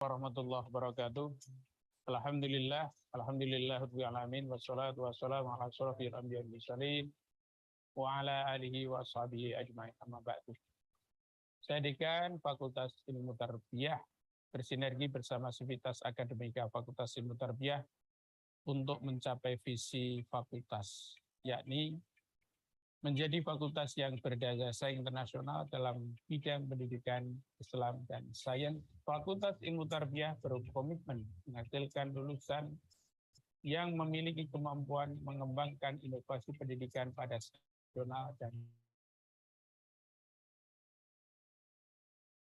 warahmatullahi wabarakatuh. Alhamdulillah, alhamdulillahirabbil alamin wassalatu wassalamu ala asyrofil anbiya'i wal mursalin wa ala alihi wa ashabihi ajmain. Amma ba'du. Saya Dekan Fakultas Ilmu Tarbiyah bersinergi bersama Sivitas Akademika Fakultas Ilmu Tarbiyah untuk mencapai visi fakultas, yakni menjadi fakultas yang berdasar internasional dalam bidang pendidikan Islam dan sains. Fakultas Ilmu Tarbiyah berkomitmen menghasilkan lulusan yang memiliki kemampuan mengembangkan inovasi pendidikan pada nasional dan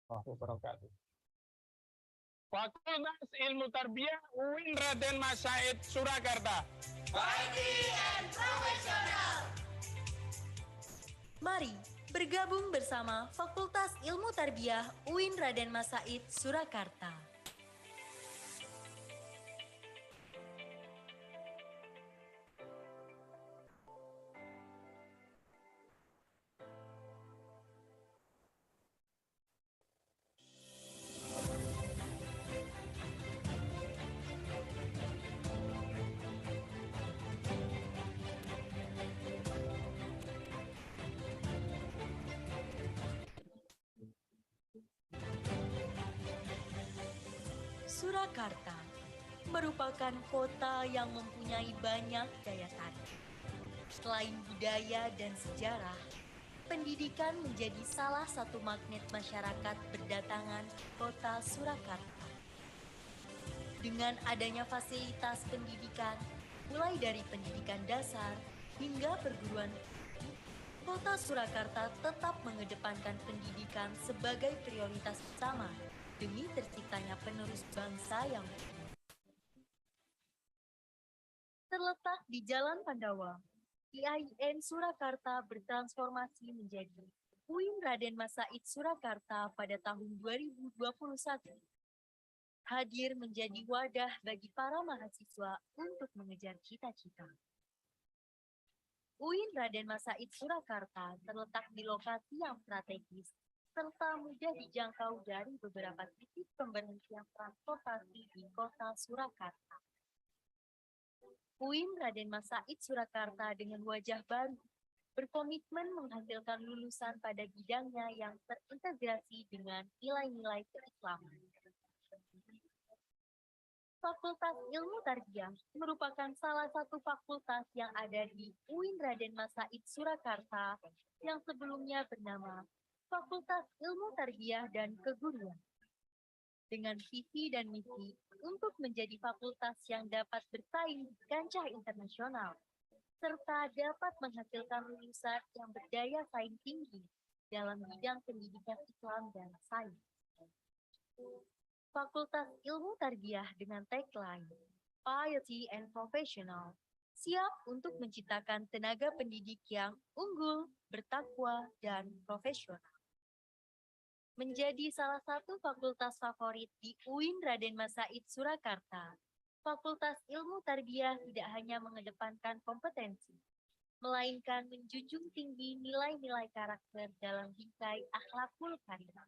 wabarakatuh. Fakultas Ilmu Tarbiyah UIN Raden Mas Said Surakarta. Quality and professional. Mari bergabung bersama Fakultas Ilmu Tarbiyah UIN Raden Mas Said Surakarta. Surakarta merupakan kota yang mempunyai banyak daya tarik. Selain budaya dan sejarah, pendidikan menjadi salah satu magnet masyarakat berdatangan ke kota Surakarta. Dengan adanya fasilitas pendidikan, mulai dari pendidikan dasar hingga perguruan tinggi, kota Surakarta tetap mengedepankan pendidikan sebagai prioritas utama demi terciptanya penerus bangsa yang terletak di Jalan Pandawa. ICIEI Surakarta bertransformasi menjadi UIN Raden Mas Said Surakarta pada tahun 2021. Hadir menjadi wadah bagi para mahasiswa untuk mengejar cita-cita. UIN Raden Mas Said Surakarta terletak di lokasi yang strategis serta mudah dijangkau dari beberapa titik pemberhentian transportasi di kota Surakarta. UIN Raden Mas Said Surakarta dengan wajah baru berkomitmen menghasilkan lulusan pada bidangnya yang terintegrasi dengan nilai-nilai keislaman. Fakultas Ilmu Tarbiyah merupakan salah satu fakultas yang ada di UIN Raden Mas Said Surakarta yang sebelumnya bernama Fakultas Ilmu Tarbiyah dan Keguruan. Dengan visi dan misi untuk menjadi fakultas yang dapat bersaing di kancah internasional, serta dapat menghasilkan lulusan yang berdaya saing tinggi dalam bidang pendidikan Islam dan sains. Fakultas Ilmu Tarbiyah dengan tagline Piety and Professional siap untuk menciptakan tenaga pendidik yang unggul, bertakwa, dan profesional. Menjadi salah satu fakultas favorit di UIN Raden Mas Said Surakarta, Fakultas Ilmu Tarbiyah tidak hanya mengedepankan kompetensi, melainkan menjunjung tinggi nilai-nilai karakter dalam bingkai akhlakul karimah.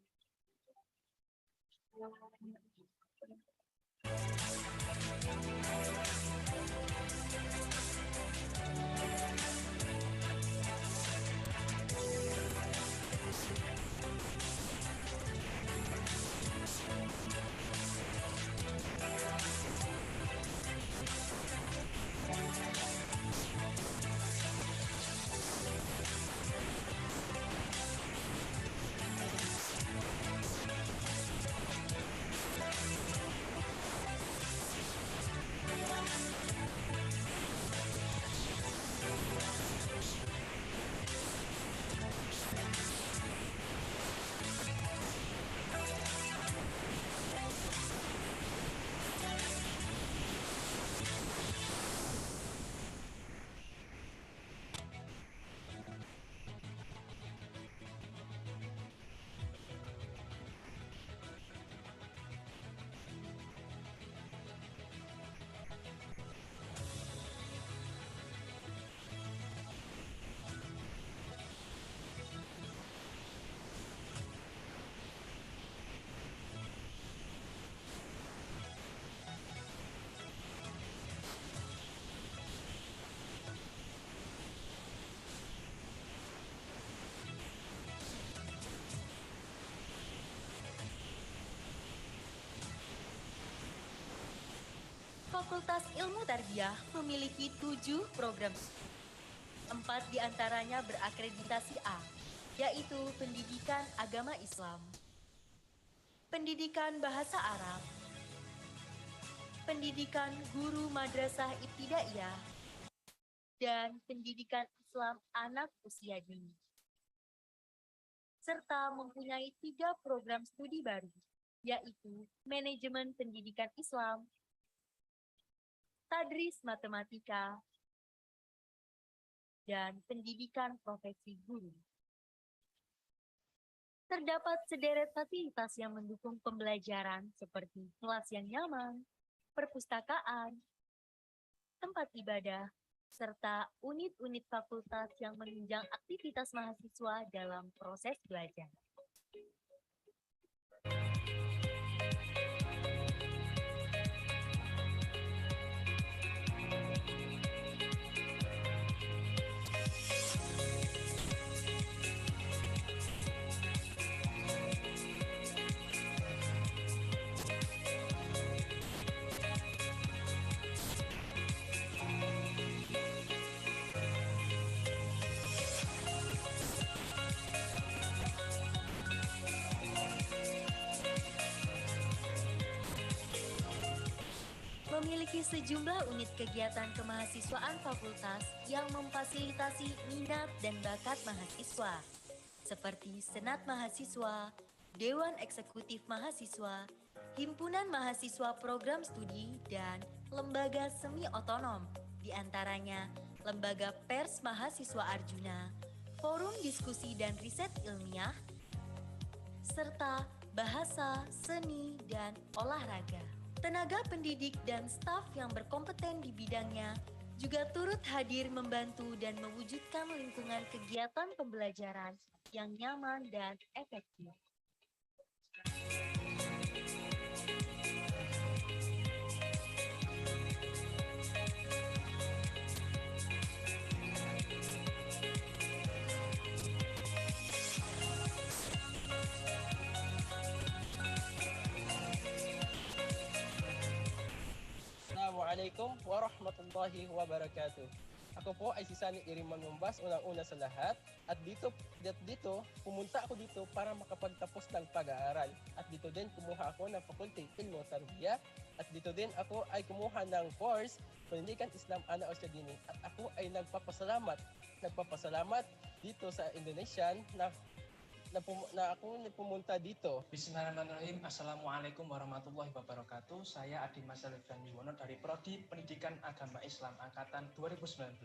Fakultas Ilmu Tarbiyah memiliki 7 program. 4 diantaranya berakreditasi A, yaitu Pendidikan Agama Islam, Pendidikan Bahasa Arab, Pendidikan Guru Madrasah Ibtidaiyah, dan Pendidikan Islam Anak Usia Dini. Serta mempunyai 3 program studi baru, yaitu Manajemen Pendidikan Islam, Tadris Matematika, dan Pendidikan Profesi Guru. Terdapat sederet fasilitas yang mendukung pembelajaran seperti kelas yang nyaman, perpustakaan, tempat ibadah, serta unit-unit fakultas yang menunjang aktivitas mahasiswa dalam proses belajar. Memiliki sejumlah unit kegiatan kemahasiswaan fakultas yang memfasilitasi minat dan bakat mahasiswa, seperti Senat Mahasiswa, Dewan Eksekutif Mahasiswa, Himpunan Mahasiswa Program Studi, dan lembaga semi-otonom, diantaranya Lembaga Pers Mahasiswa Arjuna, Forum Diskusi dan Riset Ilmiah, serta Bahasa, Seni, dan Olahraga. Tenaga pendidik dan staf yang berkompeten di bidangnya juga turut hadir membantu dan mewujudkan lingkungan kegiatan pembelajaran yang nyaman dan efektif. Assalamualaikum warahmatullahi wabarakatuh. Ako po ay si Sunny Iriman Mumbas, unang-una sa lahat. At dito pumunta ako dito para makapagtapos ng pag-aaral. At dito din kumuha ako ng Fakulty Ilmu Tarbiyah. At dito din ako ay kumuha ng course Pendidikan Islam Anak Usia Dini. At ako ay nagpapasalamat dito sa Indonesian na ako pumunta dito. Bismillahirrahmanirrahim. Assalamualaikum warahmatullahi wabarakatuh. Saya Adi Masalif Wiwono dari Prodi Pendidikan Agama Islam Angkatan 2019.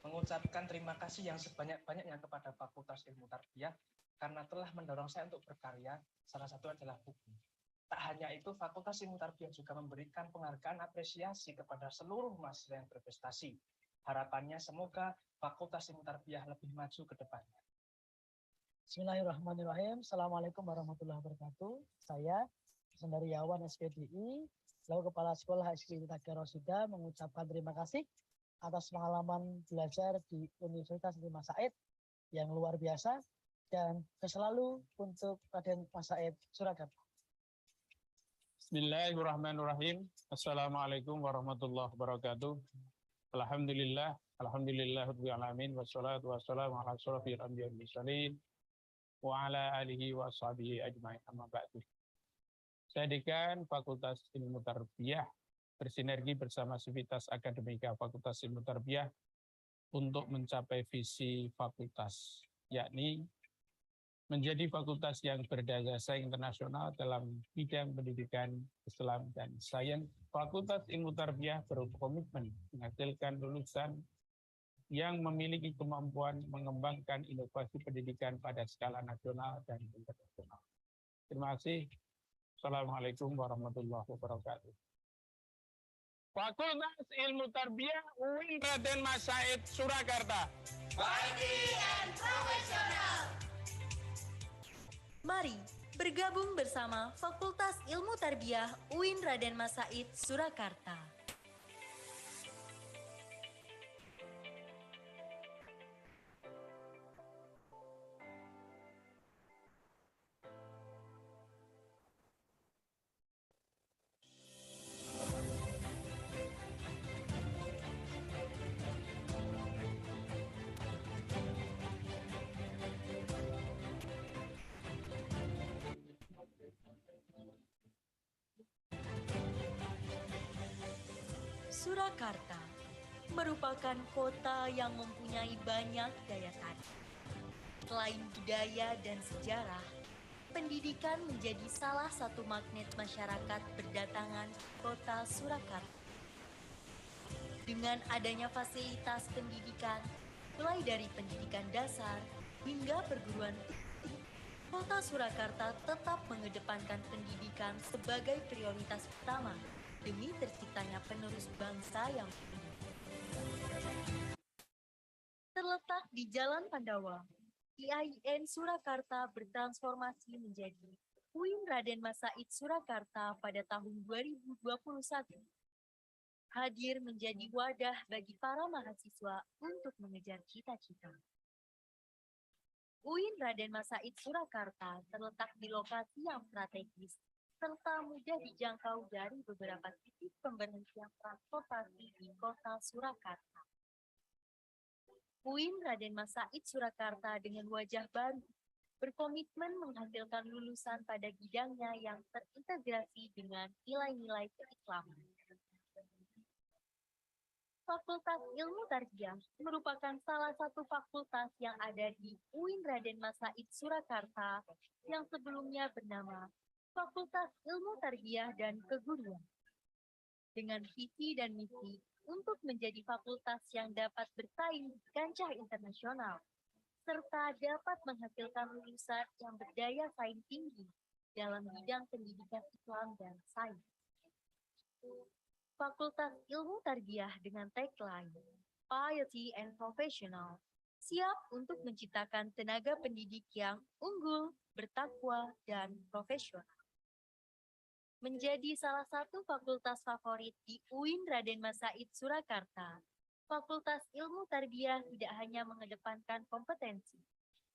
Mengucapkan terima kasih yang sebanyak-banyaknya kepada Fakultas Ilmu Tarbiyah karena telah mendorong saya untuk berkarya, salah satu adalah buku. Tak hanya itu, Fakultas Ilmu Tarbiyah juga memberikan penghargaan apresiasi kepada seluruh mahasiswa yang berprestasi. Harapannya semoga Fakultas Ilmu Tarbiyah lebih maju ke depannya. Bismillahirrahmanirrahim. Assalamualaikum warahmatullahi wabarakatuh. Saya Sendariawan SPDI, selaku Kepala Sekolah ICIEI Rosida, mengucapkan terima kasih atas pengalaman belajar di Universitas Mas Said yang luar biasa dan selalu untuk Raden Mas Said Surakarta. Bismillahirrahmanirrahim. Assalamualaikum warahmatullahi wabarakatuh. Alhamdulillah rabbil alamin wassalatu wassalamu ala asyrofil anbiya'i wal mursalin wa ala alihi wa ashabihi ajma'in, amma ba'du. Saya Dekan Fakultas Ilmu Tarbiyah bersinergi bersama Sivitas Akademika Fakultas Ilmu Tarbiyah untuk mencapai visi fakultas, yakni menjadi fakultas yang berdaya saing internasional dalam bidang pendidikan Islam dan sains. Fakultas Ilmu Tarbiyah berkomitmen menghasilkan lulusan yang memiliki kemampuan mengembangkan inovasi pendidikan pada skala nasional dan internasional. Terima kasih. Assalamualaikum warahmatullahi wabarakatuh. Fakultas Ilmu Tarbiyah UIN Raden Mas Said Surakarta. Quality and professional. Mari bergabung bersama Fakultas Ilmu Tarbiyah UIN Raden Mas Said Surakarta. Surakarta merupakan kota yang mempunyai banyak daya tarik. Selain budaya dan sejarah, pendidikan menjadi salah satu magnet masyarakat berdatangan ke kota Surakarta. Dengan adanya fasilitas pendidikan, mulai dari pendidikan dasar hingga perguruan tinggi, kota Surakarta tetap mengedepankan pendidikan sebagai prioritas utama demi terciptanya penerus bangsa yang utuh. Terletak di Jalan Pandawa, IAIN Surakarta bertransformasi menjadi UIN Raden Masaid Surakarta pada tahun 2021. Hadir menjadi wadah bagi para mahasiswa untuk mengejar cita-cita. UIN Raden Masaid Surakarta terletak di lokasi yang strategis serta mudah dijangkau dari beberapa titik pemberhentian transportasi di kota Surakarta. UIN Raden Masaid Surakarta dengan wajah baru berkomitmen menghasilkan lulusan pada bidangnya yang terintegrasi dengan nilai-nilai keislaman. Fakultas Ilmu Tarbiyah merupakan salah satu fakultas yang ada di UIN Raden Masaid Surakarta yang sebelumnya bernama Fakultas Ilmu Tarbiyah dan Keguruan. Dengan visi dan misi untuk menjadi fakultas yang dapat bersaing di kancah internasional, serta dapat menghasilkan lulusan yang berdaya saing tinggi dalam bidang pendidikan Islam dan sains. Fakultas Ilmu Tarbiyah dengan tagline Piety and Professional siap untuk menciptakan tenaga pendidik yang unggul, bertakwa, dan profesional. Menjadi salah satu fakultas favorit di UIN Raden Masaid Surakarta, Fakultas Ilmu Tarbiyah tidak hanya mengedepankan kompetensi,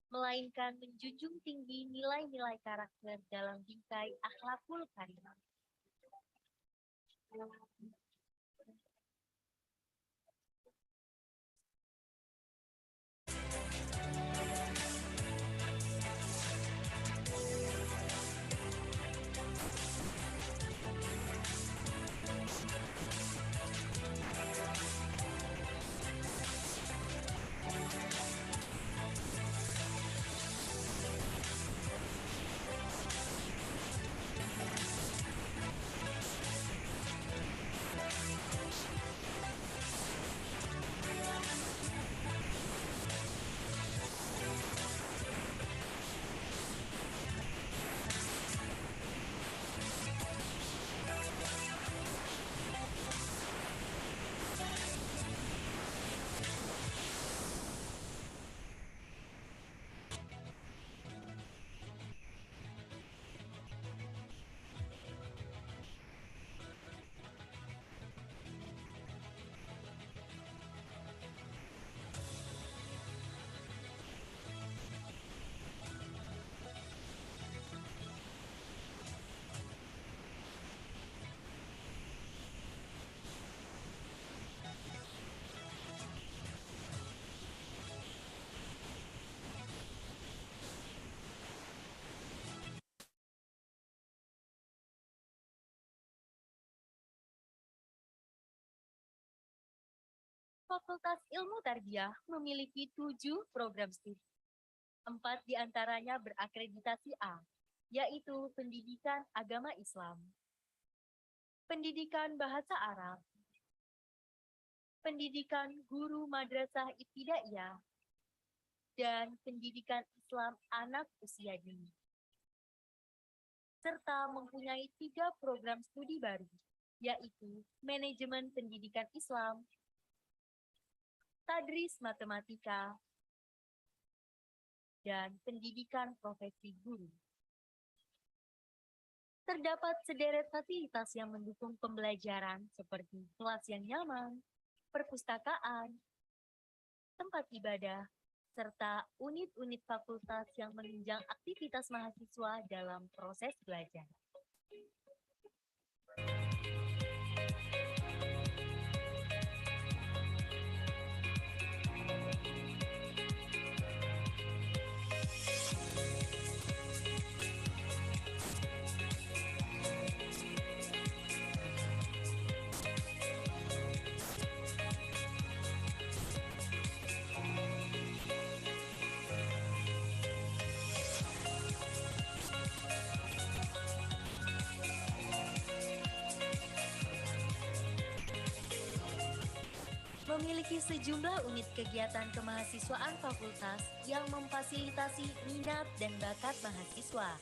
melainkan menjunjung tinggi nilai-nilai karakter dalam bingkai akhlakul karimah. Fakultas Ilmu Tarbiyah memiliki 7 program studi. 4 diantaranya berakreditasi A, yaitu Pendidikan Agama Islam, Pendidikan Bahasa Arab, Pendidikan Guru Madrasah Ibtidaiyah, dan Pendidikan Islam Anak Usia Dini. Serta mempunyai 3 program studi baru, yaitu Manajemen Pendidikan Islam, Tadris Matematika, dan Pendidikan Profesi Guru. Terdapat sederet fasilitas yang mendukung pembelajaran seperti kelas yang nyaman, perpustakaan, tempat ibadah, serta unit-unit fakultas yang menunjang aktivitas mahasiswa dalam proses belajar. memiliki sejumlah unit kegiatan kemahasiswaan fakultas yang memfasilitasi minat dan bakat mahasiswa,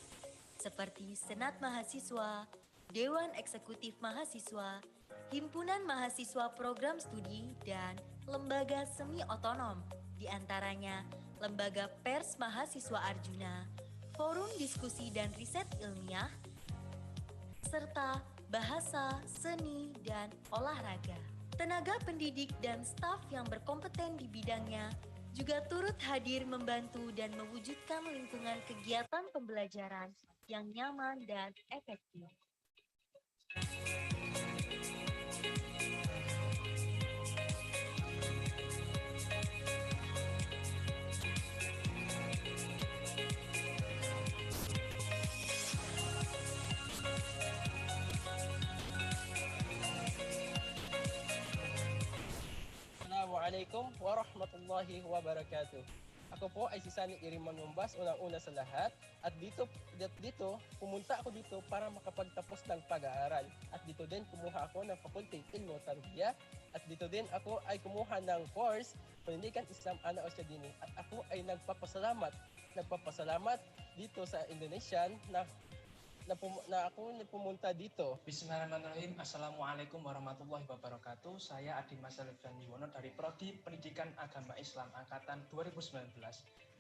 seperti Senat Mahasiswa, Dewan Eksekutif Mahasiswa, Himpunan Mahasiswa Program Studi, dan lembaga semi-otonom, di antaranya Lembaga Pers Mahasiswa Arjuna, Forum Diskusi dan Riset Ilmiah, serta Bahasa, Seni, dan Olahraga. Tenaga pendidik dan staf yang berkompeten di bidangnya juga turut hadir membantu dan mewujudkan lingkungan kegiatan pembelajaran yang nyaman dan efektif. Assalamualaikum warahmatullahi wabarakatuh. Ako po ay si Sani Iriman Mumbas, unang-una sa lahat. At dito, pumunta ako dito para makapagtapos ng pag-aaral. At dito din kumuha ako ng Faculty Ilmu Tarbiyah. At dito din ako ay kumuha ng course Pendidikan Islam Anak Usia Dini. At ako ay nagpapasalamat dito sa Indonesian na ako pumunta dito. Bismillahirrahmanirrahim. Assalamualaikum warahmatullahi wabarakatuh. Saya Adi Masalif Wiwono dari Prodi Pendidikan Agama Islam Angkatan 2019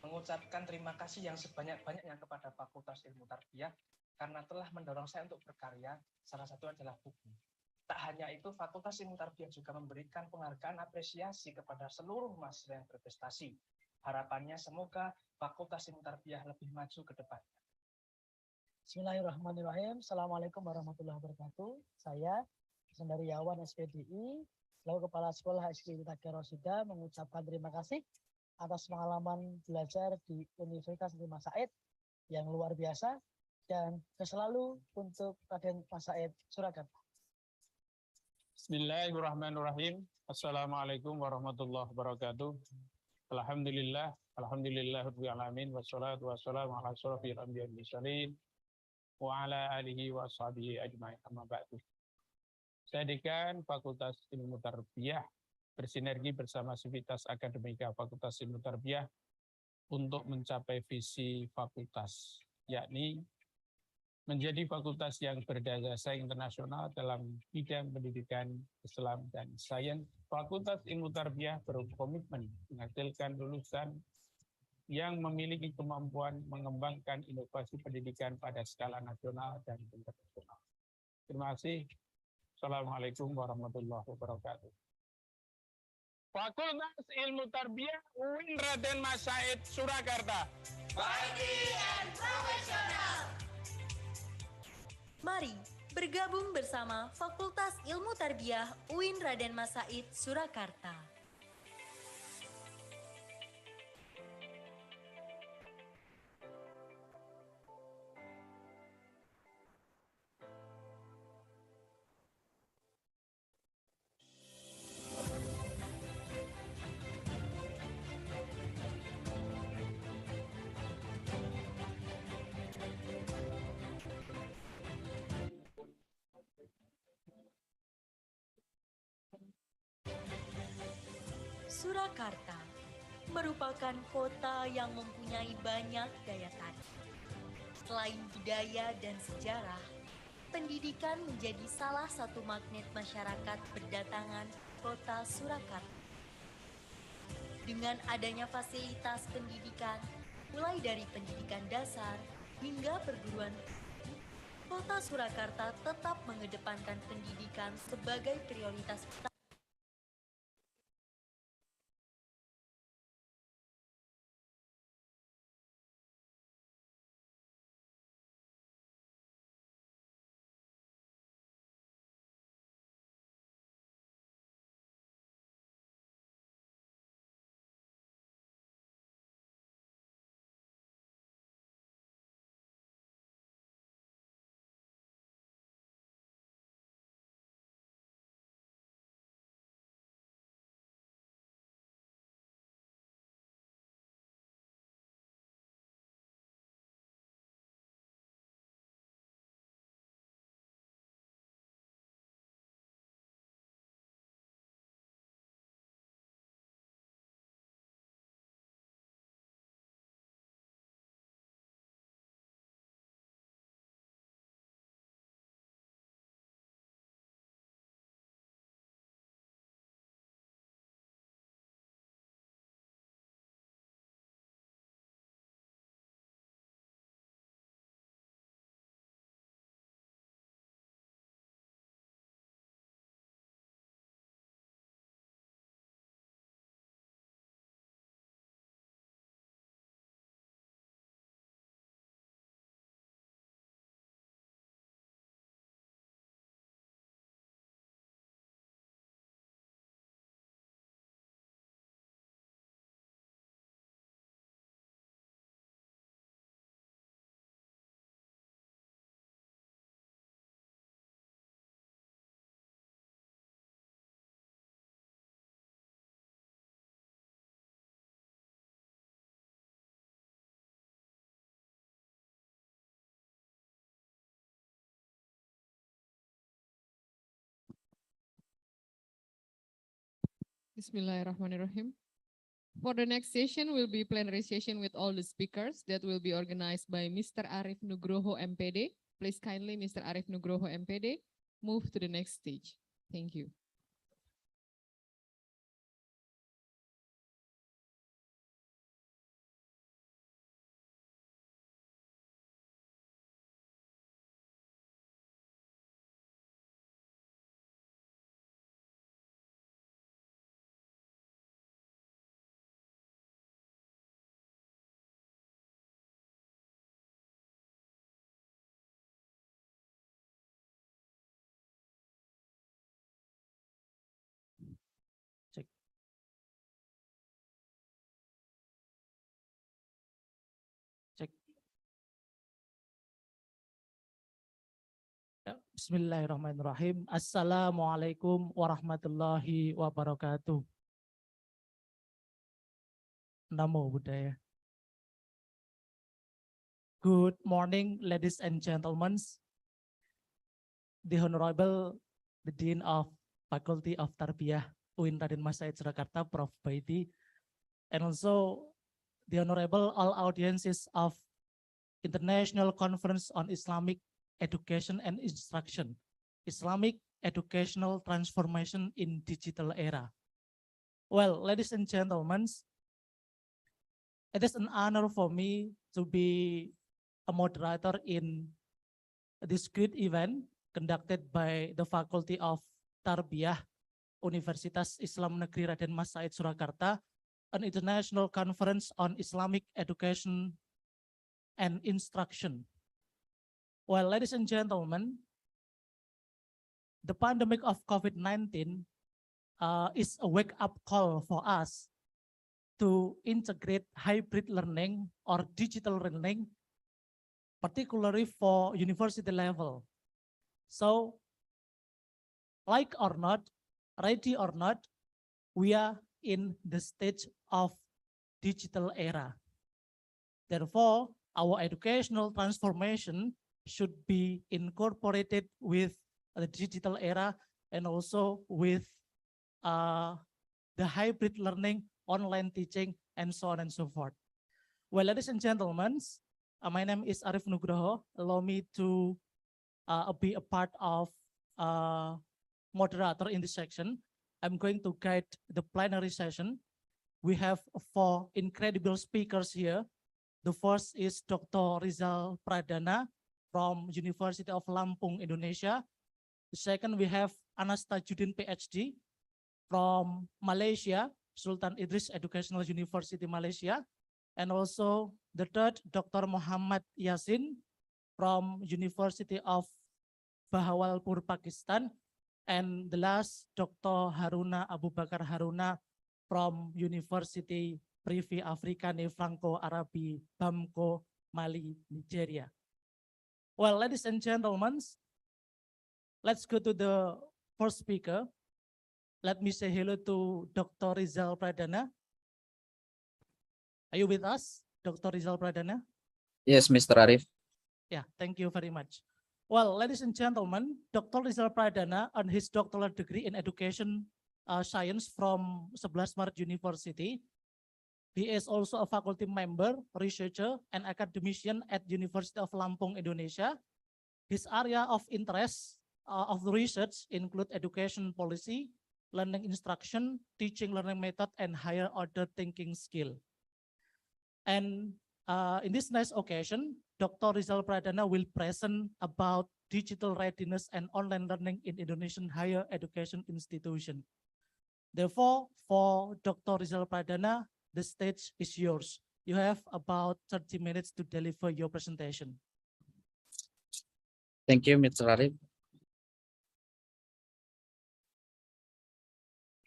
mengucapkan terima kasih yang sebanyak-banyaknya kepada Fakultas Ilmu Tarbiyah karena telah mendorong saya untuk berkarya, salah satu adalah buku. Tak hanya itu, Fakultas Ilmu Tarbiyah juga memberikan penghargaan apresiasi kepada seluruh mahasiswa yang berprestasi. Harapannya semoga Fakultas Ilmu Tarbiyah lebih maju ke depan. Bismillahirrahmanirrahim. Assalamualaikum warahmatullahi wabarakatuh. Saya Sendariawan SPDI, selaku Kepala Sekolah ICIEI Rosida, mengucapkan terima kasih atas pengalaman belajar di Universitas Mas Said yang luar biasa dan selalu untuk Raden Mas Said Surakarta. Bismillahirrahmanirrahim. Assalamualaikum warahmatullahi wabarakatuh. Alhamdulillah, rabbil alamin, wassalatu wassalamu ala asyrofil anbiya'i wal mursalin wa ala alihi wa ashabihi ajma'in, amma ba'du. Saya Dekan Fakultas Ilmu Tarbiyah bersinergi bersama Sivitas Akademika Fakultas Ilmu Tarbiyah untuk mencapai visi fakultas, yakni menjadi fakultas yang berdaya saing internasional dalam bidang pendidikan Islam dan sains. Fakultas Ilmu Tarbiyah berkomitmen menghasilkan lulusan yang memiliki kemampuan mengembangkan inovasi pendidikan pada skala nasional dan internasional. Terima kasih. Assalamualaikum warahmatullahi wabarakatuh. Fakultas Ilmu Tarbiyah UIN Raden Mas Said Surakarta. Mighty and professional. Mari bergabung bersama Fakultas Ilmu Tarbiyah UIN Raden Mas Said Surakarta. Surakarta merupakan kota yang mempunyai banyak daya tarik. Selain budaya dan sejarah, pendidikan menjadi salah satu magnet masyarakat berdatangan kota Surakarta. Dengan adanya fasilitas pendidikan, mulai dari pendidikan dasar hingga perguruan tinggi, kota Surakarta tetap mengedepankan pendidikan sebagai prioritas utama. Bismillahirrahmanirrahim. For the next session will be plenary session with all the speakers that will be organized by Mr. Arif Nugroho MPD. Please kindly Mr. Arif Nugroho MPD move to the next stage. Thank you. Cek. Ya, Bismillahirrahmanirrahim. Assalamualaikum warahmatullahi wabarakatuh. Namo Buddhaya. Good morning, ladies and gentlemen. The Honorable the Dean of Faculty of Tarbiyah UIN Raden Mas Said Surakarta, Prof. Baiti, and also the Honorable all audiences of International Conference on Islamic Education and Instruction, Islamic Educational Transformation in Digital Era. Well, ladies and gentlemen, it is an honor for me to be a moderator in this great event conducted by the Faculty of Tarbiyah Universitas Islam Negeri Raden Mas Said Surakarta, an international conference on Islamic education and instruction. Well, ladies and gentlemen, the pandemic of COVID-19 is a wake-up call for us to integrate hybrid learning or digital learning, particularly for university level. So, like or not, ready or not, we are in the stage of digital era. Therefore, our educational transformation should be incorporated with the digital era and also with the hybrid learning, online teaching, and so on and so forth. Well, ladies and gentlemen, my name is Arif Nugroho. Allow me to be a part of moderator in this section. I'm going to guide the plenary session. We have 4 incredible speakers here. The first is Dr. Rizal Pradana from University of Lampung, Indonesia. The second, we have Anastajuddin PhD from Malaysia, Sultan Idris Educational University, Malaysia. And also the third, Dr. Muhammad Yasin from University of Bahawalpur, Pakistan. And the last, Dr. Haruna Abu Bakar Haruna from University Privi Africane Franco Arabi, Bamko, Mali, Nigeria. Well, ladies and gentlemen, let's go to the first speaker. Let me say hello to Dr. Rizal Pradana. Are you with us, Dr. Rizal Pradana? Yes, Mr. Arif. Yeah, thank you very much. Well, ladies and gentlemen, Dr. Rizal Pradana earned his doctoral degree in education science from 11 Maret University. He is also a faculty member, researcher, and academician at University of Lampung, Indonesia. His area of interest of the research include education policy, learning instruction, teaching learning method, and higher order thinking skill. And in this nice occasion, Dr. Rizal Pradana will present about digital readiness and online learning in Indonesian higher education institution. Therefore, for Dr. Rizal Pradana, the stage is yours. You have about 30 minutes to deliver your presentation. Thank you, Mr. Arif.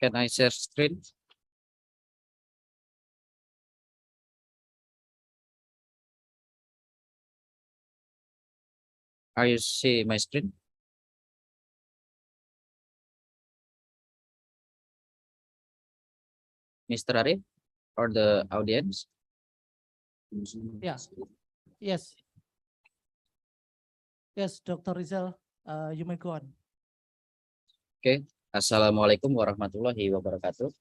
Can I share screen? Are you see my screen? Mr. Arif or the audience? Yeah. Yes. Yes, Dr. Rizal, you may go on. Okay. Assalamualaikum warahmatullahi wabarakatuh.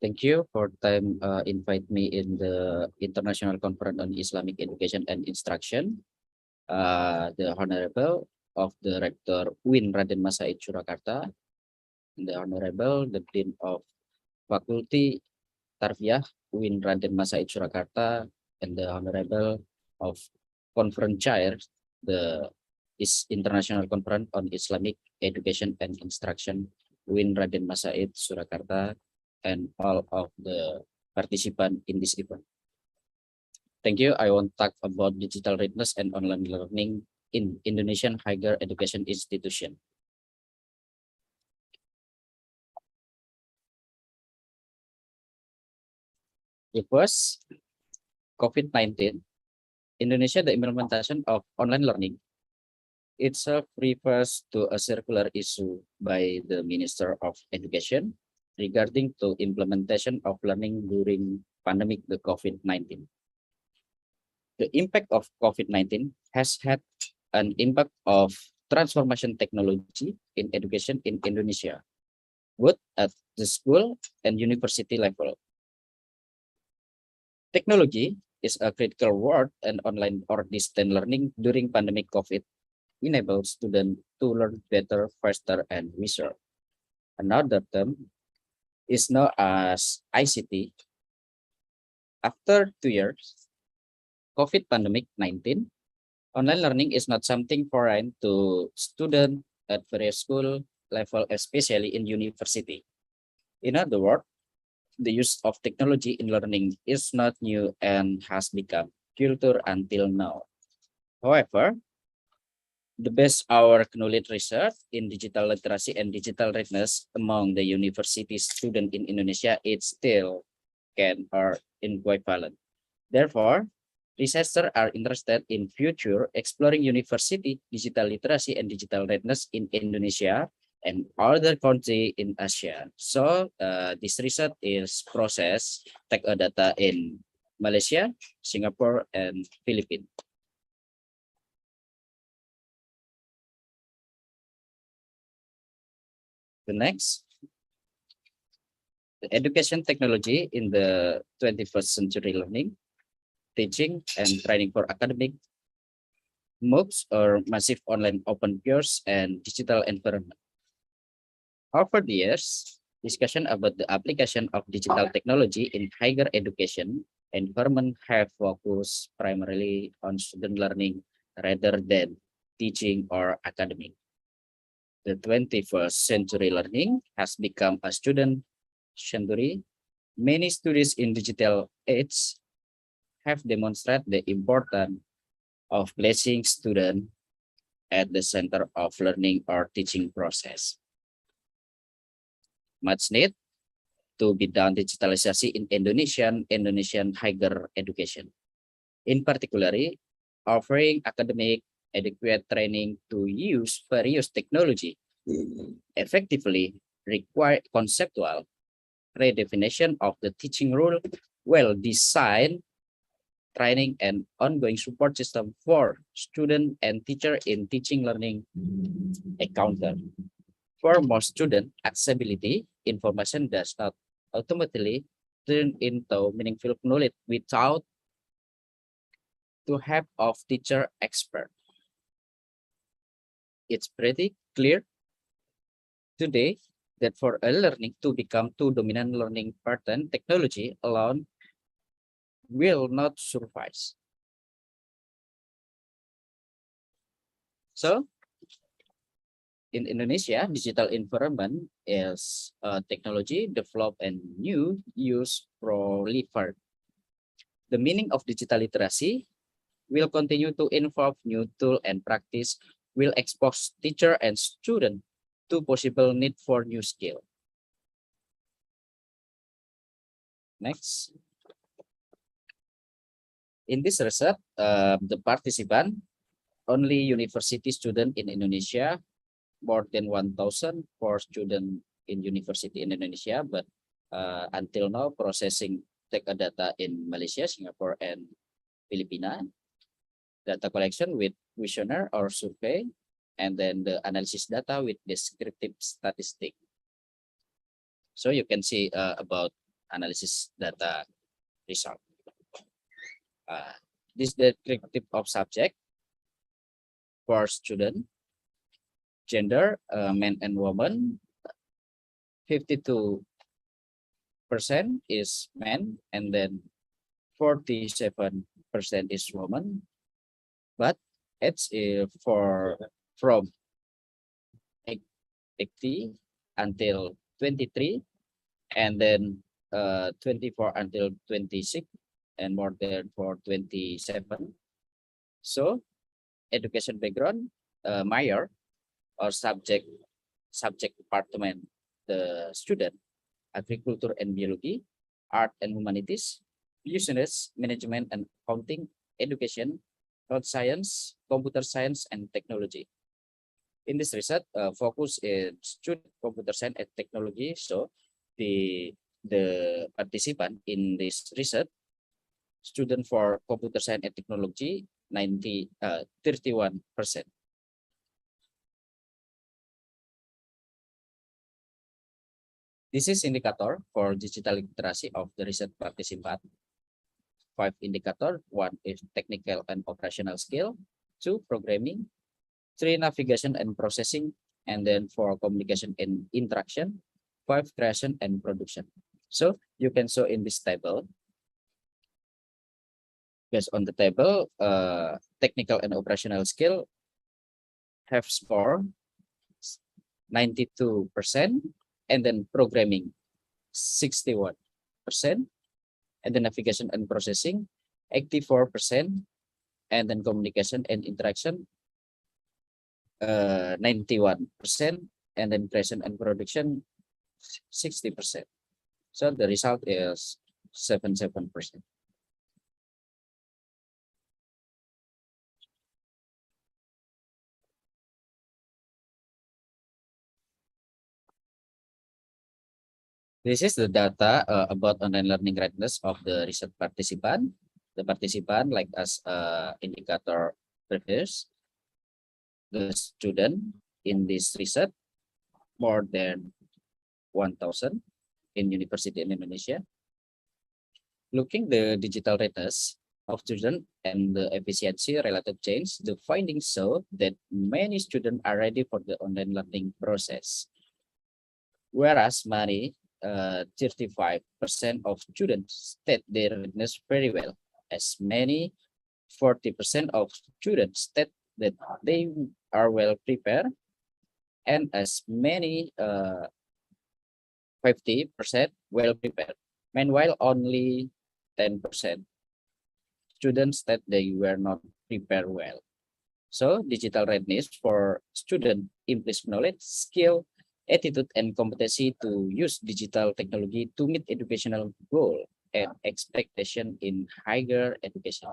Thank you for time invite me in the International Conference on Islamic Education and Instruction. The Honorable of the Rector UIN Raden Mas Said Surakarta, the Honorable the Dean of Faculty Tarbiyah UIN Raden Mas Said Surakarta, and the Honorable of Conference Chair, the International Conference on Islamic Education and Instruction UIN Raden Mas Said Surakarta, and all of the participants in this event. Thank you. I want to talk about digital readiness and online learning in Indonesian higher education institution. The first, COVID-19, Indonesia, the implementation of online learning itself refers to a circular issue by the Minister of Education regarding to implementation of learning during pandemic the COVID-19. The impact of COVID-19 has had an impact of transformation technology in education in Indonesia, both at the school and university level. Technology is a critical word, and online or distance learning during pandemic COVID enables students to learn better, faster, and wiser. Another term is known as ICT. After 2 years, COVID pandemic 19, online learning is not something foreign to students at various school level, especially in university. In other words, the use of technology in learning is not new and has become culture until now. However, the best our knowledge research in digital literacy and digital readiness among the university students in Indonesia, it still can are equivalent. Therefore, researchers are interested in future exploring university digital literacy and digital readiness in Indonesia and other countries in Asia. So this research is processed tech data in Malaysia, Singapore, and Philippines. The next, the education technology in the 21st century learning, teaching, and training for academic, MOOCs or massive online open course and digital environment. Over the years, discussion about the application of digital technology in higher education environment have focused primarily on student learning rather than teaching or academic. The 21st century learning has become a student century. Many studies in digital age have demonstrated the importance of placing students at the center of learning or teaching process. Much need to be done digitalization in Indonesian higher education. In particular, offering academic adequate training to use various technology effectively require conceptual redefinition of the teaching rule, well-designed training and ongoing support system for student and teacher in teaching learning encounter. For most students, accessibility information does not automatically turn into meaningful knowledge without the help of teacher expert. It's pretty clear today that for a learning to become too dominant learning pattern, technology alone will not suffice. So, in Indonesia, digital environment is technology developed and new use proliferate. The meaning of digital literacy will continue to involve new tool and practice will expose teacher and student to possible need for new skill. Next. In this research, the participant, only university student in Indonesia, more than 1,000 for student in university in Indonesia, but until now processing tech data in Malaysia, Singapore, and Filipina. Data collection with questionnaire or survey, and then the analysis data with descriptive statistic. So you can see about analysis data result. This descriptive of subject for student, gender, men and women, 52% is men, and then 47% is woman. But it's from 80 until 23, and then 24 until 26, and more than for 27. So education background, major or subject department, the student, agriculture and biology, art and humanities, business, management and accounting, education, health science, computer science and technology. In this research, focus is student computer science and technology. So the participant in this research, student for computer science and technology, 31%. This is indicator for digital literacy of the research participant. 5 indicator. 1 is technical and operational skill. 2 programming. 3 navigation and processing. And then 4 communication and interaction. 5 creation and production. So you can show in this table. Based on the table, technical and operational skill have score 92%, and then programming 61%, and then navigation and processing 84%, and then communication and interaction 91%, and then creation and production 60%. So the result is 77%. This is the data about online learning readiness of the research participant. The participant, like as indicator previous, the student in this research, more than 1,000 in university in Indonesia. Looking the digital readiness of student and the efficiency relative change, the findings show that many students are ready for the online learning process. Whereas many 35% of students state their readiness very well, as many 40% of students state that they are well prepared, and as many 50% well prepared. Meanwhile, only 10% students state they were not prepared well. So digital readiness for student implies knowledge, skill, attitude, and competency to use digital technology to meet educational goal and expectation in higher education.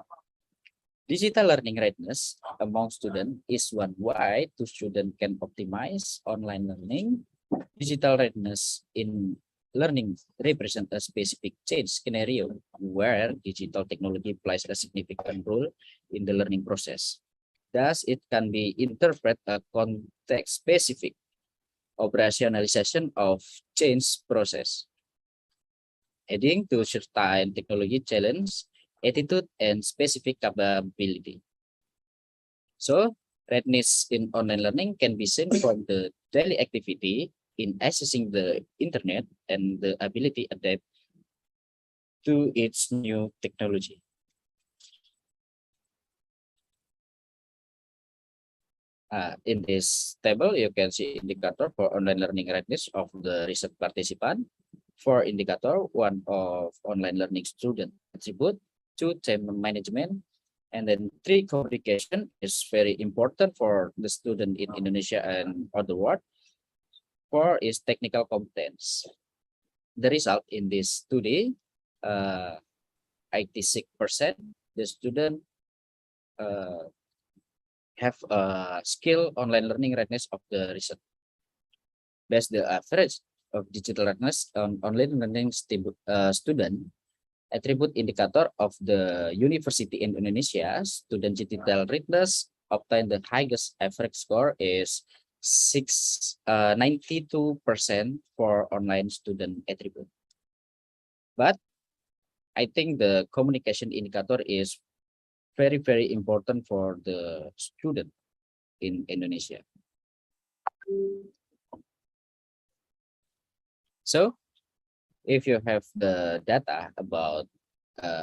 Digital learning readiness among students is one way to students can optimize online learning. Digital readiness in learning represents a specific change scenario where digital technology plays a significant role in the learning process. Thus, it can be interpreted as context-specific operationalization of change process, adding to certain technology challenge, attitude, and specific capability. So, readiness in online learning can be seen from the daily activity in accessing the internet and the ability to adapt to its new technology. In this table, you can see indicator for online learning readiness of the research participant. 4 indicator, 1 of online learning student attribute, 2 time management, and then 3 communication is very important for the student in Indonesia and other world. 4 is technical competence. The result in this study, 86% the student have a skill online learning readiness of the research. Based the average of digital readiness on online learning student attribute indicator of the university in Indonesia, student digital readiness obtain the highest average score is 92% for online student attribute. But I think the communication indicator is very, very important for the student in Indonesia. So if you have the data about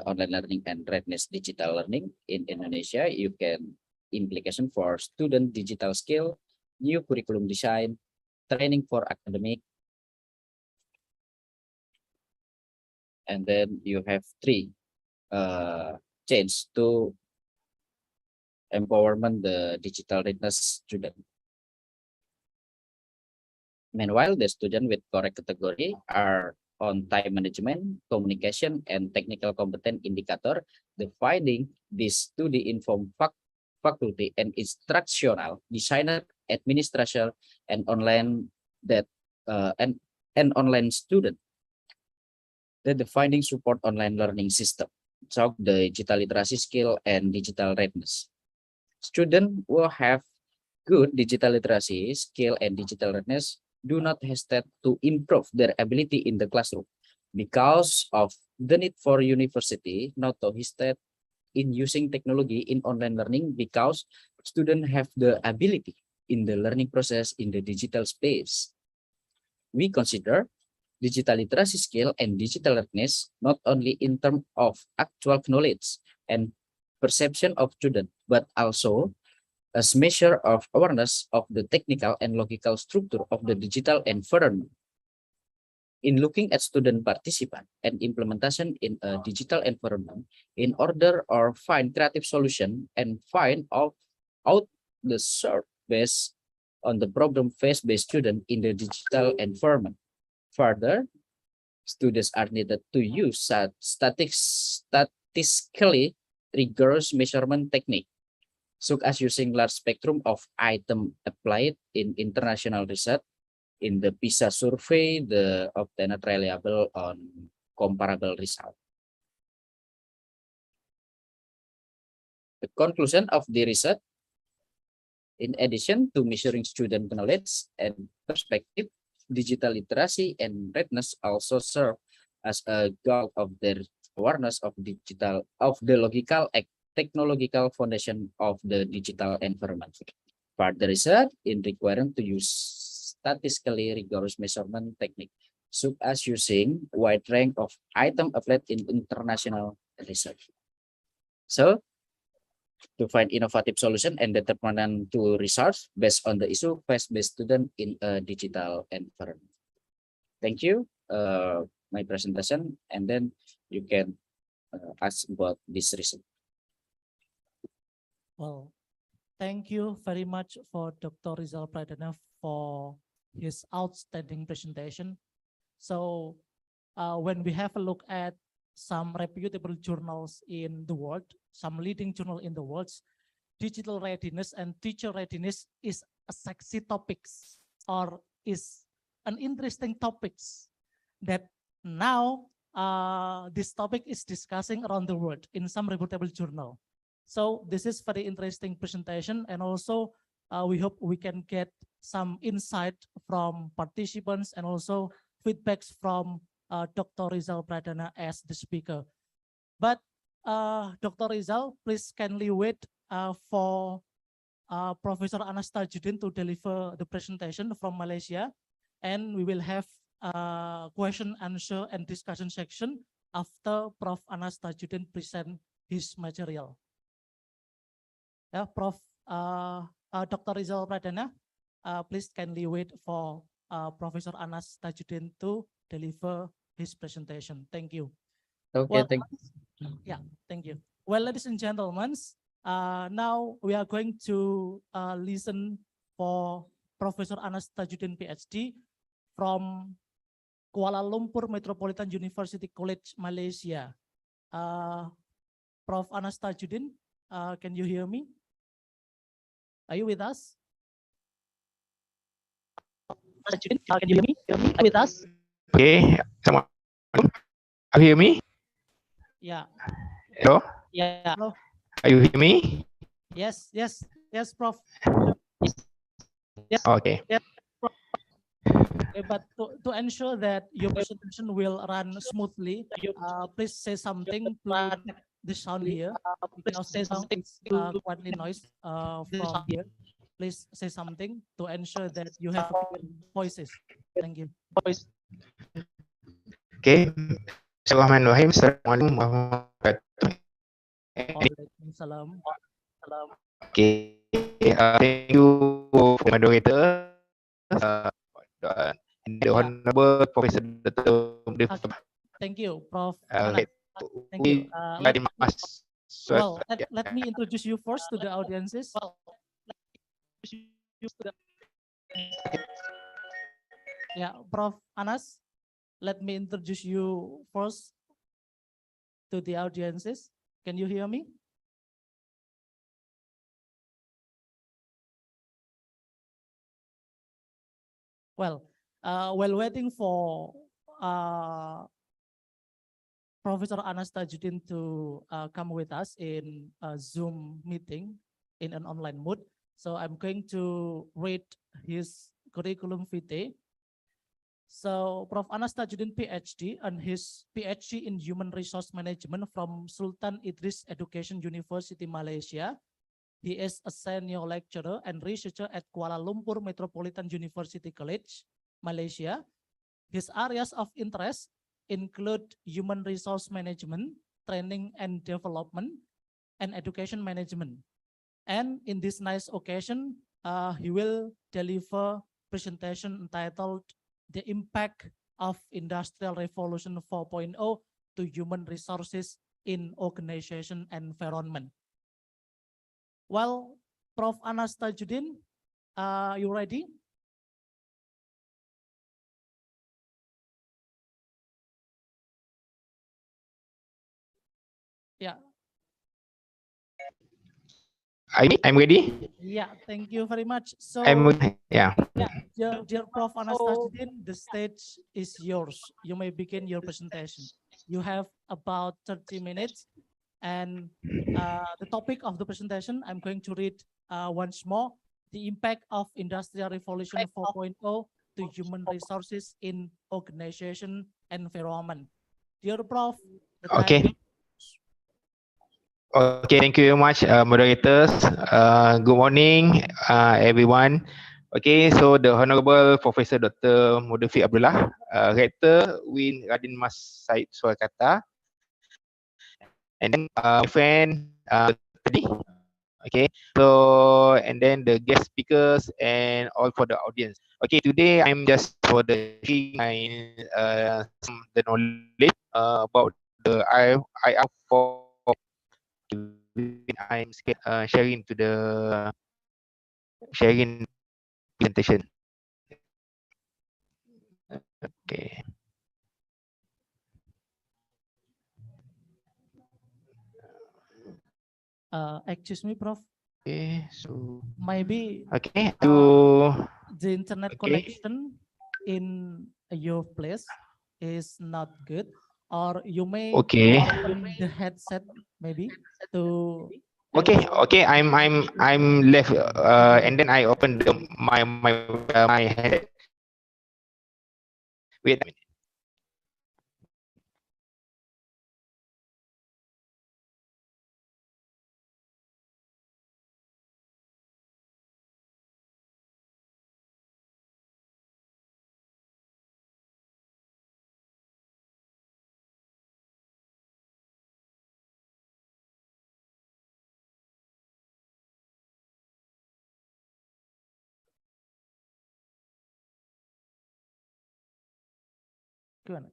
online learning and readiness digital learning in Indonesia, you can implication for student digital skill, new curriculum design, training for academic, and then you have three change to empowerment the digital readiness student. Meanwhile, the student with correct category are on time management, communication, and technical competence indicator, defining this to the informed faculty and instructional designer, administration, and online that and online student. The defining support online learning system, so the digital literacy skill and digital readiness. Student will have good digital literacy skill and digital readiness do not hesitate to improve their ability in the classroom because of the need for university not to hesitate in using technology in online learning because students have the ability in the learning process in the digital space. We consider digital literacy skill and digital readiness not only in terms of actual knowledge and perception of student, but also as measure of awareness of the technical and logical structure of the digital environment. In looking at student participant and implementation in a digital environment, in order or find creative solution and find out the search based on the problem faced by student in the digital environment. Further, students are needed to use statistically rigorous measurement technique, such as using large spectrum of item applied in international research in the PISA survey, the obtained reliable on comparable result. The conclusion of the research, in addition to measuring student knowledge and perspective, digital literacy and readiness also serve as a goal of their awareness of the logical technological foundation of the digital environment. Further research in requiring to use statistically rigorous measurement technique, such as using wide range of item applied in international research. So, to find innovative solution and determinant to research based on the issue faced by student in a digital environment. Thank you. My presentation, and then you can ask about this reason. Well, thank you very much for Dr. Rizal Pradana for his outstanding presentation. So when we have a look at some reputable journals in the world, some leading journal in the world, digital readiness and teacher readiness is a sexy topics or is an interesting topics that now this topic is discussing around the world in some reputable journal. So this is very interesting presentation, and also we hope we can get some insight from participants and also feedbacks from Dr. Rizal Pradana as the speaker. But Dr. Rizal, please kindly wait for Professor Anas Tajudin to deliver the presentation from Malaysia, and we will have question, answer, and discussion section after Prof. Anas Tajudin present his material. Prof. Dr. Rizal Pradana, please kindly wait for Professor Anas Tajudin to deliver his presentation. Thank you. Okay, well, thank you. Yeah, thank you. Well, ladies and gentlemen, now we are going to listen for Professor Anas Tajudin, PhD, from Kuala Lumpur Metropolitan University College, Malaysia. Prof. Anas Tajudin, can you hear me? Are you with us? Tajudin, can you hear me? Are you with us? Okay, are you hear me? Yeah. Hello? Yeah. Hello. Are you hear me? Yes, Prof. Yes. Okay. Yes, Prof. But to ensure that your presentation will run smoothly, please say something to protect the sound here, because the sound is quite noise from here. Please say something to ensure that you have clear voices. Thank you. Okay. Bismillahirrahmanirrahim. Assalamualaikum warahmatullahi wabarakatuh. Waalaikumsalam. Okay. Thank you for moderator. And the Honorable Professor Dr. Thank you, Prof. Okay. Thank you. Well, Let me introduce you first to the audiences. Yeah, Prof. Anas, let me introduce you first to the audiences. Can you hear me? Well, while waiting for Professor Anas Tajuddin to come with us in a Zoom meeting in an online mode, so I'm going to read his curriculum vitae. So Prof. Anas Tajuddin PhD and his PhD in Human Resource Management from Sultan Idris Education University, Malaysia. He is a senior lecturer and researcher at Kuala Lumpur Metropolitan University College, Malaysia. His areas of interest include human resource management, training and development, and education management. And in this nice occasion, he will deliver presentation entitled "The Impact of Industrial Revolution 4.0 to Human Resources in Organization Environment." Well, Prof. Anas Tajuddin, you ready? Yeah. I'm ready. Yeah, thank you very much. So, yeah. Dear Prof. Anas Tajuddin, the stage is yours. You may begin your presentation. You have about 30 minutes. And the topic of the presentation, I'm going to read once more, the impact of Industrial Revolution 4.0 to human resources in organization environment. Dear Prof, Okay. Okay, thank you very much, moderators. Good morning, everyone. Okay, so the Honorable Professor Dr. Mudafiq Abdullah, Rector Win Radin Mas Said Surakarta, and then my friend Tadi. Okay, so and then the guest speakers and all for the audience. Okay, today I'm just for the my the knowledge about the IR for I'm sharing to the sharing presentation. Okay. Excuse me, Prof. Okay, so maybe okay, the internet connection in your place is not good, or you may open the headset maybe to. Okay. I'm left, and then I open my headset. Wait a minute.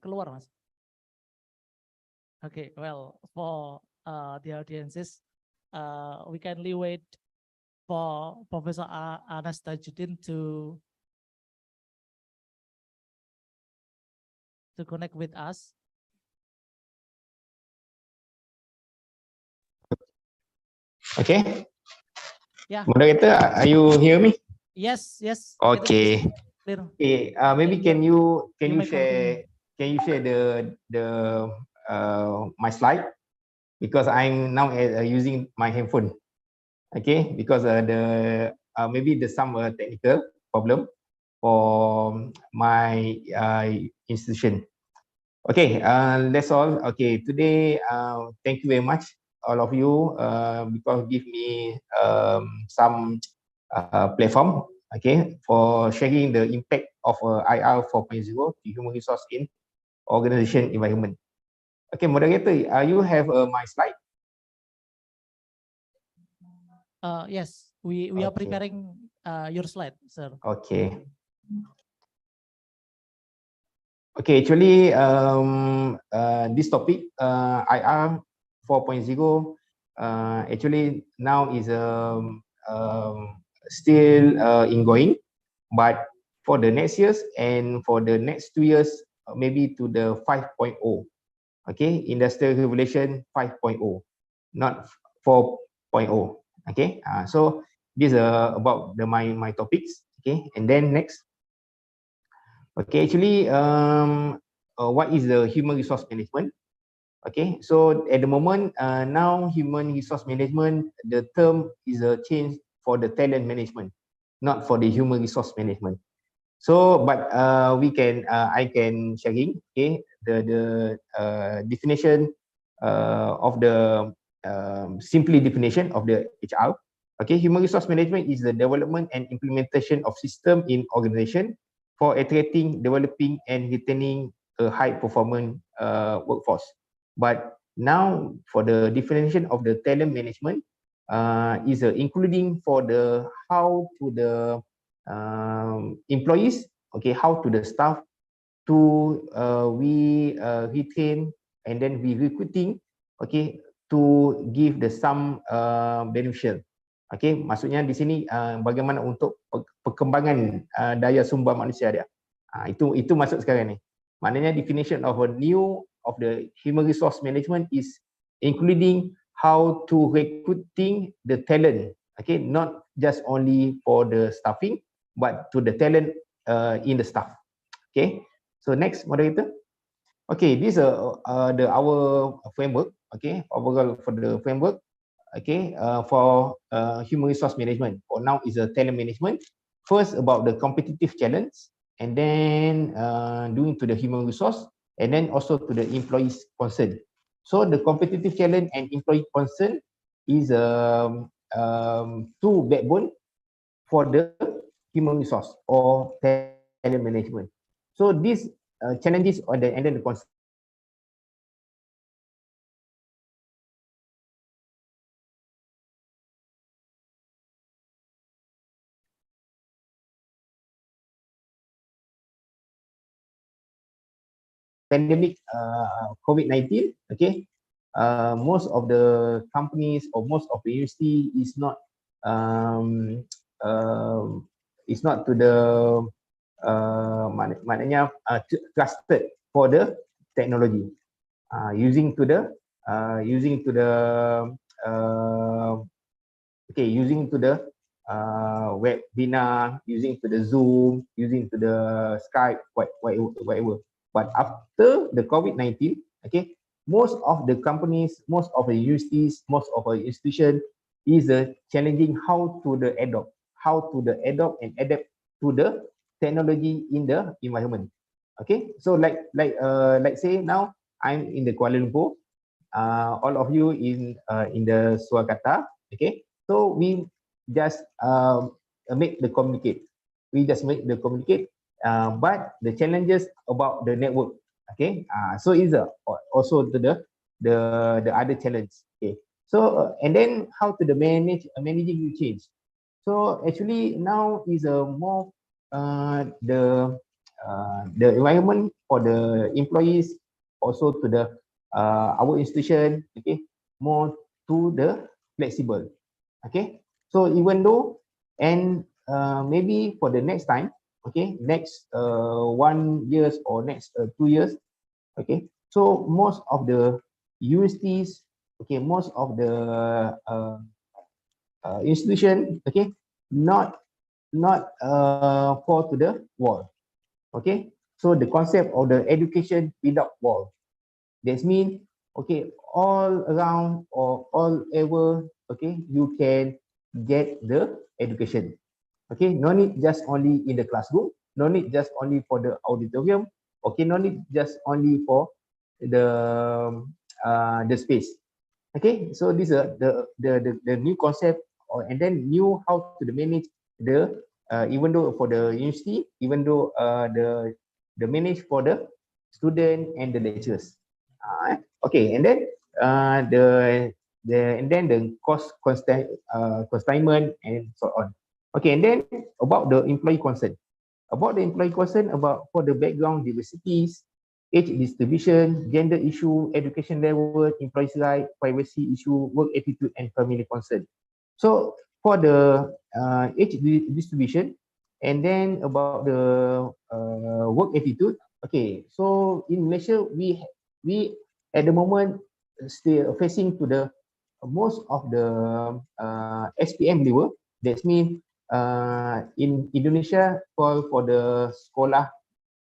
Keluar, Mas. Okay, well, for the audiences, we kindly wait for Professor Anas Tajuddin to connect with us. Okay. Yeah. Moderator, are you hear me? Yes. Okay. Okay. Maybe can you share the my slide, because I'm now using my handphone. Okay, because the maybe there's some technical problem. for my institution. Okay, that's all. Okay, today, thank you very much, all of you, because give me some platform, okay, for sharing the impact of IR 4.0 to human resource in organization environment. Okay, moderator, you have my slide? Yes, we are Okay. preparing your slide, sir. Okay. Okay, actually, this topic, IR 4.0, actually now is still ingoing, but for the next years and for the next 2 years, maybe to the 5.0, okay, Industrial Revolution 5.0, not 4.0, okay. So this is about my topics, okay, and then next. Okay, actually, what is the human resource management? Okay, so at the moment, now human resource management, the term is a change for the talent management, not for the human resource management. So, but I can sharing, okay, the definition of the simply definition of the HR. Okay, human resource management is the development and implementation of system in organization for attracting, developing, and retaining a high performance workforce. But now for the definition of the talent management is including for the how to the employees, okay, how to the staff to we retain and then we recruiting, okay, to give the some beneficial. Okay, maksudnya di sini bagaimana untuk perkembangan daya sumber manusia dia. Itu masuk sekarang ni. Maknanya definition of a new of the human resource management is including how to recruiting the talent. Okay, not just only for the staffing, but to the talent in the staff. Okay, so next moderator. Okay, this is our framework. Okay, overall for the framework. Okay, for human resource management. For now is a talent management. First about the competitive challenge, and then doing to the human resource, and then also to the employees concern. So the competitive challenge and employee concern is two backbone for the human resource or talent management. So these challenges or the and then the concern. Pandemic COVID-19, okay, most of the companies or most of the university is not to the maknanya trusted for the technology, using to the webinar, using to the Zoom, using to the Skype, whatever. But after the COVID-19, okay, most of the companies, most of the universities, most of the institution is challenging how to the adopt and adapt to the technology in the environment. Okay, so like say now I'm in the Kuala Lumpur, all of you in the Surakarta. Okay, so we just make the communicate. But the challenges about the network. Okay, so is also to the other challenge. Okay, so and then how to the managing new change. So actually now is a more the environment for the employees, also to the our institution. Okay, more to the flexible. Okay, so even though and maybe for the next time, okay, next 1 years or next 2 years, okay, so most of the universities, okay, most of the institution, okay, not fall to the wall. Okay, so the concept of the education without wall, that means, okay, all around or all ever, okay, you can get the education. Okay, no need just only in the classroom, no need just only for the auditorium, okay, no need just only for the space. Okay, so these are the new concept, and then new how to manage the even though for the university, even though the manage for the student and the lecturers. Okay, and then and then the consignment and so on. Okay, and then about the employee concern. About the employee concern about for the background diversities, age distribution, gender issue, education level, employees' right, privacy issue, work attitude, and family concern. So for the age distribution, and then about the work attitude. Okay, so in Malaysia, we at the moment still facing to the most of the SPM level. That means in Indonesia call for the sekolah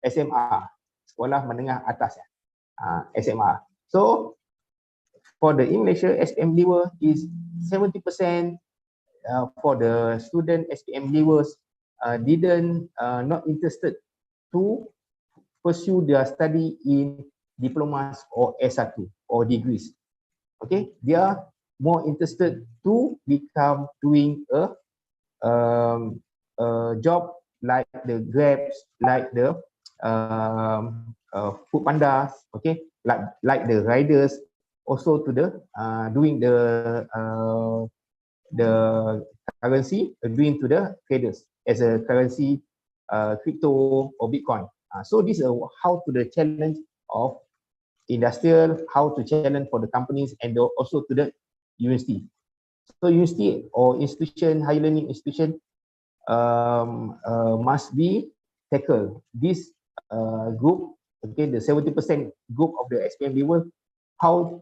SMA, sekolah menengah atas, SMA. So for the in Malaysia SPM level is 70% for the student SPM levels didn't not interested to pursue their study in diplomas or S1 or degrees. Okay, they are more interested to become doing a job like the Grabs, like the food pandas, okay, like the riders, also to the doing the currency, doing to the traders as a currency, crypto or Bitcoin. So this is how to the challenge of industrial, how to challenge for the companies and also to the university. So university or institution, higher learning institution must be tackled. This group, okay, the 70% group of the SPM level, how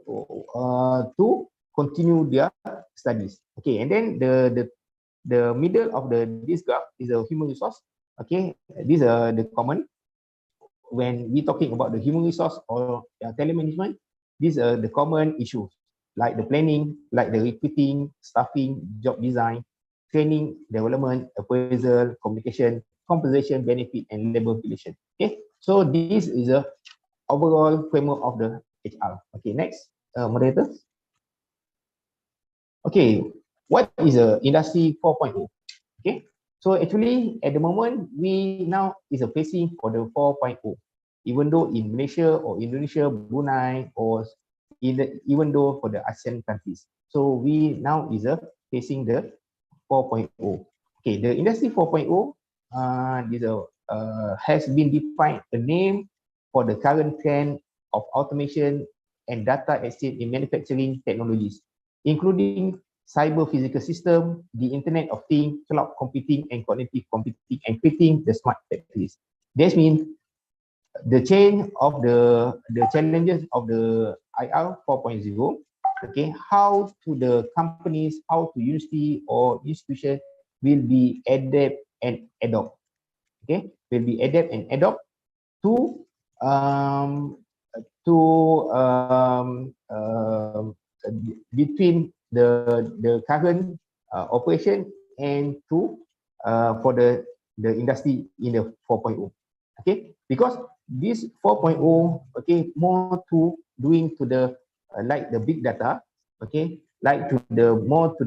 to continue their studies. Okay, and then the middle of this graph is a human resource. Okay, these are the common when we talking about the human resource or telemanagement. These are the common issues like the planning, like the recruiting, staffing, job design, training, development, appraisal, communication, compensation, benefit, and labor relation. Okay, so this is a overall framework of the HR. Okay, next, moderator. Okay, what is a industry 4.0? Okay, so actually at the moment we now is a facing for the 4.0. Even though in Malaysia or Indonesia, Brunei, or even though for the ASEAN countries, so we now is a facing the 4.0. Okay, the industry 4.0 has been defined a name for the current trend of automation and data exchange in manufacturing technologies, including cyber physical system, the Internet of Things, cloud computing, and cognitive computing, and creating the smart factories. This means the change of the challenges of the IR 4.0. Okay, how to the companies, how to university or institution will be adapt and adopt. Okay, will be adapt and adopt to between the current operation and to for the industry in the 4.0. Okay, because this 4.0, okay, more to doing to the like the big data, okay, like to the more to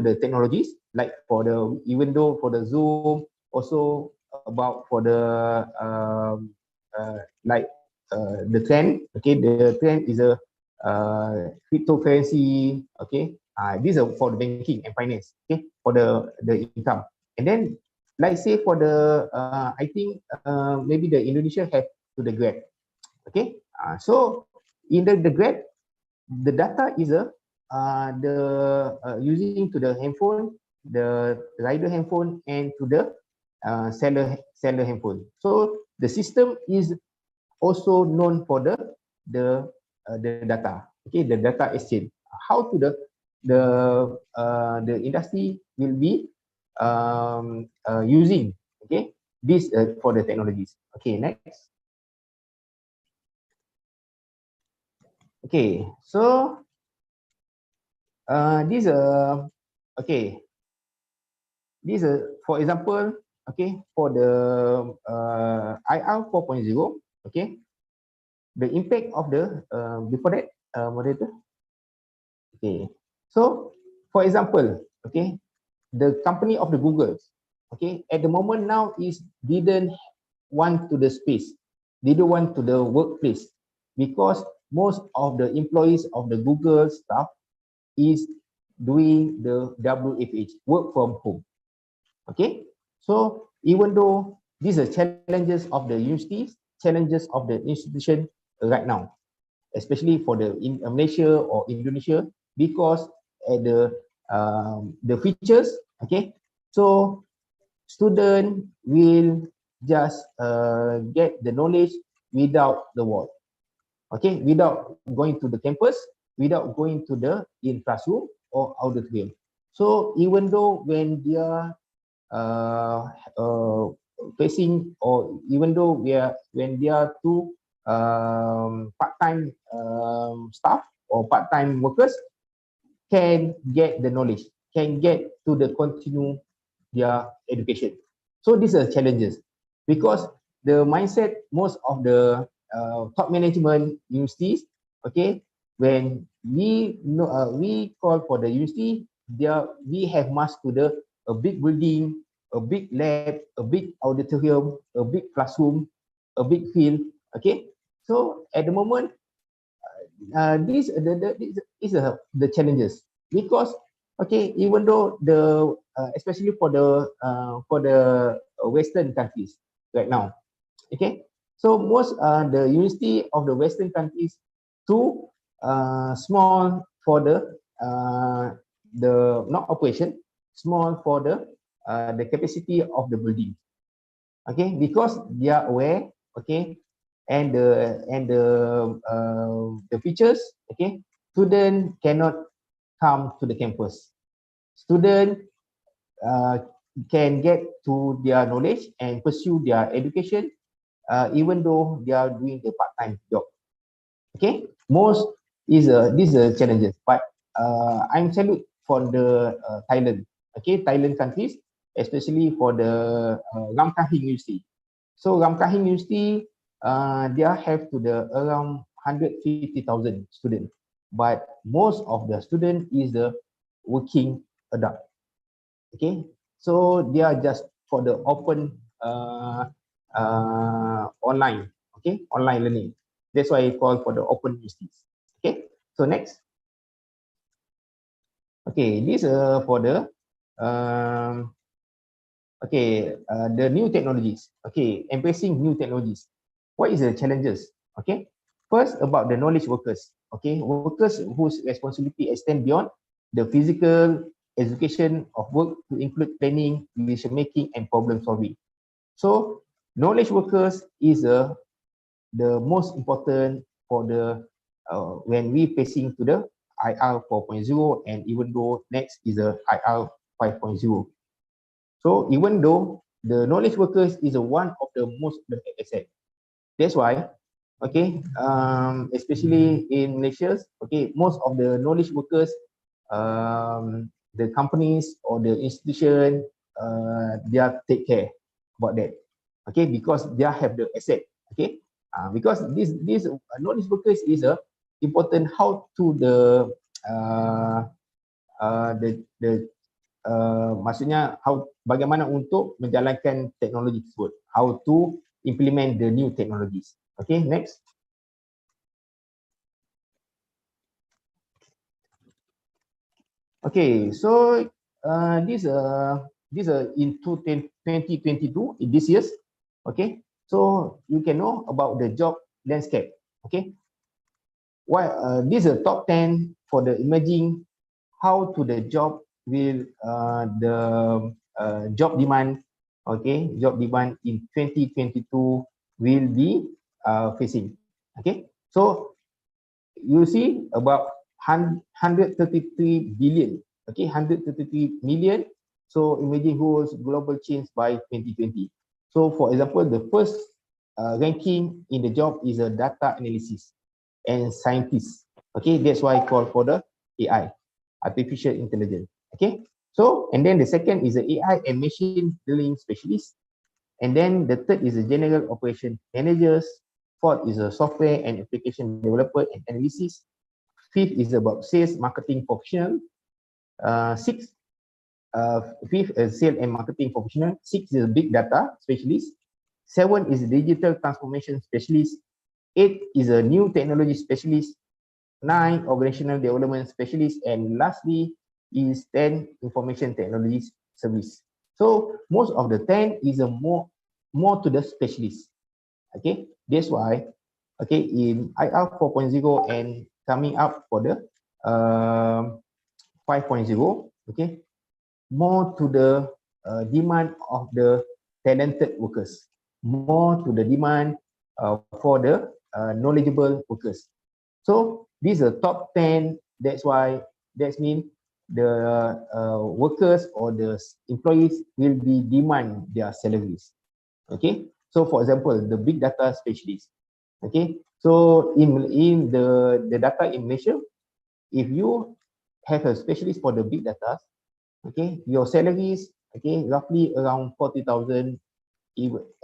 the technologies, like for the even though for the Zoom, also about for the like the trend. Okay, the trend is a cryptocurrency. Okay, these are for the banking and finance. Okay, for the income, and then like say for the I think maybe the Indonesia have to the Grab. Okay, so in the Grab, the data is the using to the handphone, the rider handphone, and to the seller handphone. So the system is also known for the data. Okay, the data exchange. How to the industry will be using, okay, this for the technologies. Okay, next. Okay, so these okay, these for example, okay, for the IR 4.0, okay, the impact of the before that, moderator. Okay, so for example, okay, the company of the Google, okay, at the moment now is didn't want to the space, didn't want to the workplace, because most of the employees of the Google staff is doing the WFH, work from home. Okay, so even though these are challenges of the universities, challenges of the institution right now, especially for the in Malaysia or Indonesia, because at the features, okay, so student will just get the knowledge without the wall, okay, without going to the campus, without going to the in classroom or auditorium. So even though when they are uh, uh, facing, or even though when they are two part-time staff or part-time workers, can get the knowledge, can get to the continue their education. So these are challenges, because the mindset most of the top management universities, okay, when we know we call for the university, there we have must to the a big building, a big lab, a big auditorium, a big classroom, a big field, okay. So at the moment, these is the challenges, because okay, even though the especially for the Western countries right now, okay, so most the university of the Western countries too small for the not operation, small for the capacity of the building, okay, because they are aware, okay, and the features, okay, student cannot come to the campus, student uh, can get to their knowledge and pursue their education even though they are doing the part-time job, okay. Most is these are challenges, but I'm salute for the Thailand, okay, Thailand countries, especially for the Ramkahing University. So Ramkahing University, they have to the around 150,000 students, but most of the student is the working adult, okay. So they are just for the open online, okay, online learning. That's why I call for the open universities, okay. So next, okay, this for the okay, the new technologies, okay, embracing new technologies. What is the challenges? Okay, first about the knowledge workers, okay, workers whose responsibility extend beyond the physical education of work to include planning, decision making, and problem solving. So knowledge workers is the most important for the when we facing to the IR 4.0, and even though next is a IR 5.0. So even though the knowledge workers is a one of the most important asset, that's why, okay, especially in Malaysia, okay, most of the knowledge workers, the companies or the institution, they are take care about that, okay, because they have the asset, okay, because this knowledge workers is a important how to the maksudnya bagaimana untuk menjalankan teknologi tersebut, how to implement the new technologies. Okay, next. Okay, so this in 2022 in this years, okay, so you can know about the job landscape, okay. Why this is a top 10 for the emerging, how to the job will the job demand, okay, job demand in 2022 will be facing, okay. So you see about 133 billion, okay, 133 million. So imagine who's global change by 2020. So for example, the first ranking in the job is a data analysis and scientist, okay. That's why I call for the AI, artificial intelligence, okay. So and then the second is the AI and machine learning specialist, And then the third is the general operation managers. Fourth is a software and application developer and analysis. Fifth is about sales marketing professional. Sixth, fifth is sales and marketing professional. Sixth is big data specialist. Seven is digital transformation specialist. Eight is a new technology specialist. 9 organizational development specialist, and lastly is 10 information technology service. So most of the 10 is a more to the specialist. Okay, that's why in IR 4.0 and coming up for the 5.0, okay, more to the demand of the talented workers, more to the demand for the knowledgeable workers. So these are top 10. That's why that means the workers or the employees will be demand their salaries. Okay. So for example, the big data specialist. Okay. So in the data in Malaysia, if you have a specialist for the big data, okay, your salaries, okay, roughly around 40,000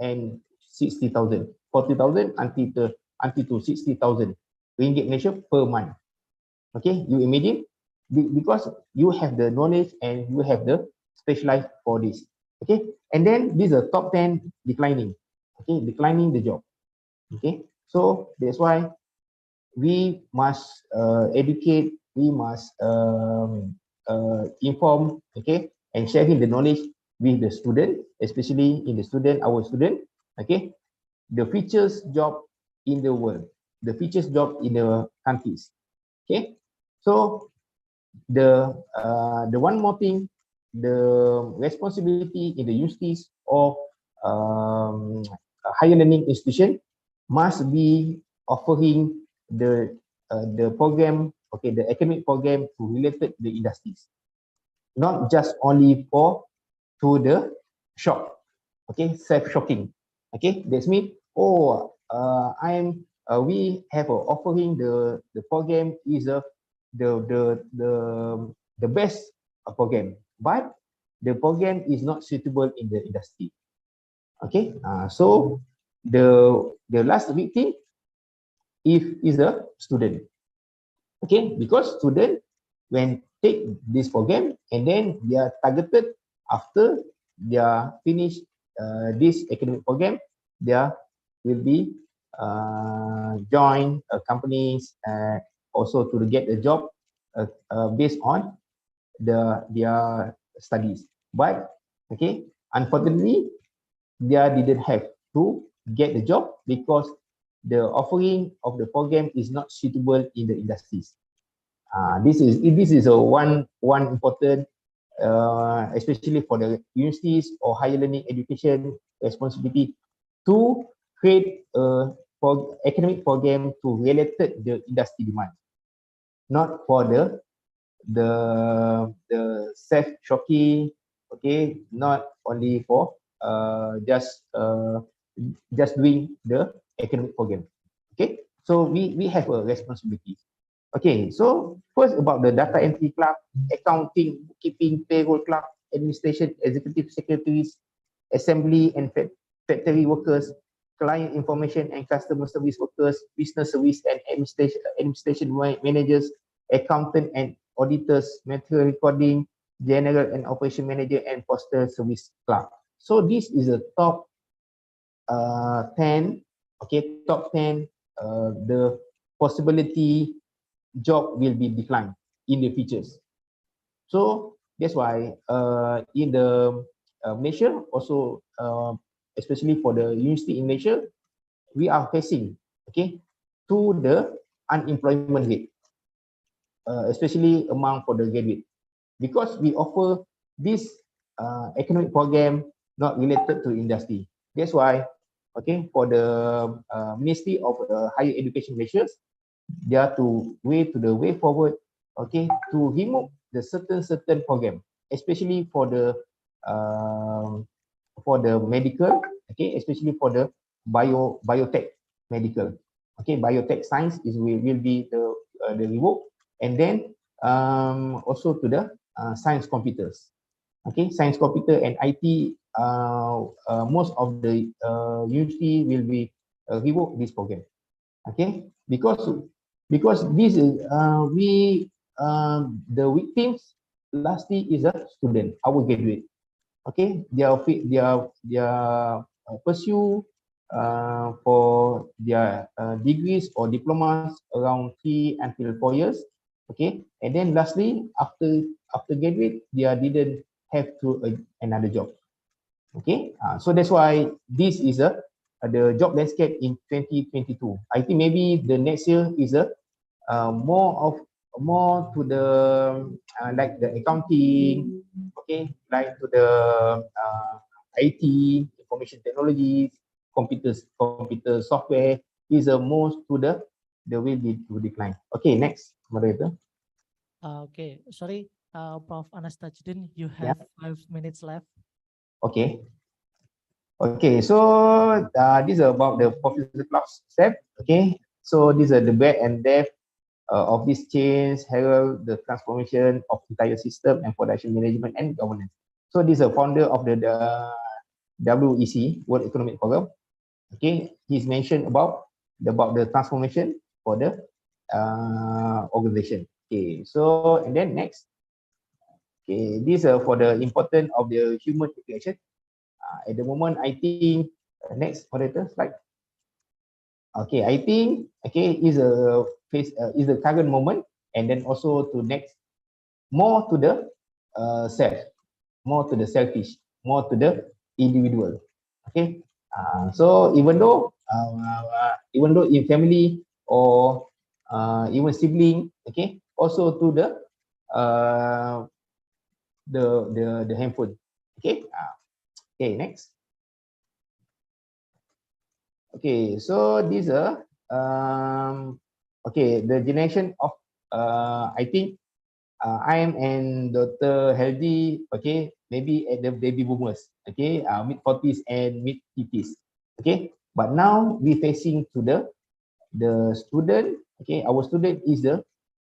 and 60,000, 40,000 until to 60,000 ringgit Malaysia per month. Okay, you imagine, because you have the knowledge and you have the specialized for this. Okay, and then these are top 10 declining. Okay, declining the job. Okay, so that's why we must educate, we must inform, okay, and sharing the knowledge with the student, especially in the student, our student, okay, the features job in the world, the features job in the countries. Okay, so the one more thing, the responsibility in the universities or higher learning institution must be offering the program, okay, the academic program to related the industries, not just only for to the shop, okay, self-shocking. Okay, that's mean, oh, we have a offering the program is the best program, but the program is not suitable in the industry. Okay, so the last victim is the student. Okay, because student when take this program and then they are targeted after they are finished this academic program, they will be join companies also to get a job based on their studies. But okay, unfortunately, they didn't have to get the job because the offering of the program is not suitable in the industries. This is a one important, especially for the universities or higher learning education responsibility to create a academic program to related the industry demand, not for the self-shocking, okay, not only for just doing the academic program. Okay, so we have a responsibility. Okay, so first about the data entry clerk, accounting, bookkeeping, payroll clerk, administration, executive secretaries, assembly and factory workers, client information and customer service workers, business service and administration managers, accountant and auditors, material recording, general and operation manager, and postal service clerk. So this is a top 10, okay, top 10, the possibility job will be declined in the futures. So that's why in the Malaysia also, especially for the university in Malaysia, we are facing, okay, to the unemployment rate, especially among for the graduate, because we offer this academic program not related to industry. That's why, okay, for the Ministry of Higher Education measures, they are to the way forward, okay, to remove the certain program, especially for the medical, okay, especially for the biotech medical, okay, biotech science will be the revoke, and then also to the science computers, Okay, science, computer, and IT. Most of the university will be revoke this program. Okay, because this is the victims lastly is a student, our graduate. Okay, they are pursue for their degrees or diplomas around 3 until 4 years. Okay, and then lastly after graduate they didn't have to another job. Okay, so that's why this is the job landscape in 2022. I think maybe the next year is a more to the like the accounting, okay, like to the IT, information technology, computer software is a most to the will be to decline. Okay, next moderator. Okay, sorry, Prof. Anastasidin, you Yeah. have 5 minutes left. Okay. Okay, so this is about the Professor Klaus step. Okay, so these are the breadth and depth of this change, herald the transformation of entire system and production management and governance. So this is a founder of the WEC, World Economic Forum. Okay, he's mentioned about the transformation for the organization. Okay, so and then next, okay, these are for the importance of the human interaction. At the moment, I think next moderator slide. Okay, I think okay is a face is the current moment, and then also to next more to the self, more to the selfish, more to the individual. Okay, so even though in family or even sibling, okay, also to uh, the handphone. Okay, okay, next. Okay, so these are okay, the generation of I think I am and Dr. Healthy, okay, maybe at the baby boomers, okay, mid 40s and mid 50s, okay. But now we facing to the student, okay, our student is the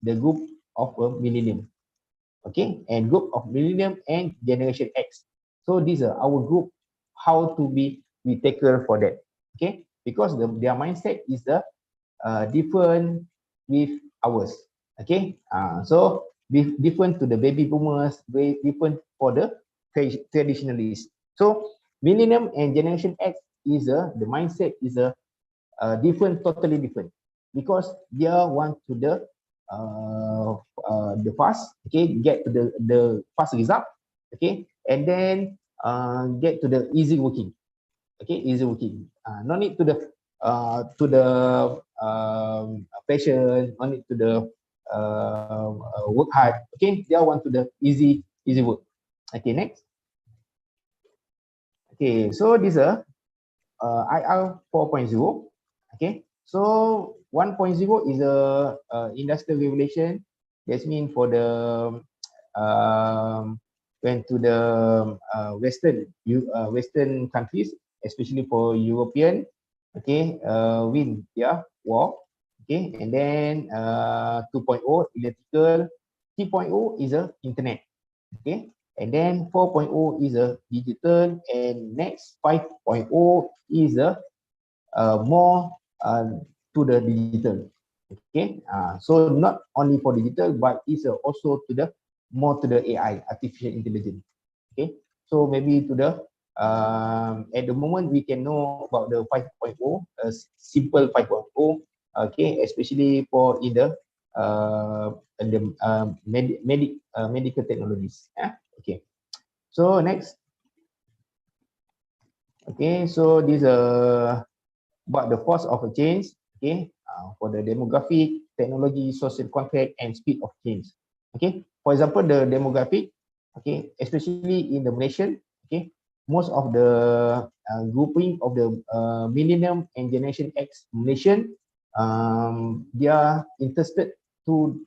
group of a millennium, okay, and group of millennium and generation X. So these are our group, how to be we take care for that, okay, because their mindset is different with ours, okay. So different to the baby boomers, very different for the traditionalists. So millennium and generation X is the mindset is different, totally different, because they want to the fast, okay, get to the fast result, okay, and then get to the easy working, okay, easy working. No need to the passion, no need to the work hard, okay. They want to the easy work. Okay, next. Okay, so this is IR 4.0. Okay, so 1.0 is a industrial revolution. That's mean for the went to the Western countries, especially for European. Okay, win their war. Okay, and then 2.0 electrical, 3.0 is a internet. Okay, and then 4.0 is a digital, and next 5.0 is a more to the digital. Okay, so not only for digital, but it's also to the more to the AI, artificial intelligence. Okay, so maybe to the at the moment we can know about the 5.0, simple 5.0. Okay, especially for in the medical technologies. Yeah? Okay, so next. Okay, so this about the force of a change, okay, for the demographic, technology, social contract, and speed of change. Okay, for example, the demographic, okay, especially in the Malaysian, okay, most of the grouping of the millennium and generation X Malaysian, they are interested to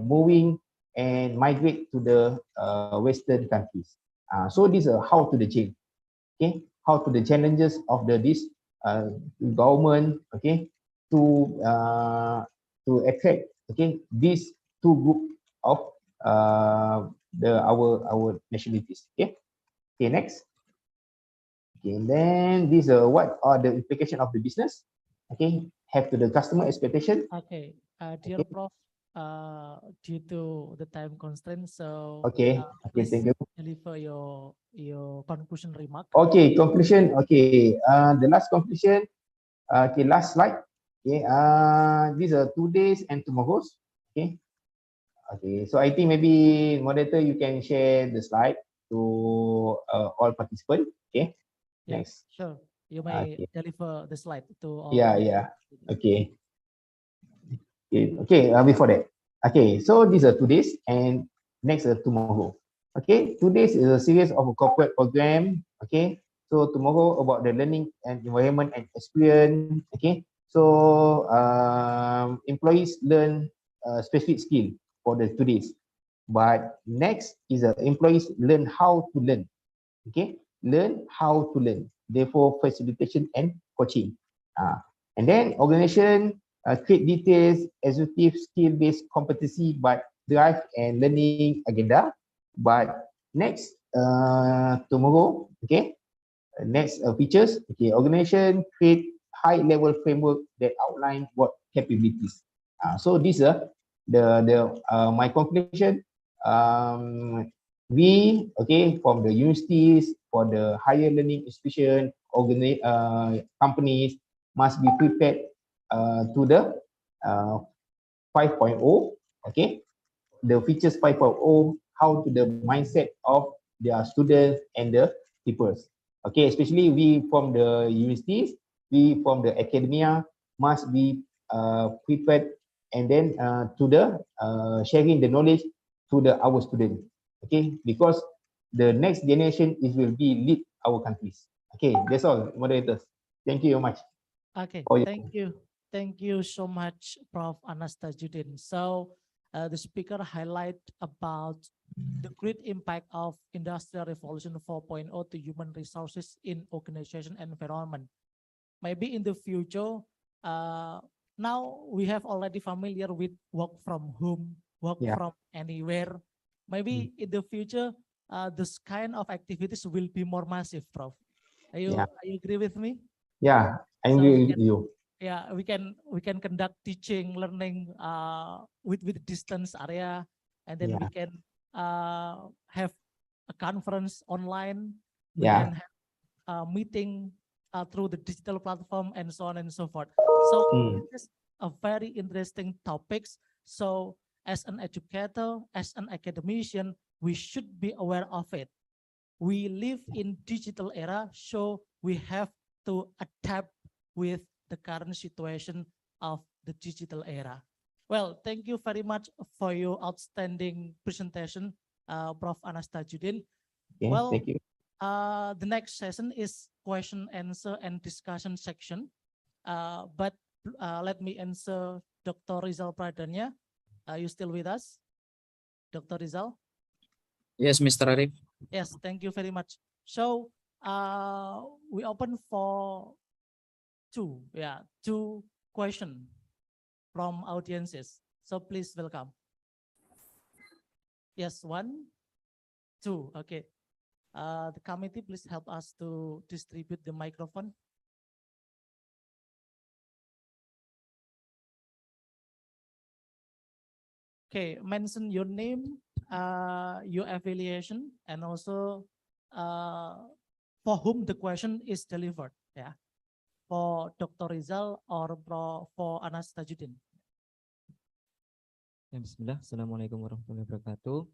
moving and migrate to the Western countries. So these are how to the change, okay, how to the challenges of this government, okay, to attract, okay, these two group of our nationalities. Okay. Okay, next. Okay, and then these are what are the implication of the business. Okay, have to the customer expectation. Okay, dear Okay. Prof, due to the time constraint, so Okay, okay, please thank you. deliver your conclusion remark. Okay, conclusion. Okay, the last conclusion. Okay, last slide. Okay, these are 2 days and tomorrow's. Okay, okay. So I think maybe moderator you can share the slide to all participants. Okay, Yeah, next. sure. You may Okay. deliver the slide to Yeah, all. yeah. Okay. Okay, before that. Okay, so these are 2 days and next tomorrow. Okay, 2 days is a series of a corporate program. Okay, so tomorrow about the learning and environment and experience. Okay, so employees learn specific skill for the 2 days. But next is employees learn how to learn. Okay, learn how to learn. Therefore, facilitation and coaching. And then organization create details, executive skill-based competency, but drive and learning agenda. But next tomorrow, okay, next features, okay, organization create high-level framework that outline what capabilities. So these are the my conclusion. We okay from the universities, for the higher learning institution, companies must be prepared to the 5.0. Okay, the features 5.0, how to the mindset of their students and the people. Okay, especially we from the universities, we from the academia must be prepared and then to the sharing the knowledge to the our students. Okay, because the next generation is will be lead our countries. Okay, that's all, moderators. Thank you very much. Okay, Oh, yeah. thank you. Thank you so much, Prof. Anastasyuddin. So the speaker highlight about the great impact of Industrial Revolution 4.0 to human resources in organization and environment. Maybe in the future, now we have already familiar with work from home, work Yeah. from anywhere. Maybe in the future, this kind of activities will be more massive, Prof. Are you agree with me? Yeah, I So agree with you. yeah, we can conduct teaching, learning with distance area, and then we can have a conference online. We can have a meeting through the digital platform and so on and so forth. So this is a very interesting topics. So as an educator, as an academician, we should be aware of it. We live in digital era, so we have to adapt with the current situation of the digital era. Well, thank you very much for your outstanding presentation, Prof. Anastasyuddin. Okay, well, thank you. The next session is question, answer, and discussion section. But let me answer Dr. Rizal Pradanya. Are you still with us, Dr. Rizal? Yes, Mr. Arif. Yes, thank you very much. So we open for two questions from audiences. So please welcome. Yes, 1, 2. Okay. The committee, please help us to distribute the microphone. Okay, mention your name, your affiliation, and also for whom the question is delivered. Yeah, for Dr. Rizal or for Anastasyuddin. Bismillah, Assalamualaikum warahmatullahi wabarakatuh.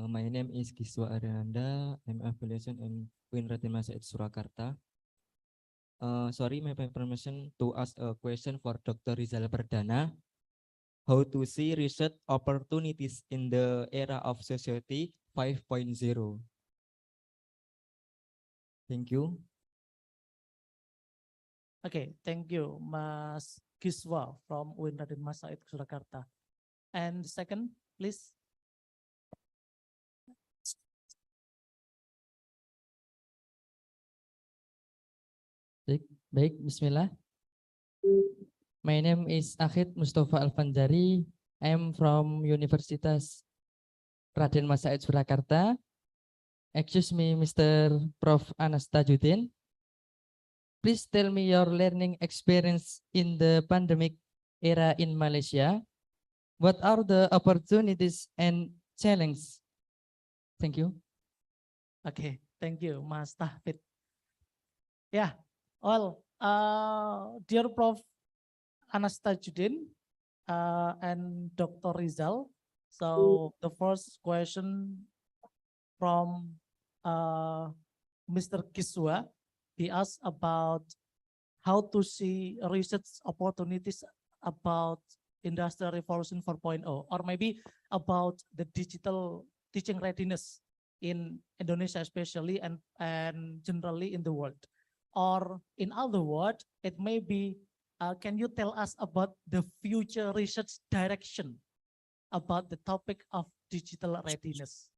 My name is Kiswa Arianda. I'm affiliation in Queen Raden Masjid Surakarta. Sorry, my permission to ask a question for Dr. Rizal Perdana. How to see research opportunities in the era of society 5.0? Thank you. Okay, thank you, Mas Kiswa from Queen Raden Masjid Surakarta. And second, please. Baik, Bismillah. My name is Akhid Mustafa Alfanjari. I'm from Universitas Raden Mas Said Surakarta. Excuse me, Mr. Prof. Anas Tajuddin. Please tell me your learning experience in the pandemic era in Malaysia. What are the opportunities and challenges? Thank you. Okay, thank you, Mas Tahfid. Yeah, well, dear Prof. Anas Tajuddin and Dr. Rizal. So the first question from Mr. Kiswa, he asked about how to see research opportunities about Industrial Revolution 4.0, or maybe about the digital teaching readiness in Indonesia especially and generally in the world. Or in other words, it may be, can you tell us about the future research direction about the topic of digital readiness?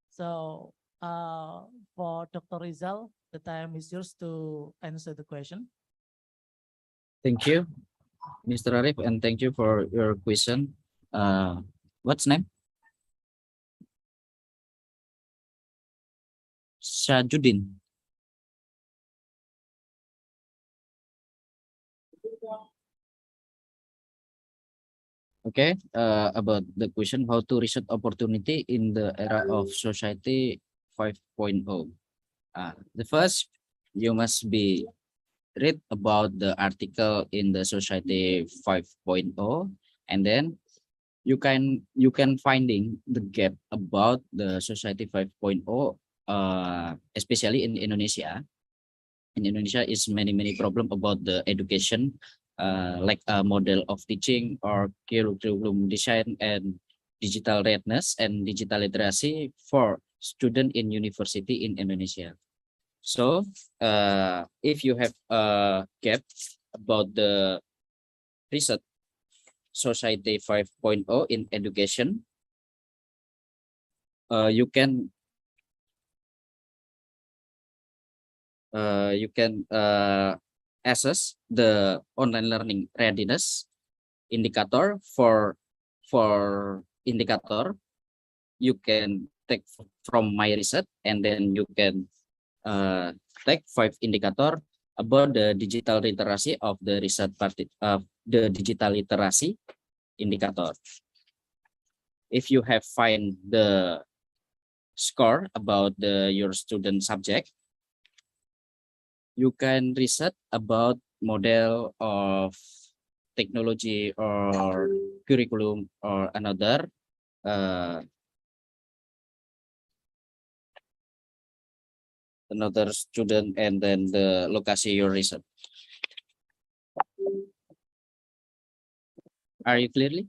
So for Dr. Rizal, the time is yours to answer the question. Thank you, Mr. Arif, and thank you for your question. What's name? Syajuddin. Okay, about the question how to research opportunity in the era of society 5.0. The first, you must be read about the article in the society 5.0, and then you can finding the gap about the society 5.0, especially in Indonesia. In Indonesia is many problem about the education, like a model of teaching or curriculum design and digital readiness and digital literacy for student in university in Indonesia. So if you have a gap about the research society 5.0 in education, you can assess the online learning readiness indicator. For indicator, you can take from my research, and then you can take 5 indicator about the digital literacy of the research party of the digital literacy indicator. If you have find the score about your student subject, you can research about model of technology or curriculum or another student, and then the location your research. Are you clearly?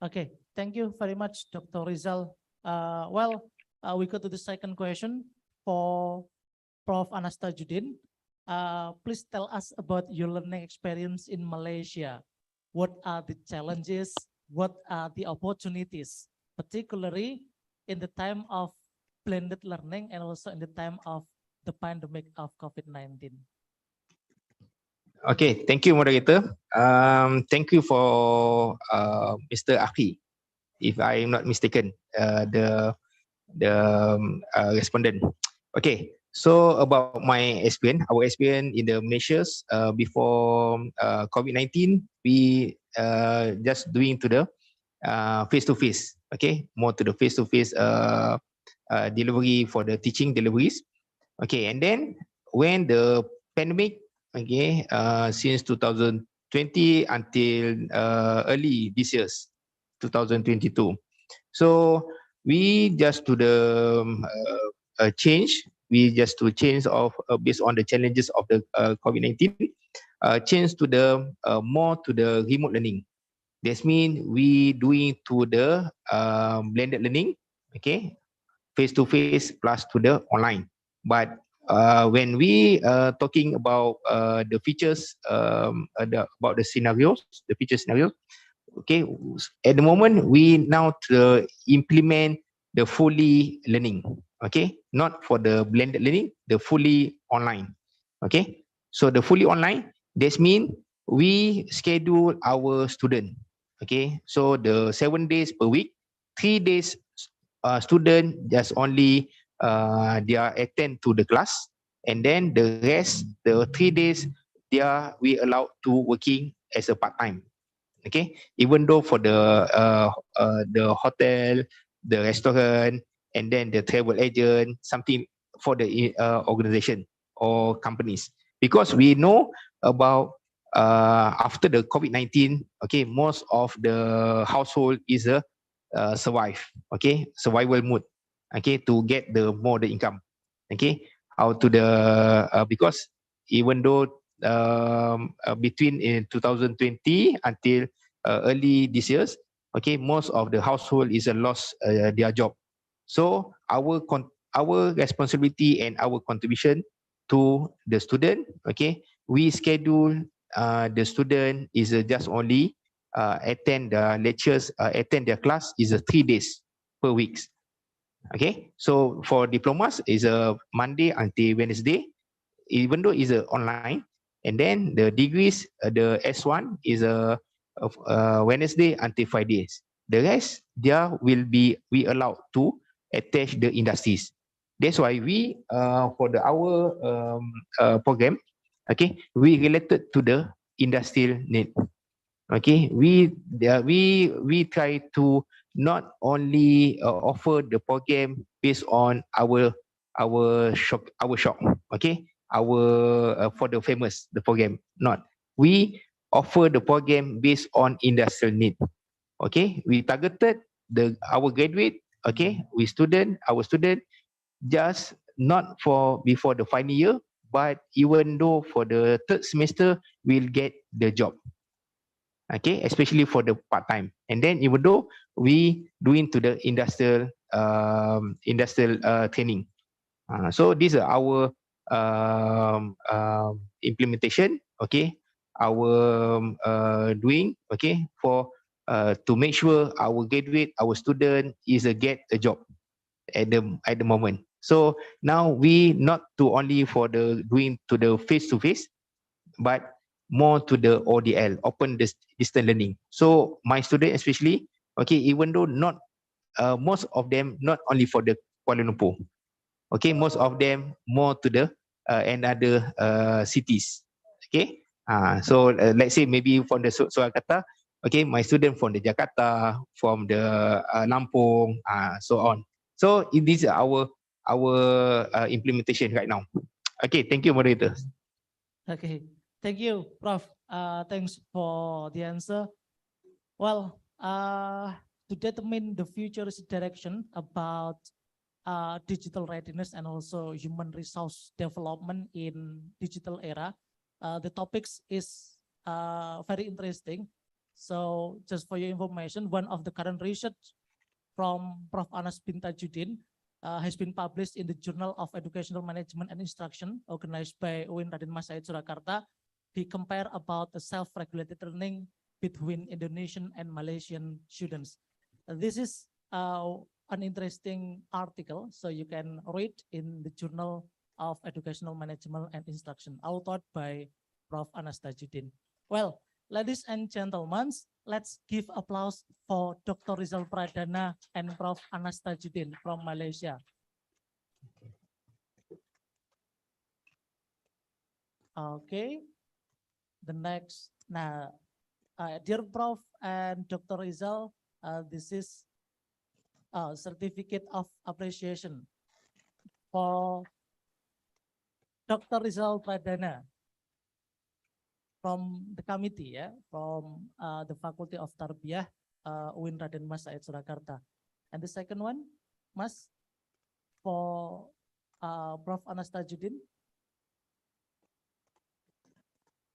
Okay, thank you very much, Dr. Rizal. We go to the second question for Prof. Anas Tajuddin. Please tell us about your learning experience in Malaysia. What are the challenges? What are the opportunities, particularly in the time of blended learning and also in the time of the pandemic of COVID-19? Okay, thank you, moderator. Thank you for Mr. Akhi, if I am not mistaken, the respondent. Okay, so about my experience, our experience in the Malaysia's before COVID-19, we just doing to the face-to-face. Okay, more to the face-to-face delivery for the teaching deliveries. Okay, and then when the pandemic, okay, since 2020 until early this year, 2022. So we just do the change. We just to change of based on the challenges of the COVID-19, change to the more to the remote learning. That means we doing to the blended learning, okay, face to face plus to the online. But when we talking about the features, about the scenarios, the feature scenarios, okay, at the moment we now to implement the fully learning, okay, not for the blended learning, the fully online, okay. So the fully online, this means we schedule our student, okay, so the 7 days per week, 3 days student just only they are attend to the class, and then the rest, the 3 days, we allowed to working as a part-time. Okay, even though for the hotel, the restaurant, and then the travel agent, something for the organization or companies, because we know about after the COVID-19, okay, most of the household is a survive, okay, survival mode, okay, to get the income, okay, how to the because even though between in 2020 until early this years, okay, most of the household is a lost their job. So our responsibility and our contribution to the student, okay, we schedule the student is just only attend the lectures, attend their class is 3 days per week. Okay, so for diplomas is a Monday until Wednesday, even though is a online, and then the degrees, the S1 is a Wednesday until Fridays. The rest there will be we allowed to attach the industries. That's why we for our program, okay, we related to the industrial need. Okay, we try to not only offer the program based on our shop, okay, our for the famous the program, not, we offer the program based on industrial need. Okay, we targeted our graduate, okay, our student just not for before the final year, but even though for the third semester will get the job, okay, especially for the part time, and then even though we doing to the industrial training. So these are our implementation, okay, our doing, okay, for to make sure our graduate, our student is a get a job at the moment. So now we not to only for the doing to the face to face, but more to the ODL, open distance learning. So my student especially, okay, even though not most of them not only for the Kuala Lumpur, okay, most of them more to the another cities, okay. So let's say maybe from the Surakarta, okay, my student from the Jakarta, from the Lampung, so on. So these are our implementation right now. Okay, thank you, moderator. Okay, thank you, Prof. Thanks for the answer. Well, to determine the future's direction about digital readiness and also human resource development in digital era, the topics is very interesting. So just for your information, one of the current research from Prof. Anas bin Tajuddin has been published in the Journal of Educational Management and Instruction organized by UIN Raden Mas Said Surakarta. He compare about the self-regulated learning between Indonesian and Malaysian students. This is an interesting article, so you can read in the Journal of Educational Management and Instruction, authored by Prof. Anas Tajuddin. Well, ladies and gentlemen, let's give applause for Dr. Rizal Pradana and Prof. Anas Tajuddin from Malaysia. Okay, the next, now, dear Prof. and Dr. Rizal, this is certificate of appreciation for Dr. Rizal Pradana from the committee, from the Faculty of Tarbiyah, UIN Raden Mas Said Surakarta. And the second one, Mas, for Prof. Anas Tajuddin.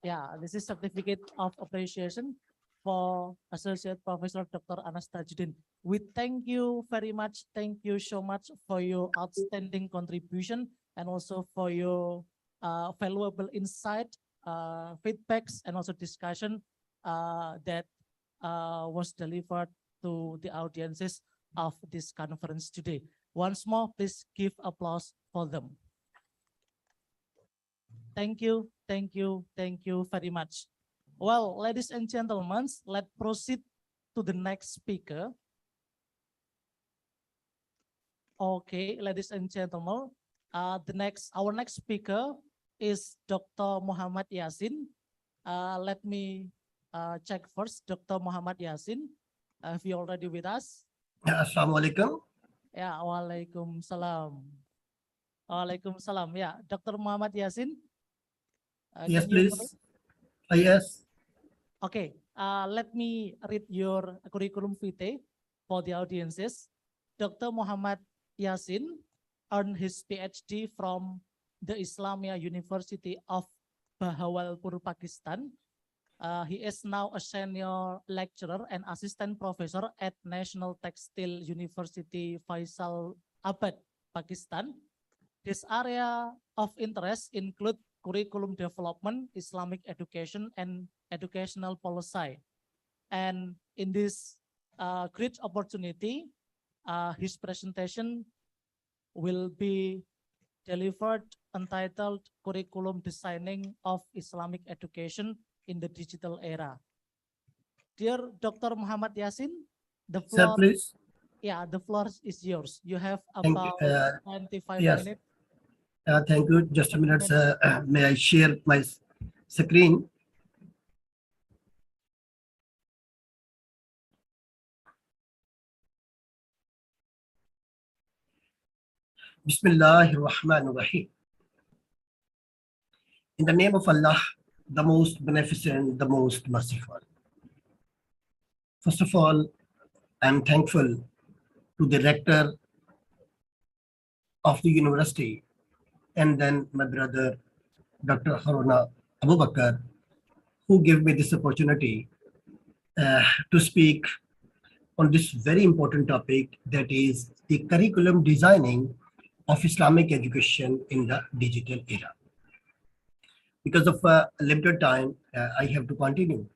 Yeah, this is certificate of appreciation for Associate Professor Dr. Anas Tajuddin. We thank you very much. Thank you so much for your outstanding contribution and also for your valuable insight, feedbacks, and also discussion that was delivered to the audiences of this conference today. Once more, please give applause for them. Thank you, thank you, thank you very much. Well, ladies and gentlemen, let's proceed to the next speaker. Okay, ladies and gentlemen, our next speaker is Dr. Muhammad Yasin. Let me check first, Dr. Muhammad Yasin, if you already with us. Assalamualaikum. Ya, Waalaikumsalam. Waalaikumsalam. Ya, Dr. Muhammad Yasin. Yes, Can you please. Yes. Okay, let me read your curriculum vitae for the audiences. Dr. Muhammad Yasin earned his PhD from the Islamia University of Bahawalpur, Pakistan. He is now a senior lecturer and assistant professor at National Textile University Faisalabad, Pakistan. His area of interest include curriculum development, Islamic education, and educational policy. And in this great opportunity, his presentation will be delivered entitled Curriculum Designing of Islamic Education in the Digital Era. Dear Dr. Muhammad Yasin, the Sir, floor, please. yeah, the floor is yours. You have Thank you. about 25 Yes. minutes. Thank you. Just a minute, sir. May I share my screen? Bismillahir Rahmanir Rahim. In the name of Allah, the most beneficent, the most merciful. First of all, I'm thankful to the rector of the university and then my brother, Dr. Haruna Abu Bakr, who gave me this opportunity to speak on this very important topic, that is the curriculum designing of Islamic education in the digital era. Because of limited time, I have to continue.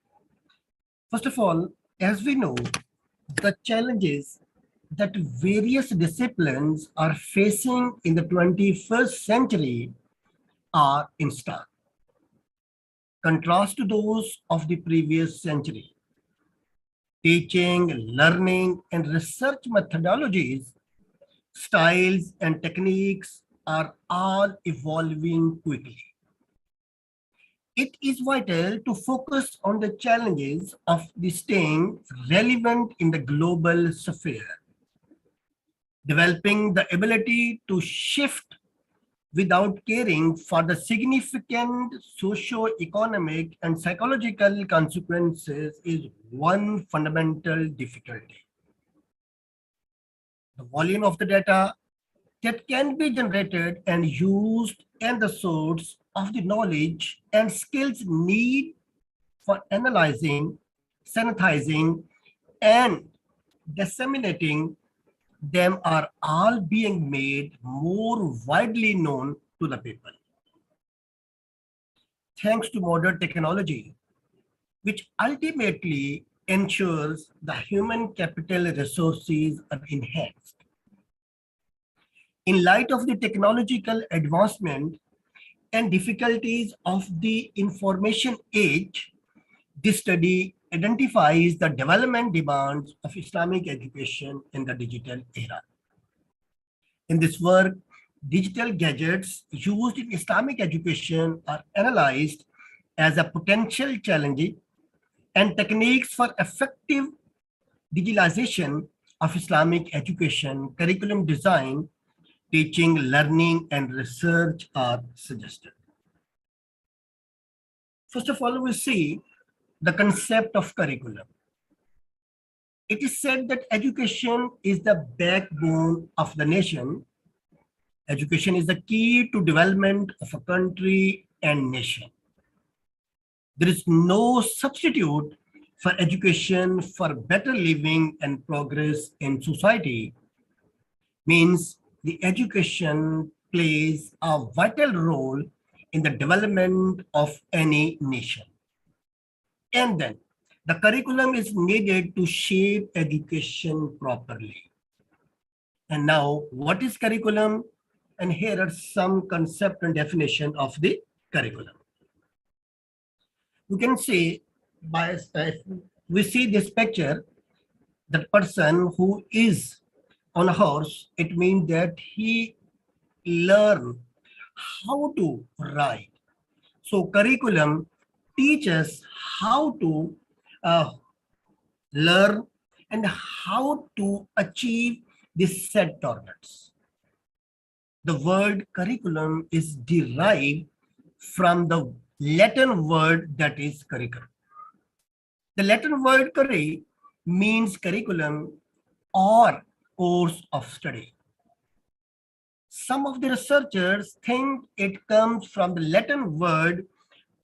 First of all, as we know, the challenges that various disciplines are facing in the 21st century are in stark contrast to those of the previous century. Teaching, learning, and research methodologies, styles, and techniques are all evolving quickly. It is vital to focus on the challenges of the staying relevant in the global sphere, developing the ability to shift without caring for the significant socio-economic and psychological consequences is one fundamental difficulty. The volume of the data that can be generated and used and the source of the knowledge and skills need for analyzing, synthesizing, and disseminating them are all being made more widely known to the people. Thanks to modern technology, which ultimately ensures the human capital resources are enhanced. In light of the technological advancement and difficulties of the information age, this study identifies the development demands of Islamic education in the digital era. In this work, digital gadgets used in Islamic education are analyzed as a potential challenge and techniques for effective digitalization of Islamic education, curriculum design, teaching, learning, and research are suggested. First of all, we see the concept of curriculum. It is said that education is the backbone of the nation. Education is the key to development of a country and nation. There is no substitute for education for better living and progress in society. Means the education plays a vital role in the development of any nation. And then the curriculum is needed to shape education properly. And now, what is curriculum? And here are some concept and definition of the curriculum. We can say, if we see this picture, the person who is on a horse, it means that he learn how to ride. So curriculum teaches how to uh, learn and how to achieve the set targets. The word curriculum is derived from the Latin word that is curriculum. The Latin word curri means curriculum or course of study. Some of the researchers think it comes from the Latin word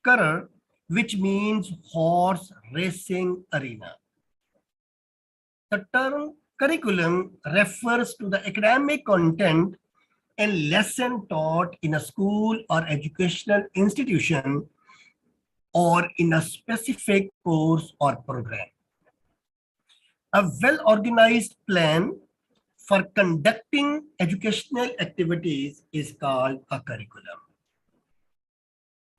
currer, which means horse racing arena. The term curriculum refers to the academic content and lesson taught in a school or educational institution or in a specific course or program. A well-organized plan for conducting educational activities is called a curriculum.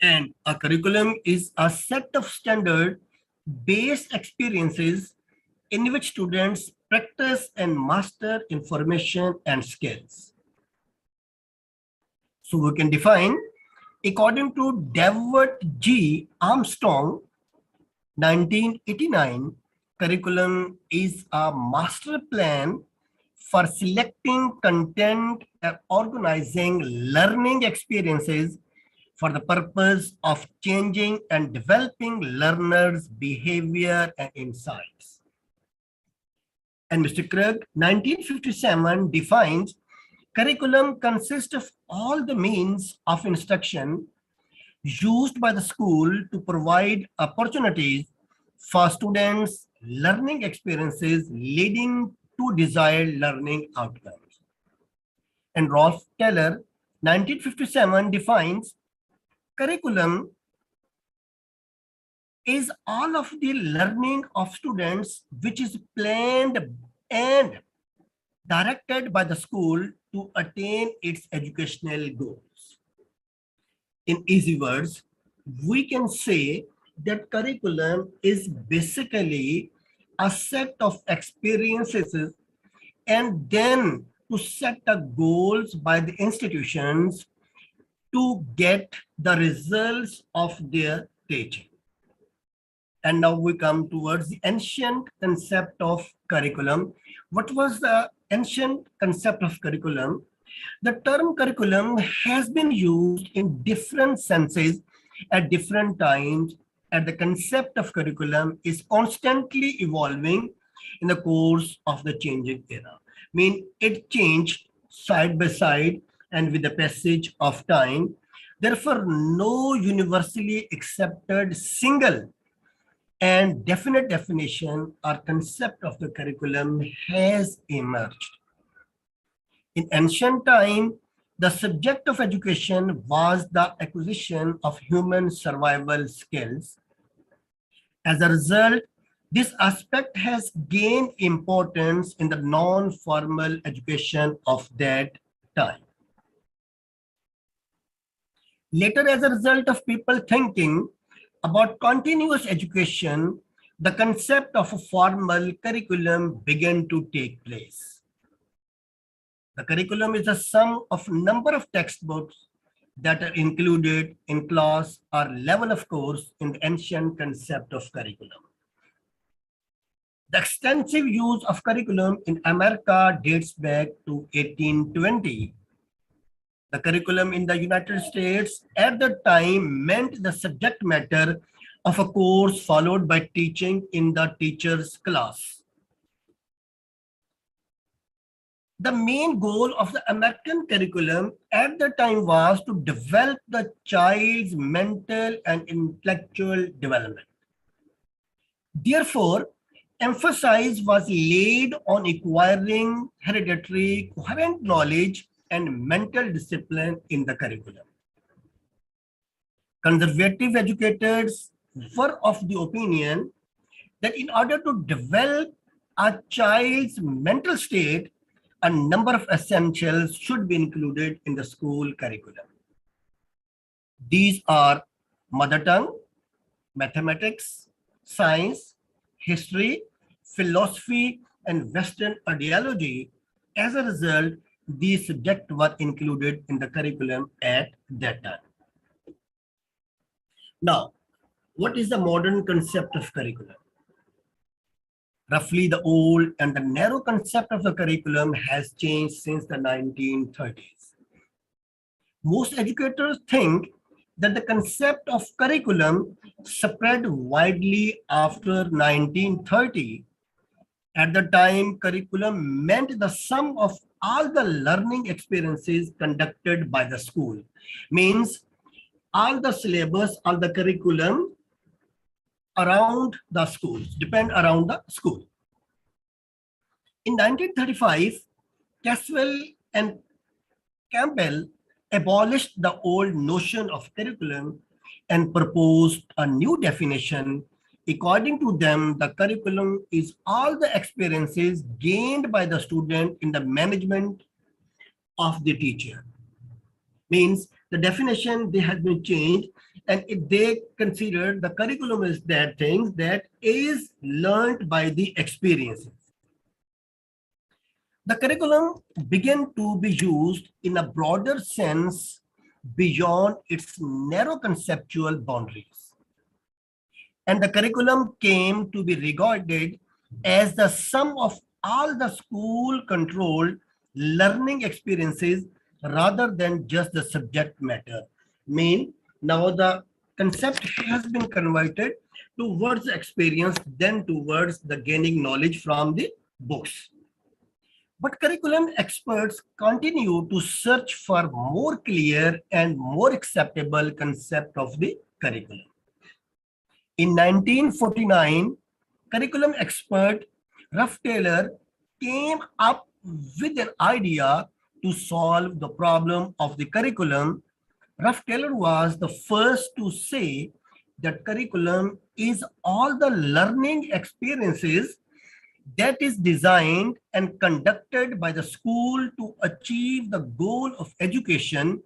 And a curriculum is a set of standard-based experiences in which students practice and master information and skills. So we can define, according to David G. Armstrong, 1989, curriculum is a master plan for selecting content and organizing learning experiences for the purpose of changing and developing learners' behavior and insights. And Mr. Krug, 1957, defines curriculum consists of all the means of instruction used by the school to provide opportunities for students' learning experiences leading to desired learning outcomes. And Rolf Keller, 1957, defines curriculum is all of the learning of students which is planned and directed by the school to attain its educational goals. In easy words, we can say that curriculum is basically a set of experiences and then to set the goals by the institutions to get the results of their teaching. And now we come towards the ancient concept of curriculum. What was the ancient concept of curriculum? The term curriculum has been used in different senses at different times, and the concept of curriculum is constantly evolving in the course of the changing era. I mean, it changed side by side and with the passage of time. Therefore, no universally accepted single and definite definition or concept of the curriculum has emerged. In ancient time, the subject of education was the acquisition of human survival skills. As a result, this aspect has gained importance in the non-formal education of that time. Later, as a result of people thinking about continuous education, the concept of a formal curriculum began to take place. The curriculum is a sum of number of textbooks that are included in class or level of course in the ancient concept of curriculum. The extensive use of curriculum in America dates back to 1820. The curriculum in the United States at the time meant the subject matter of a course followed by teaching in the teacher's class. The main goal of the American curriculum at the time was to develop the child's mental and intellectual development. Therefore, emphasis was laid on acquiring hereditary coherent knowledge and mental discipline in the curriculum. Conservative educators were of the opinion that in order to develop a child's mental state, a number of essentials should be included in the school curriculum. These are mother tongue, mathematics, science, history, philosophy, and Western ideology, As a result, these subjects were included in the curriculum at that time. Now, what is the modern concept of curriculum? Roughly, the old and the narrow concept of the curriculum has changed since the 1930s. Most educators think that the concept of curriculum spread widely after 1930. At the time, curriculum meant the sum of all the learning experiences conducted by the school. Means all the syllabus, all the curriculum around the schools, depend around the school. In 1935, Caswell and Campbell abolished the old notion of curriculum and proposed a new definition. According to them, the curriculum is all the experiences gained by the student in the management of the teacher. Means the definition they has been changed, and if they consider the curriculum is that things that is learned by the experiences. The curriculum began to be used in a broader sense beyond its narrow conceptual boundaries. And the curriculum came to be regarded as the sum of all the school-controlled learning experiences rather than just the subject matter. Now the concept has been converted towards experience, then towards the gaining knowledge from the books. But curriculum experts continue to search for more clear and more acceptable concept of the curriculum. In 1949, curriculum expert Ruff Taylor came up with an idea to solve the problem of the curriculum. Ruff Taylor was the first to say that curriculum is all the learning experiences that is designed and conducted by the school to achieve the goal of education,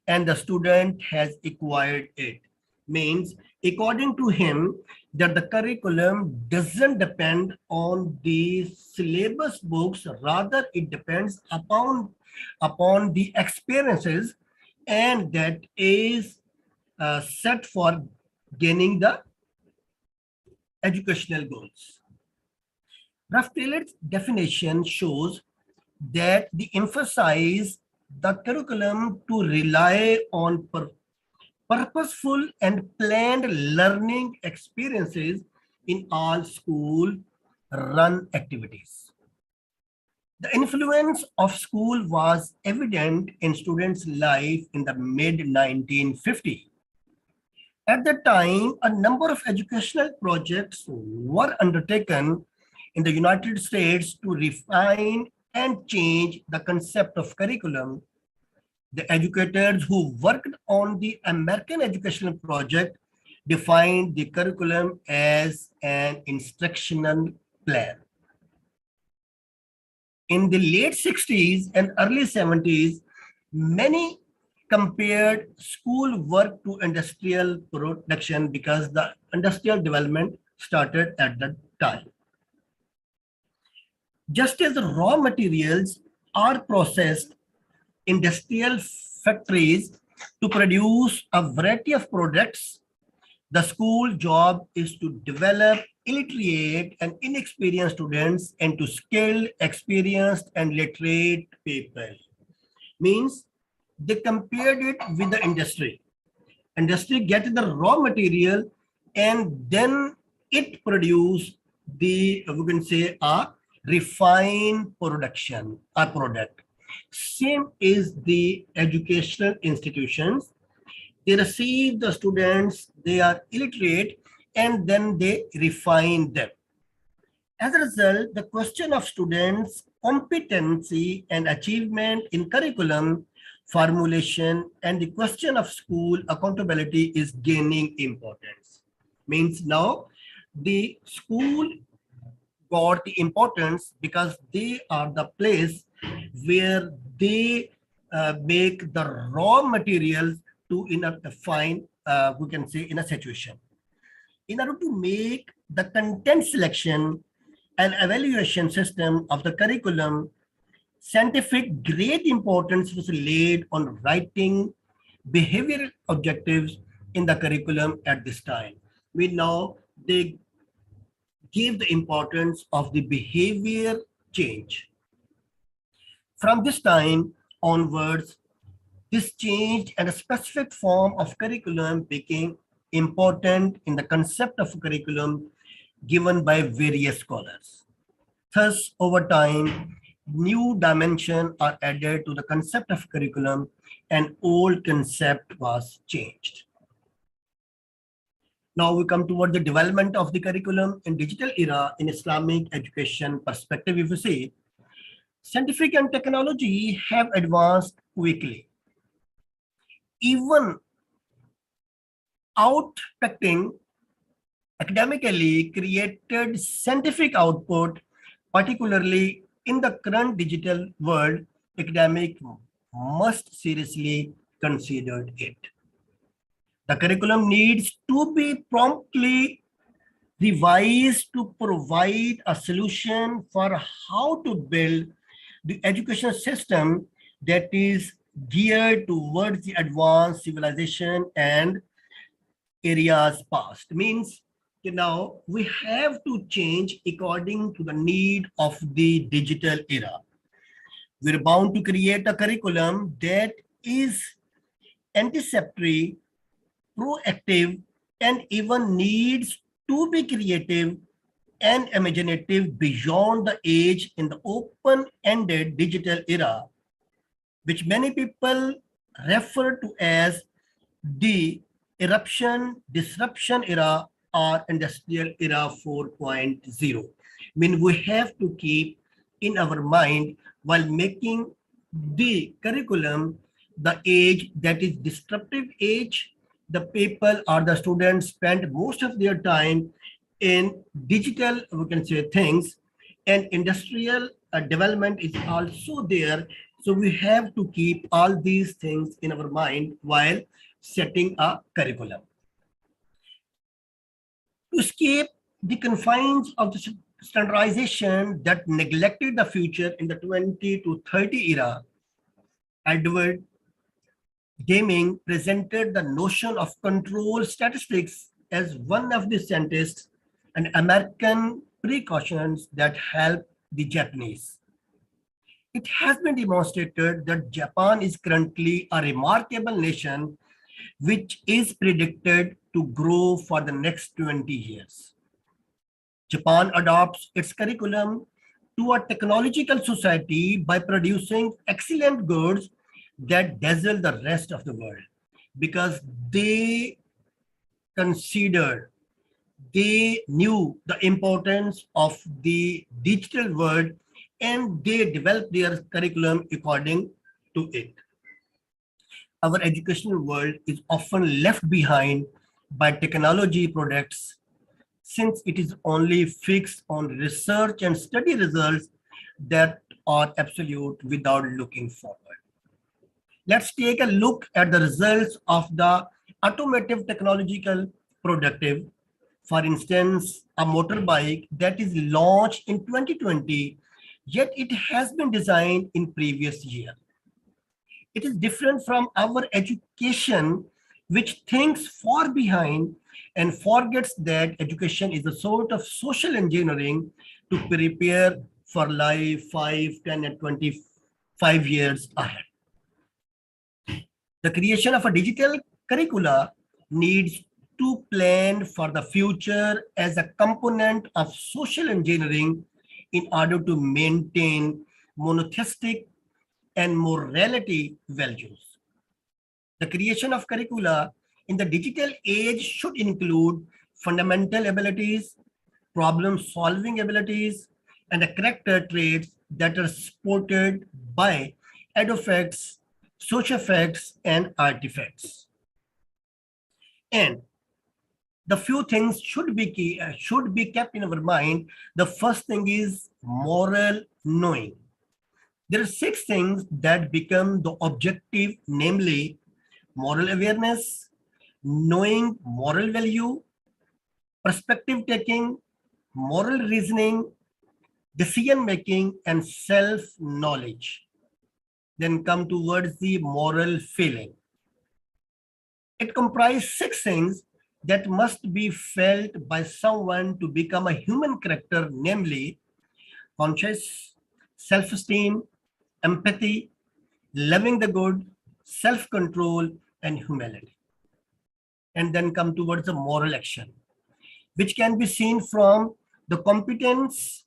and the student has acquired it. Means, according to him, that the curriculum doesn't depend on the syllabus books, rather it depends upon the experiences, and that is set for gaining the educational goals. Ruff Taylor's definition shows that they emphasize the curriculum to rely on purposeful and planned learning experiences in all school-run activities. The influence of school was evident in students' life in the mid-1950s. At that time, a number of educational projects were undertaken in the United States to refine and change the concept of curriculum. The educators who worked on the American educational project defined the curriculum as an instructional plan. In the late 60s and early 70s, many compared school work to industrial production because the industrial development started at that time. Just as the raw materials are processed in industrial factories to produce a variety of products, the school job is to develop illiterate and inexperienced students into skilled, experienced, and literate people. Means they compared it with the industry. Industry gets the raw material and then it produces the, we can say, a refined production, a product. Same is the educational institutions. They receive the students, they are illiterate, and then they refine them. As a result, the question of students' competency and achievement in curriculum formulation and the question of school accountability is gaining importance. Means now the school got the importance because they are the place where they make the raw materials to in a fine, we can say, in a situation. In order to make the content selection and evaluation system of the curriculum Scientific great importance was laid on writing behavioral objectives in the curriculum at this time. We know they give the importance of the behavior change. From this time onwards, this changed and a specific form of curriculum became important in the concept of curriculum given by various scholars. Thus, over time, new dimensions are added to the concept of curriculum and old concept was changed. Now we come toward the development of the curriculum in digital era in Islamic education perspective. If you see, scientific and technology have advanced quickly. Even outpacting academically created scientific output, particularly in the current digital world, academic must seriously consider it. The curriculum needs to be promptly revised to provide a solution for how to build the education system that is geared towards the advanced civilization and areas past. Means, now we have to change according to the need of the digital era. We're bound to create a curriculum that is anticipatory, proactive, and even needs to be creative and imaginative beyond the age in the open-ended digital era, which many people refer to as the disruption era or industrial era 4.0. I mean, we have to keep in our mind while making the curriculum the age that is disruptive age. The people or the students spend most of their time in digital, we can say, things, and industrial development is also there. So we have to keep all these things in our mind while setting a curriculum. To escape the confines of the standardization that neglected the future in the 20 to 30 era, Edward Deming presented the notion of control statistics as one of the scientists and American precautions that helped the Japanese. It has been demonstrated that Japan is currently a remarkable nation which is predicted to grow for the next 20 years. Japan adopts its curriculum to a technological society by producing excellent goods that dazzle the rest of the world because they knew the importance of the digital world and they developed their curriculum according to it. Our educational world is often left behind by technology products since it is only fixed on research and study results that are absolute without looking forward. Let's take a look at the results of the automotive technological productive. For instance, a motorbike that is launched in 2020, yet it has been designed in previous year. It is different from our education, which thinks far behind and forgets that education is a sort of social engineering to prepare for life 5, 10, and 25 years ahead. The creation of a digital curricula needs to plan for the future as a component of social engineering in order to maintain monotheistic and morality values. The creation of curricula in the digital age should include fundamental abilities, problem-solving abilities, and the character traits that are supported by edufacts, social facts, and artifacts. And the few things should be kept in our mind. The first thing is moral knowing. There are 6 things that become the objective, namely moral awareness, knowing moral value, perspective taking, moral reasoning, decision-making, and self-knowledge. Then come towards the moral feeling. It comprises 6 things that must be felt by someone to become a human character, namely conscience, self-esteem, empathy, loving the good, self-control, and humility. And then come towards the moral action, which can be seen from the competence,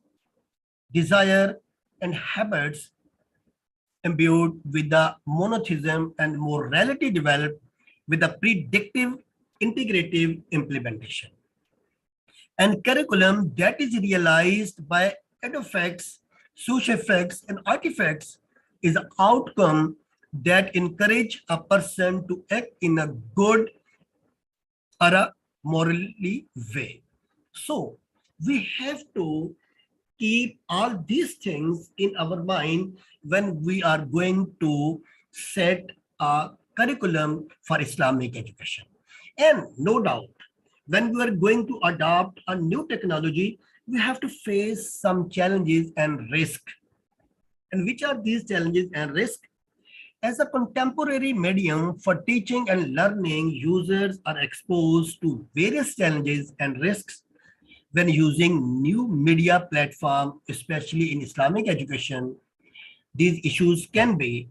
desire, and habits imbued with the monotheism and morality developed with a predictive integrative implementation. And curriculum that is realized by edeffects, social effects, and artifacts is an outcome that encourage a person to act in a good or a morally way. So we have to keep all these things in our mind when we are going to set a curriculum for Islamic education. And no doubt, when we are going to adopt a new technology, we have to face some challenges and risk. And which are these challenges and risks? As a contemporary medium for teaching and learning, users are exposed to various challenges and risks when using new media platform, especially in Islamic education. These issues can be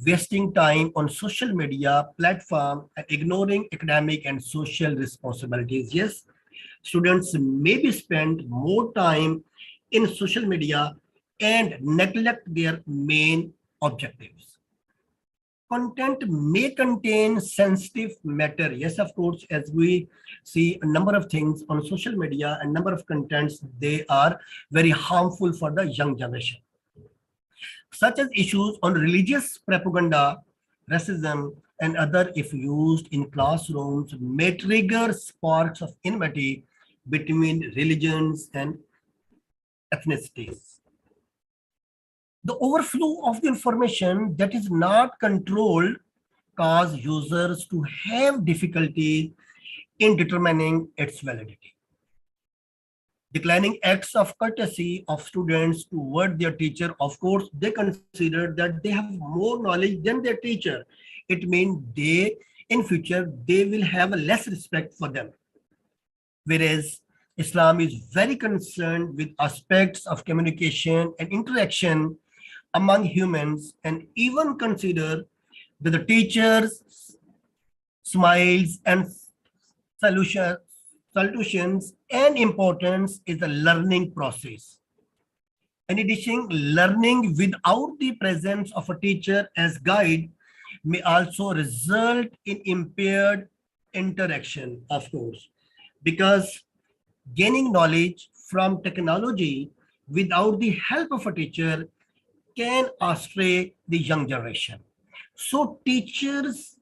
wasting time on social media platform and ignoring academic and social responsibilities. Yes, students maybe spend more time in social media and neglect their main objectives. Content may contain sensitive matter. Yes, of course, as we see a number of things on social media and number of contents, they are very harmful for the young generation, such as issues on religious propaganda, racism, and other, if used in classrooms, may trigger sparks of enmity between religions and ethnicities. The overflow of the information that is not controlled cause users to have difficulty in determining its validity. Declining acts of courtesy of students toward their teacher, of course, they consider that they have more knowledge than their teacher. It means in future, they will have a less respect for them. Whereas Islam is very concerned with aspects of communication and interaction among humans, and even consider that the teachers' smiles and salutations and importance is a learning process. In addition, learning without the presence of a teacher as guide may also result in impaired interaction, of course, because gaining knowledge from technology without the help of a teacher can astray the young generation. So teachers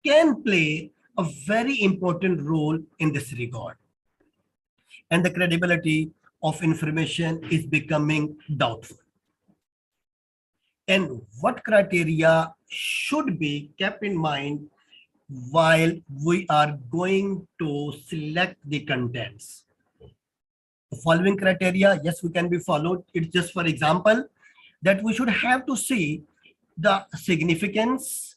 can play a very important role in this regard. And the credibility of information is becoming doubtful. And what criteria should be kept in mind while we are going to select the contents? The following criteria, yes, we can be followed. It's just for example, that we should have to see the significance,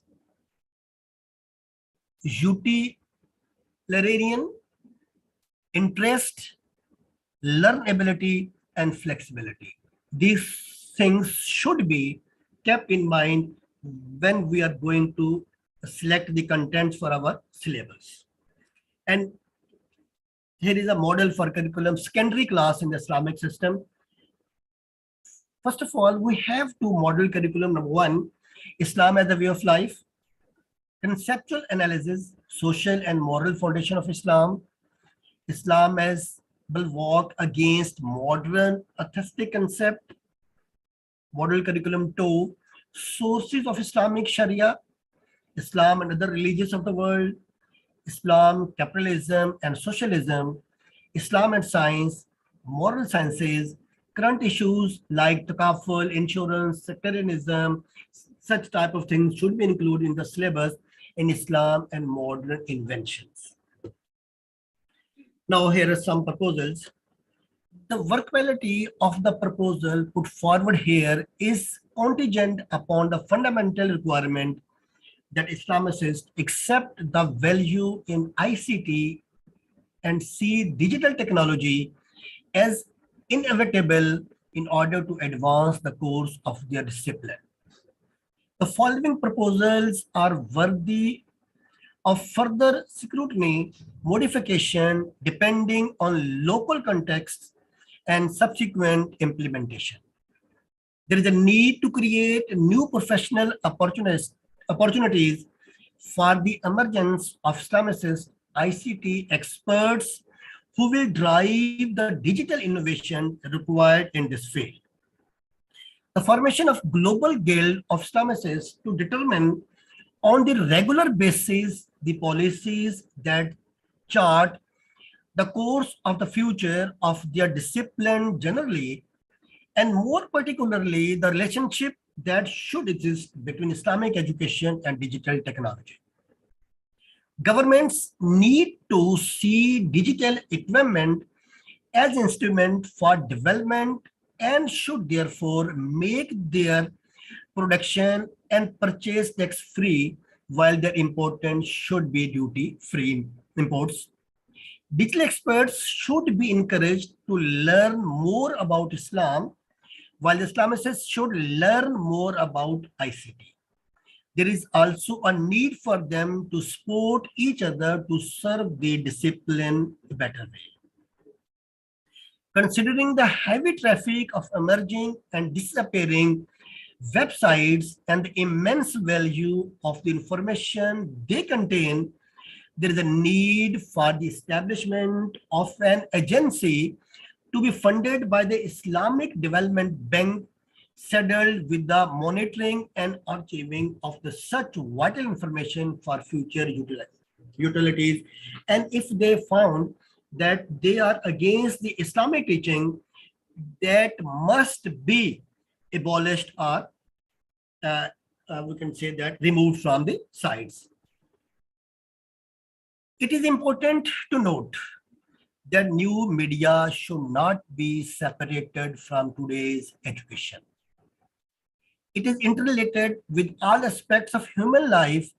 utilitarian, interest, learnability, and flexibility. These things should be kept in mind when we are going to select the contents for our syllabus. And here is a model for curriculum secondary class in the Islamic system. First of all, we have two model curriculum. Number one, Islam as a way of life, conceptual analysis, social and moral foundation of Islam, Islam as bulwark against modern atheistic concept. Model curriculum 2, sources of Islamic Sharia, Islam and other religions of the world, Islam, capitalism and socialism, Islam and science, moral sciences, current issues like takaful, insurance, sectarianism, such type of things should be included in the syllabus in Islam and modern inventions. Now here are some proposals. The workability of the proposal put forward here is contingent upon the fundamental requirement that Islamicists accept the value in ICT and see digital technology as inevitable in order to advance the course of their discipline. The following proposals are worthy of further scrutiny, modification depending on local contexts and subsequent implementation. There is a need to create new professional opportunities for the emergence of Islamicist ICT experts who will drive the digital innovation required in this field. The formation of global guild of Islamicists to determine on the regular basis the policies that chart the course of the future of their discipline generally, and more particularly the relationship that should exist between Islamic education and digital technology. Governments need to see digital equipment as instrument for development and should therefore make their production and purchase tax-free, while their importation should be duty-free imports. Digital experts should be encouraged to learn more about Islam, while the Islamicists should learn more about ICT. There is also a need for them to support each other to serve the discipline a better way. Considering the heavy traffic of emerging and disappearing websites and the immense value of the information they contain, there is a need for the establishment of an agency to be funded by the Islamic Development Bank, saddled with the monitoring and archiving of the such vital information for future utilities. And if they found that they are against the Islamic teaching, that must be abolished or we can say that removed from the sites. It is important to note that new media should not be separated from today's education. It is interrelated with all aspects of human life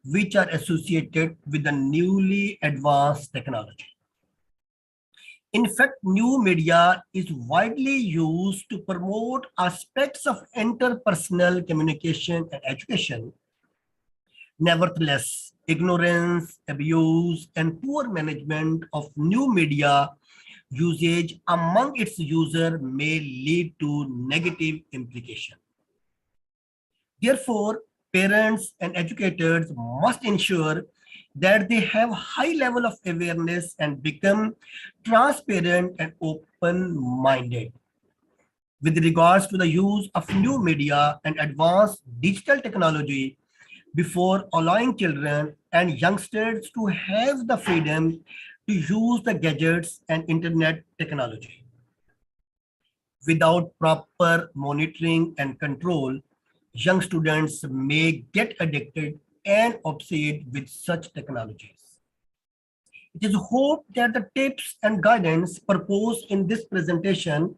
which are associated with the newly advanced technology. In fact, new media is widely used to promote aspects of interpersonal communication and education. Nevertheless, ignorance, abuse, and poor management of new media usage among its users may lead to negative implications. Therefore, parents and educators must ensure that they have high level of awareness and become transparent and open-minded. With regards to the use of new media and advanced digital technology, before allowing children and youngsters to have the freedom to use the gadgets and internet technology. Without proper monitoring and control, young students may get addicted and obsessed with such technologies. It is hoped that the tips and guidance proposed in this presentation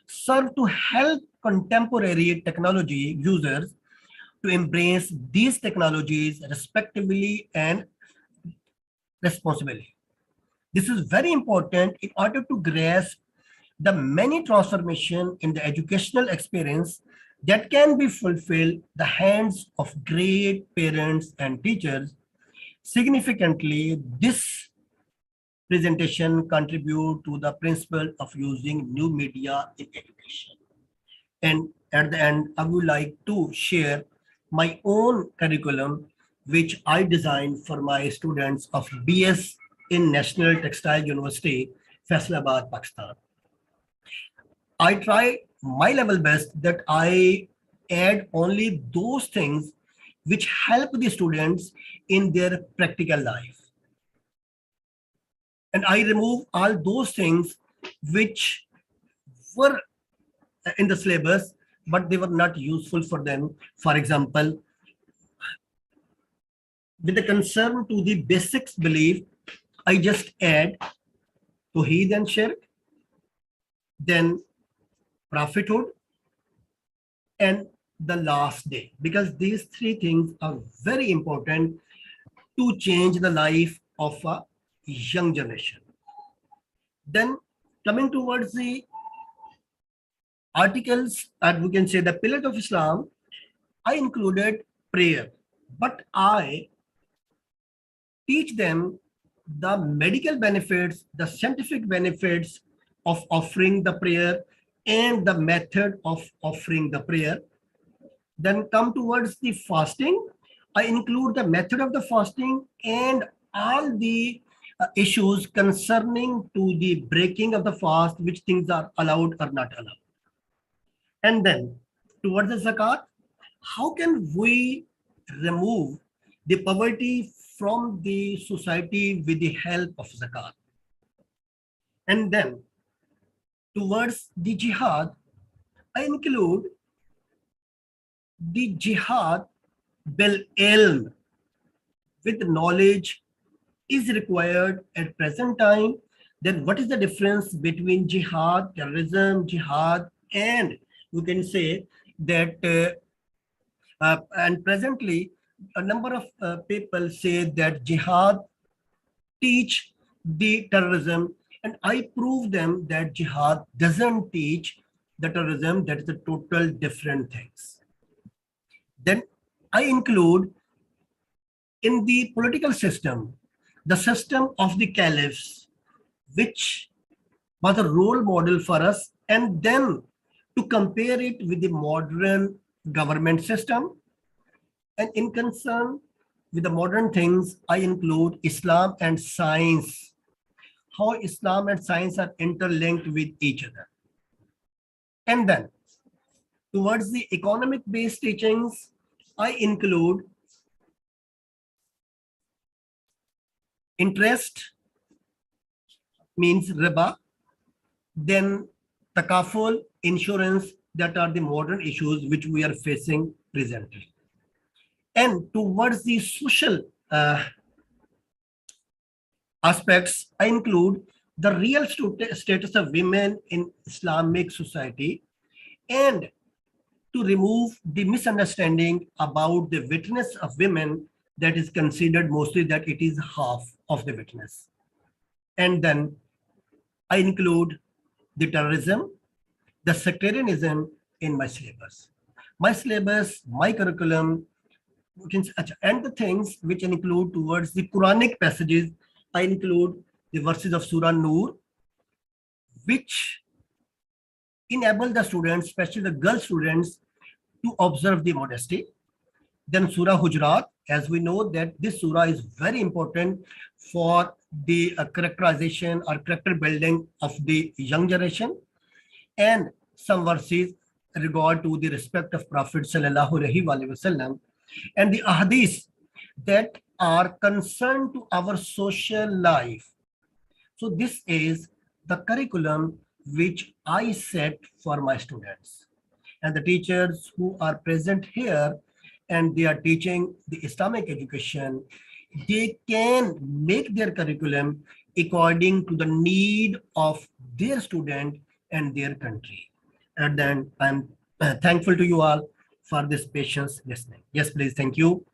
serve to help contemporary technology users to embrace these technologies respectively and responsibly. This is very important in order to grasp the many transformations in the educational experience that can be fulfilled the hands of great parents and teachers. Significantly, this presentation contribute to the principle of using new media in education. And at the end, I would like to share my own curriculum, which I designed for my students of BS in National Textile University, Faisalabad, Pakistan. I try my level best that I add only those things which help the students in their practical life. And I remove all those things which were in the syllabus, but they were not useful for them. For example, with the concern to the basics belief, I just add Tawheed and Shirk, then prophethood, and the last day, because these three things are very important to change the life of a young generation. Then coming towards the articles, and we can say the pillars of Islam, I included prayer, but I teach them the medical benefits, the scientific benefits of offering the prayer and the method of offering the prayer. Then come towards the fasting. I include the method of the fasting and all the issues concerning to the breaking of the fast, which things are allowed or not allowed. And then towards the zakat, how can we remove the poverty from the society with the help of zakat? And then towards the jihad, I include the jihad bil ilm, with knowledge is required at present time. Then what is the difference between jihad, terrorism, jihad, and we can say that and presently a number of people say that jihad teach the terrorism, and I prove them that jihad doesn't teach the terrorism. That is a total different things. Then I include in the political system, the system of the caliphs, which was a role model for us, and then to compare it with the modern government system. And in concern with the modern things, I include Islam and science, how Islam and science are interlinked with each other. And then towards the economic based teachings, I include interest, means riba, then takaful, insurance, that are the modern issues which we are facing presently. And towards the social aspects, I include the real status of women in Islamic society, and to remove the misunderstanding about the witness of women, that is considered mostly that it is half of the witness. And then I include the terrorism, the sectarianism in my syllabus. My syllabus, my curriculum, and the things which include towards the Quranic passages, I include the verses of Surah Nur, which enable the students, especially the girl students, to observe the modesty. Then Surah Hujurat, as we know that this surah is very important for the characterization or character building of the young generation, and some verses regard to the respect of Prophet Sallallahu Alaihi Wasallam, and the ahadith that are concerned to our social life. So this is the curriculum which I set for my students. And the teachers who are present here and they are teaching the Islamic education, they can make their curriculum according to the need of their student and their country. And then I'm thankful to you all for this patience listening. Yes, please. Thank you.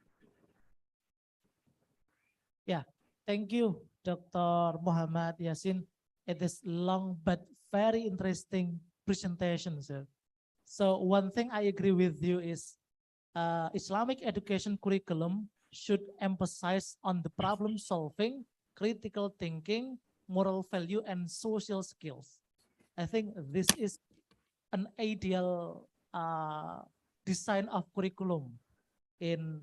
Yeah, thank you, Dr. Muhammad Yasin. It is long but very interesting presentation, sir. So one thing I agree with you is Islamic education curriculum should emphasize on the problem solving, critical thinking, moral value, and social skills. I think this is an ideal design of curriculum in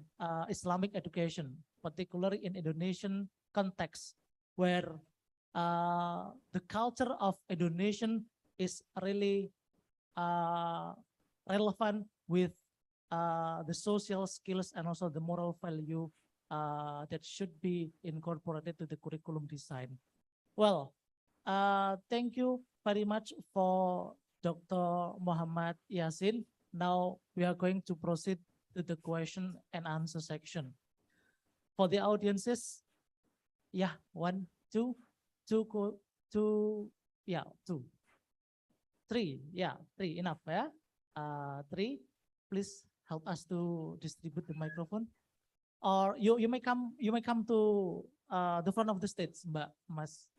Islamic education, particularly in Indonesian context, where the culture of Indonesian is really relevant with the social skills and also the moral value that should be incorporated to the curriculum design. Well, thank you very much for Dr. Muhammad Yasin. Now we are going to proceed to the question and answer section. For the audiences, yeah, 1, 2, 2, 2, yeah, 2. Three, yeah, three enough, yeah. Three, please help us to distribute the microphone. Or you may come to the front of the stage, Mbak Mas.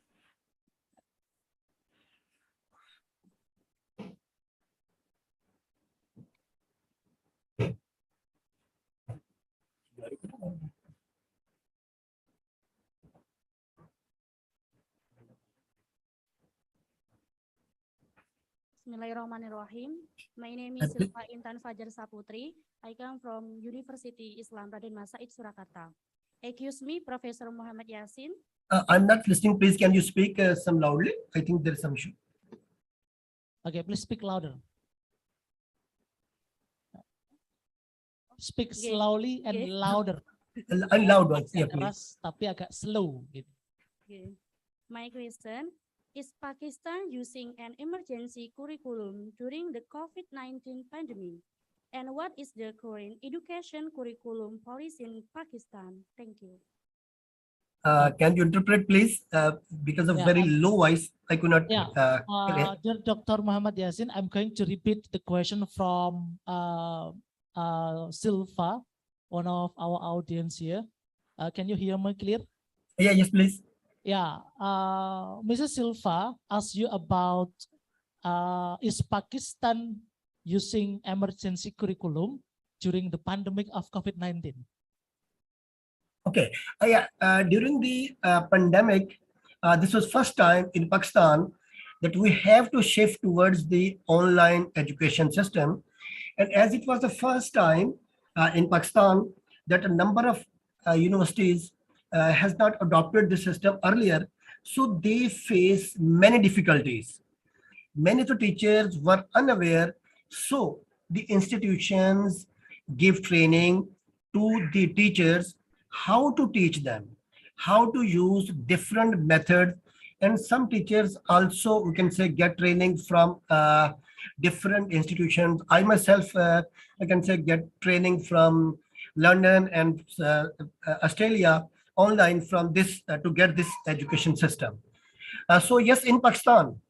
Bismillahirrahmanirrahim. My name is Silva Intan Fajar Saputri. I come from University Islam Raden Masaid Surakarta. Excuse me, Professor Muhammad Yasin. I'm not listening. Please, can you speak some loudly? I think there is some issue. Okay, please speak louder. Speak slowly and louder. And loud ones, yeah, please. Keras tapi agak slow gitu. Okay. My question is Pakistan using an emergency curriculum during the COVID-19 pandemic? And what is the current education curriculum policy in Pakistan? Thank you. Can you interpret, please? Because of very low voice, I could not. Dear Dr. Muhammad Yasin, I'm going to repeat the question from Silva, one of our audience here. Can you hear me clear? Yeah, yes, please. Yeah, Mrs. Silva asked you about is Pakistan using emergency curriculum during the pandemic of COVID-19? Okay, during the pandemic, this was first time in Pakistan that we have to shift towards the online education system. And as it was the first time in Pakistan that a number of universities has not adopted the system earlier, so they face many difficulties. Many of the teachers were unaware, so the institutions give training to the teachers how to teach them, how to use different methods, and some teachers also, we can say, get training from different institutions. I myself, I can say, get training from London and Australia online from this to get this education system. So yes, in Pakistan,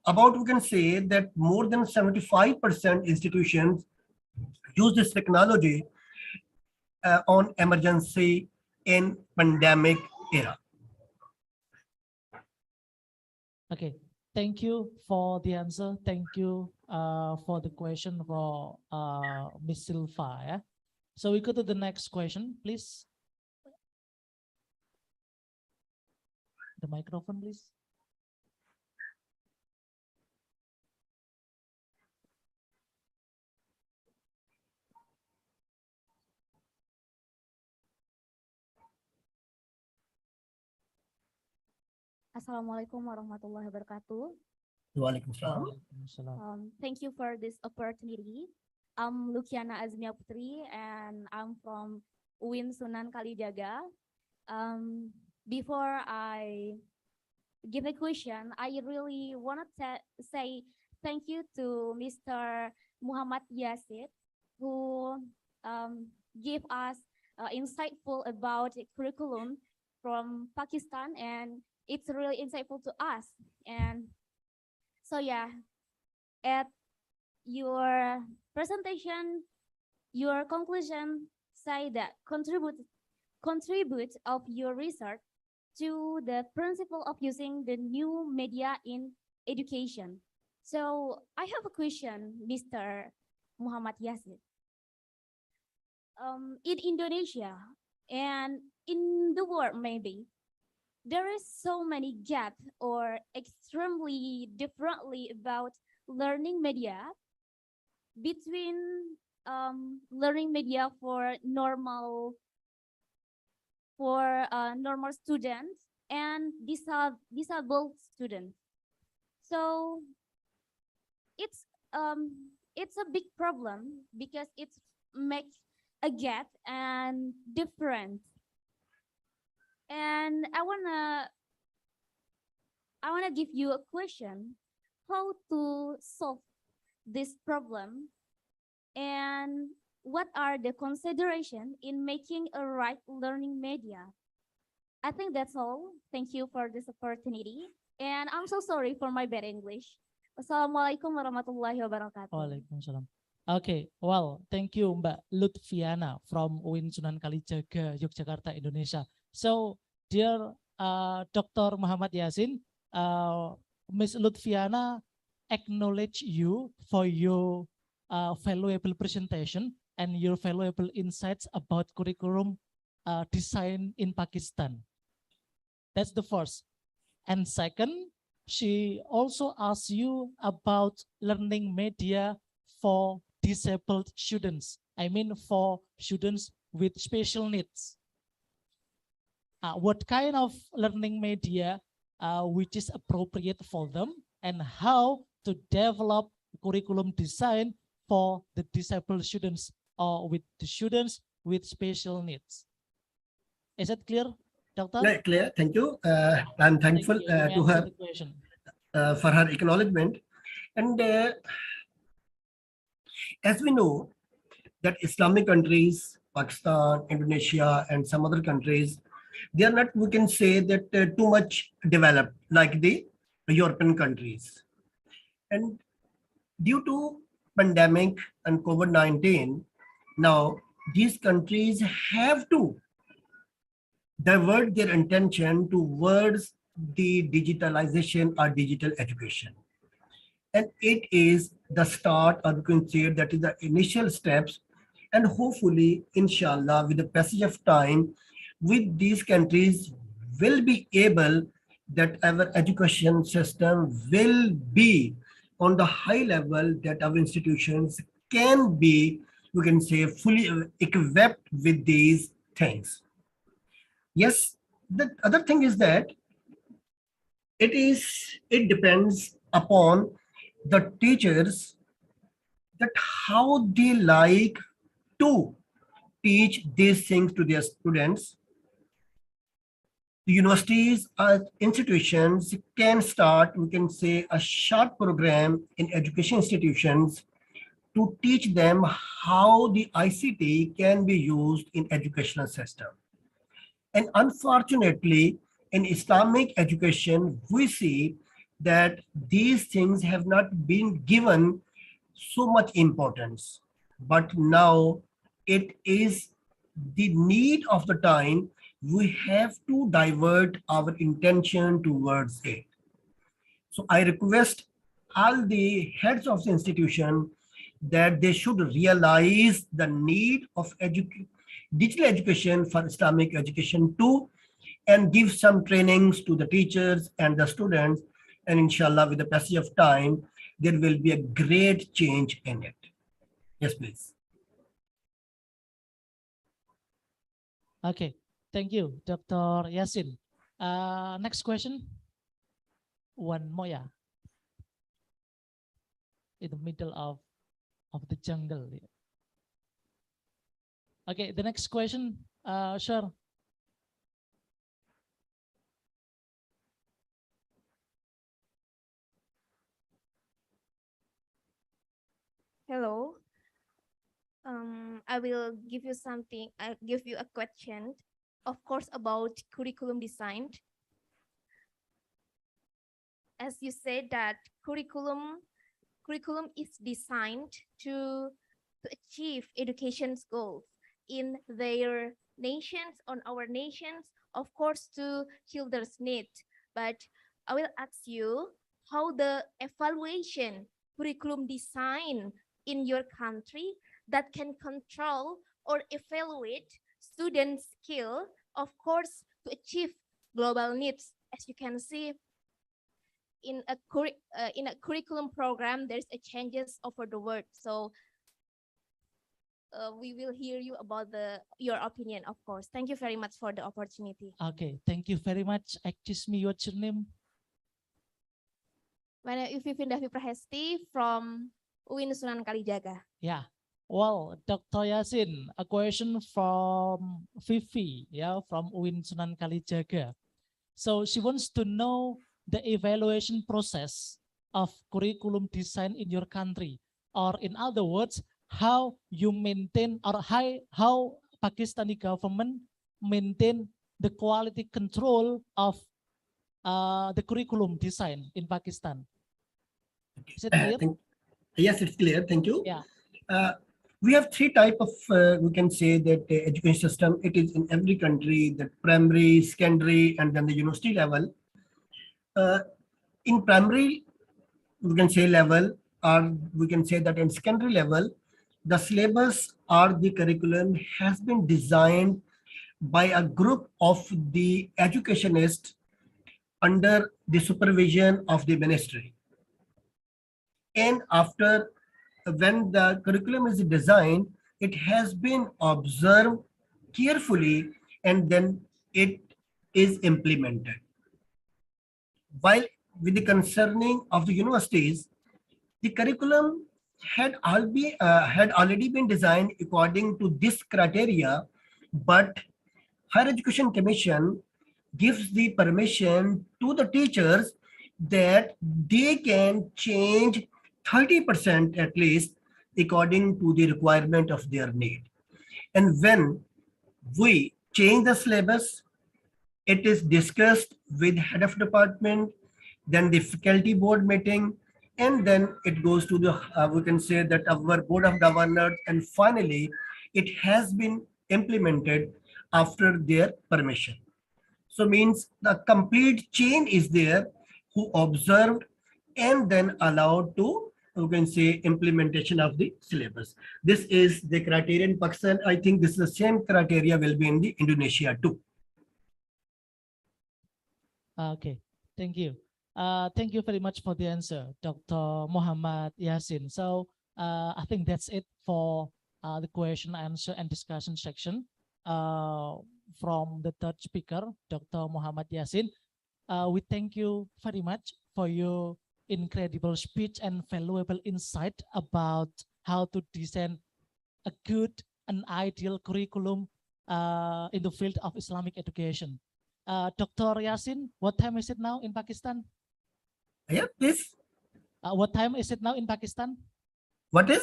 about we can say that more than 75% institutions use this technology on emergency in pandemic era. Okay, thank you for the answer. Thank you for the question for Ms. Silva. Yeah? So we go to the next question, please. The microphone, please. Assalamualaikum warahmatullahi wabarakatuh. Waalaikumsalam. Thank you for this opportunity. I'm Lukiana Azmia Putri and I'm from UIN Sunan Kalijaga. Before I give a question, I really want to say thank you to Mr. Muhammad Yasin, who gave us insightful about curriculum from Pakistan, and it's really insightful to us. And so yeah, at your presentation, your conclusion say that contribute of your research to the principle of using the new media in education. So I have a question, Mr. Muhammad Yasin. In Indonesia and in the world maybe, there is so many gaps or extremely differently about learning media between learning media for normal students and disabled students. So it's a big problem because it makes a gap and different. And I wanna give you a question: how to solve this problem, and what are the considerations in making a right learning media? I think that's all. Thank you for this opportunity. And I'm so sorry for my bad English. Wassalamualaikum warahmatullahi wabarakatuh. Waalaikumsalam. Okay, well, thank you Mbak Lutfiana from UIN Sunan Kalijaga, Yogyakarta, Indonesia. So, dear Dr. Muhammad Yasin, Ms. Lutfiana acknowledge you for your valuable presentation and your valuable insights about curriculum design in Pakistan. That's the first. And second, she also asked you about learning media for disabled students. I mean for students with special needs. What kind of learning media which is appropriate for them, and how to develop curriculum design for the disabled students or with the students with special needs. Is that clear, Doctor? Yeah, clear. Thank you. I'm thankful to her for her acknowledgement. And as we know that Islamic countries, Pakistan, Indonesia, and some other countries, they are not, we can say that too much developed like the European countries. And due to pandemic and COVID-19, now these countries have to divert their attention towards the digitalization or digital education. And it is the start, or you can say that is the initial steps. And hopefully, inshallah, with the passage of time, with these countries will be able that our education system will be on the high level that our institutions can be, we can say, fully equipped with these things. Yes, the other thing is that it depends upon the teachers that how they like to teach these things to their students. The universities or institutions can start, we can say, a short program in education institutions to teach them how the ICT can be used in educational system. And unfortunately, in Islamic education, we see that these things have not been given so much importance. But now it is the need of the time. We have to divert our intention towards it. So I request all the heads of the institution that they should realize the need of digital education for Islamic education too, and give some trainings to the teachers and the students. And inshallah, with the passage of time, there will be a great change in it. Yes, please. Okay, thank you, Dr. Yasin. Next question. One more, yeah. In the middle of the jungle. Okay, the next question, sure. Hello. I will give you something. I give you a question, of course, about curriculum design. As you said that curriculum is designed to achieve education's goals in their nations, on our nations, of course, to children's needs. But I will ask you how the evaluation curriculum design in your country that can control or evaluate students' skill, of course, to achieve global needs. As you can see, in a curriculum program, there's a changes over the word. So we will hear you about your opinion, of course. Thank you very much for the opportunity. Okay, thank you very much. Excuse me, what's your name? My name is Vivin Davi Prahesti from UIN Sunan Kalijaga. Yeah. Well, Dr. Yasin, a question from Vivi, yeah, from UIN Sunan Kalijaga. So she wants to know the evaluation process of curriculum design in your country, or in other words, how you maintain, or how Pakistani government maintain the quality control of the curriculum design in Pakistan. Is it clear? Yes, it's clear. Thank you. Yeah. We have three type of, we can say that education system. It is in every country, that primary, secondary, and then the university level. In primary, we can say level, or we can say that in secondary level, the syllabus or the curriculum has been designed by a group of the educationists under the supervision of the ministry. And after, when the curriculum is designed, it has been observed carefully and then it is implemented. While with the concerning of the universities, the curriculum had already been designed according to this criteria, but Higher Education Commission gives the permission to the teachers that they can change 30% at least according to the requirement of their need. And when we change the syllabus, it is discussed with head of department, then the faculty board meeting, and then it goes to the, we can say that our board of governors, and finally it has been implemented after their permission. So means the complete chain is there who observed and then allowed to, you can say, implementation of the syllabus. This is the criteria in Pakistan. I think this is the same criteria will be in the Indonesia too. Okay, thank you. Thank you very much for the answer, Dr. Muhammad Yasin. So I think that's it for the question, answer, and discussion section from the third speaker, Dr. Muhammad Yasin. We thank you very much for your incredible speech and valuable insight about how to design a good and ideal curriculum in the field of Islamic education. Dr. Yasin, what time is it now in Pakistan? Yeah, please. What time is it now in Pakistan? What is?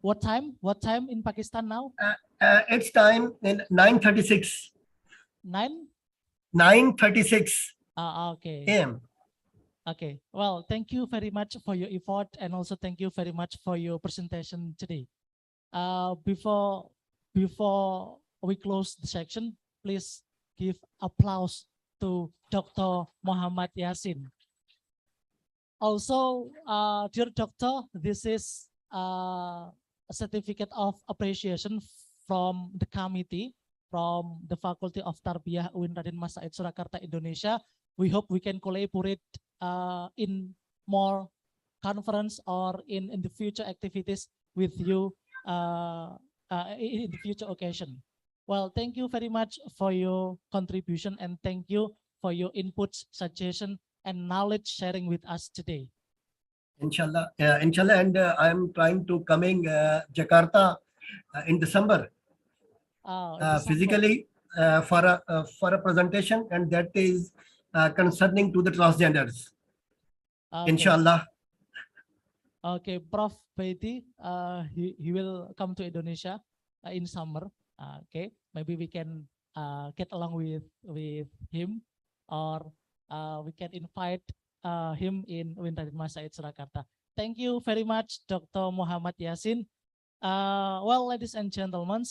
What time? What time in Pakistan now? It's time in 9:36. 9:36. Okay. AM. Okay. Well, thank you very much for your effort, and also thank you very much for your presentation today. Before we close the section, please give applause to Dr. Muhammad Yasin. Also, dear doctor, this is a certificate of appreciation from the committee, from the Faculty of Tarbiyah UIN Raden Mas Said Surakarta, Indonesia. We hope we can collaborate in more conference or in the future activities with you in the future occasion. Well, thank you very much for your contribution, and thank you for your inputs, suggestion, and knowledge sharing with us today. Inshallah, inshallah, and I'm trying to coming Jakarta in December. Physically for a presentation, and that is concerning to the transgenders. Okay. Inshallah. Okay, Prof. Baiti, he will come to Indonesia in summer. Okay, maybe we can get along with him, or we can invite him in UIN Raden Mas Said Surakarta. Thank you very much, Dr. Muhammad Yasin. Well, ladies and gentlemen,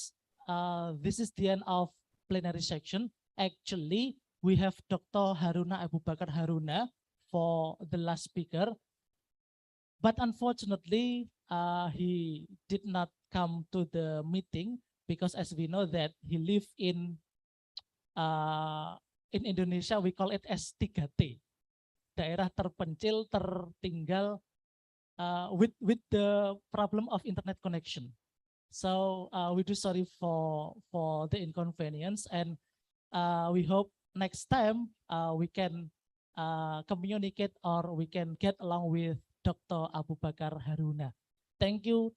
this is the end of plenary section. Actually, we have Dr. Haruna Abu Bakar Haruna for the last speaker, but unfortunately, he did not come to the meeting because, as we know, that he live in Indonesia, we call it as 3T, daerah terpencil, tertinggal, with the problem of internet connection. So we do sorry for the inconvenience, and we hope next time we can communicate, or we can get along with Dr. Abu Bakar Haruna. Thank you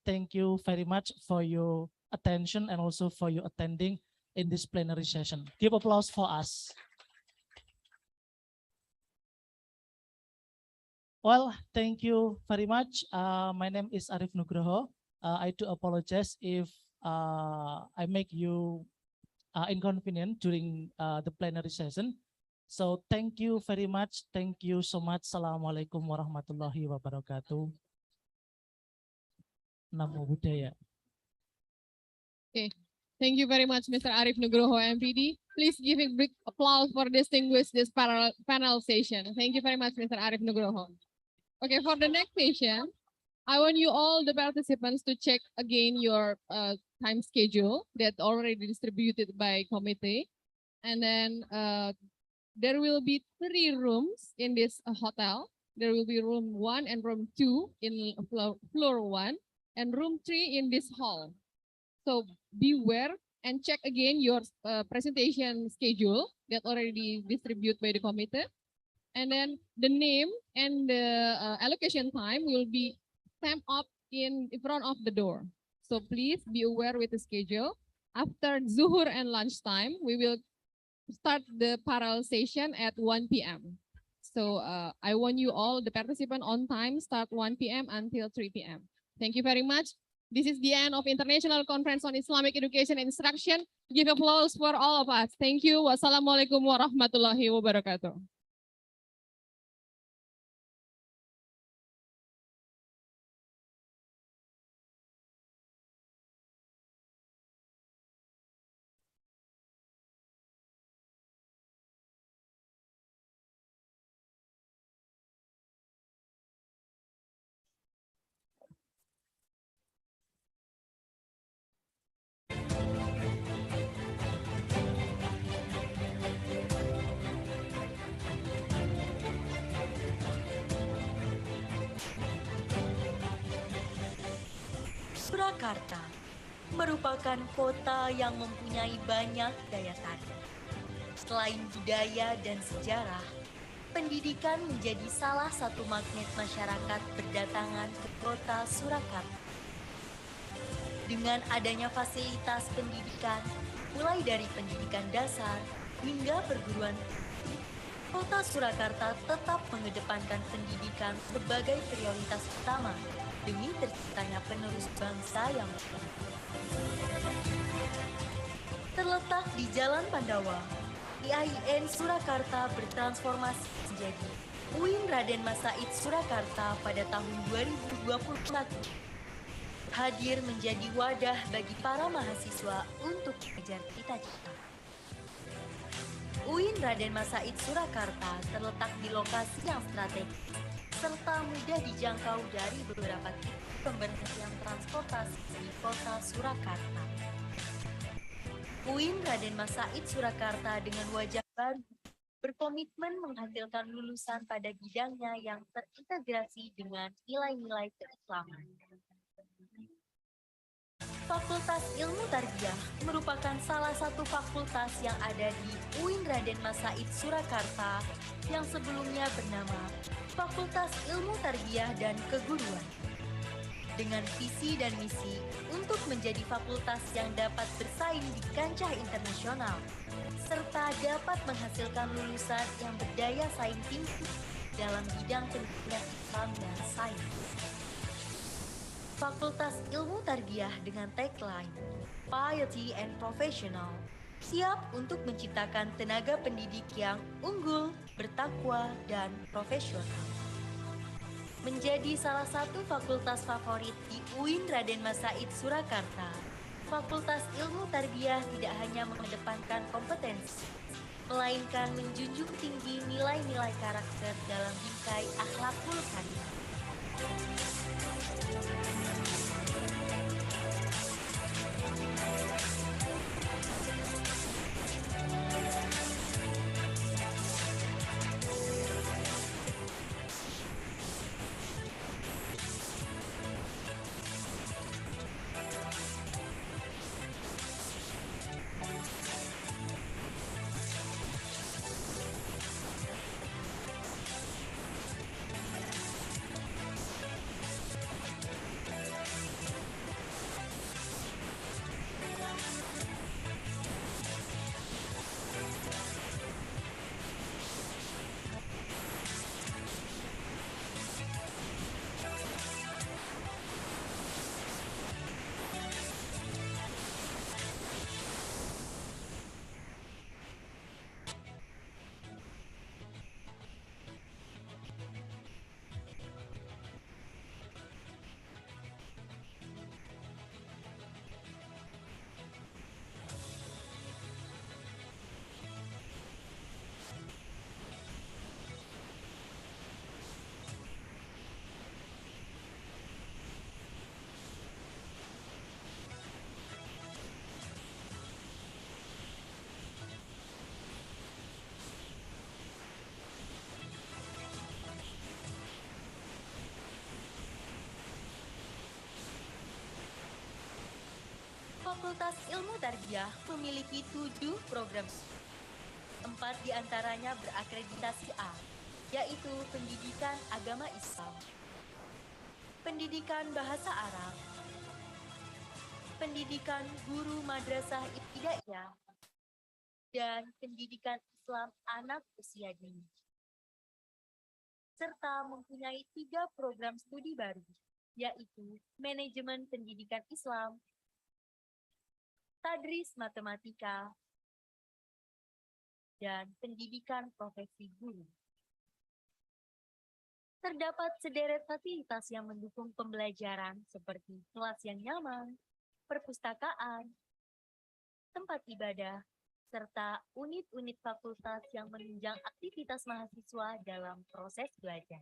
very much for your attention, and also for your attending in this plenary session. Give applause for us. Well, thank you very much. My name is Arif Nugroho. I do apologize if I make you inconvenient during the plenary session. So thank you very much. Thank you so much. Assalamualaikum warahmatullahi wabarakatuh. Namo Buddhaya. Okay. Thank you very much, Mr. Arif Nugroho, MPD. Please give a big applause for distinguish this panel session. Thank you very much, Mr. Arif Nugroho. Okay, for the next session, I want you all the participants to check again your time schedule that already distributed by committee. And then there will be 3 rooms in this hotel. There will be room 1 and room 2 in floor 1 and room 3 in this hall. So beware and check again your presentation schedule that already distributed by the committee. And then the name and the allocation time will be stamped up in front of the door. So please be aware with the schedule. After Zuhur and lunchtime, we will start the parallel session at 1 p.m. So I want you all, the participant on time, start 1 p.m. until 3 p.m. Thank you very much. This is the end of International Conference on Islamic Education and Instruction. Give applause for all of us. Thank you. Wassalamualaikum warahmatullahi wabarakatuh. Surakarta merupakan kota yang mempunyai banyak daya tarik. Selain budaya dan sejarah, pendidikan menjadi salah satu magnet masyarakat berdatangan ke kota Surakarta. Dengan adanya fasilitas pendidikan, mulai dari pendidikan dasar hingga perguruan tinggi, kota Surakarta tetap mengedepankan pendidikan sebagai prioritas utama demi terciptanya penerus bangsa yang terletak di Jalan Pandawa. IAIN Surakarta bertransformasi menjadi UIN Raden Mas Said Surakarta pada tahun 2021. Hadir menjadi wadah bagi para mahasiswa untuk mengejar cita-cita. UIN Raden Mas Said Surakarta terletak di lokasi yang strategis serta mudah dijangkau dari beberapa titik pemberhentian transportasi di kota Surakarta. UIN Raden Mas Said Surakarta dengan wajah baru berkomitmen menghasilkan lulusan pada bidangnya yang terintegrasi dengan nilai-nilai keislaman. Fakultas Ilmu Tarbiyah merupakan salah satu fakultas yang ada di UIN Raden Mas Said Surakarta yang sebelumnya bernama Fakultas Ilmu Tarbiyah dan Keguruan. Dengan visi dan misi untuk menjadi fakultas yang dapat bersaing di kancah internasional, serta dapat menghasilkan lulusan yang berdaya saing tinggi dalam bidang pendidikan Islam dan sains. Fakultas Ilmu Tarbiyah dengan tagline Piety and Professional siap untuk menciptakan tenaga pendidik yang unggul, bertakwa, dan profesional. Menjadi salah satu fakultas favorit di UIN Raden Mas Said Surakarta, Fakultas Ilmu Tarbiyah tidak hanya mengedepankan kompetensi, melainkan menjunjung tinggi nilai-nilai karakter dalam bingkai akhlakul karimah. Fakultas Ilmu Tarbiyah memiliki 7 program. 4 diantaranya berakreditasi A, yaitu Pendidikan Agama Islam, Pendidikan Bahasa Arab, Pendidikan Guru Madrasah Ibtidaiyah, dan Pendidikan Islam Anak Usia Dini. Serta mempunyai 3 program studi baru, yaitu Manajemen Pendidikan Islam, Tadris Matematika, dan Pendidikan Profesi Guru. Terdapat sederet fasilitas yang mendukung pembelajaran seperti kelas yang nyaman, perpustakaan, tempat ibadah, serta unit-unit fakultas yang menunjang aktivitas mahasiswa dalam proses belajar.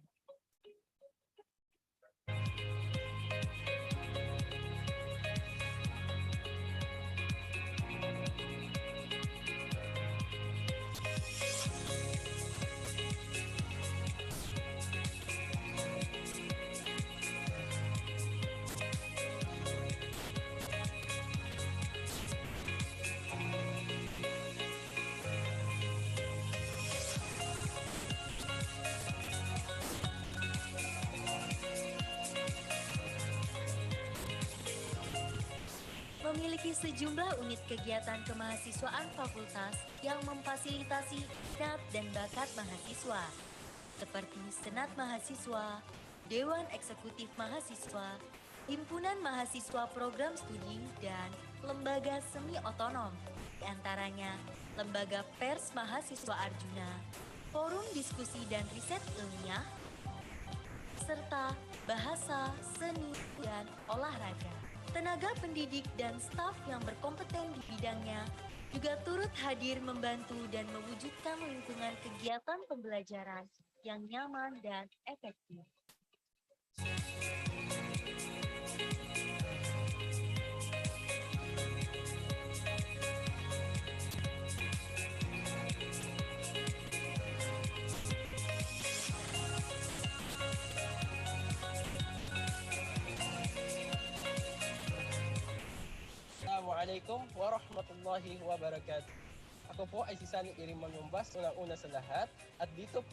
Memiliki sejumlah unit kegiatan kemahasiswaan fakultas yang memfasilitasi minat dan bakat mahasiswa, seperti Senat Mahasiswa, Dewan Eksekutif Mahasiswa, Himpunan Mahasiswa Program Studi, dan lembaga semi otonom, di antaranya Lembaga Pers Mahasiswa Arjuna, Forum Diskusi dan Riset Ilmiah, serta Bahasa, Seni, dan Olahraga. Tenaga pendidik dan staf yang berkompeten di bidangnya juga turut hadir membantu dan mewujudkan lingkungan kegiatan pembelajaran yang nyaman dan efektif. Assalamualaikum warahmatullahi wabarakatuh. Ako po ay si Sani Iriman Mumbas, unang-una sa lahat. At dito,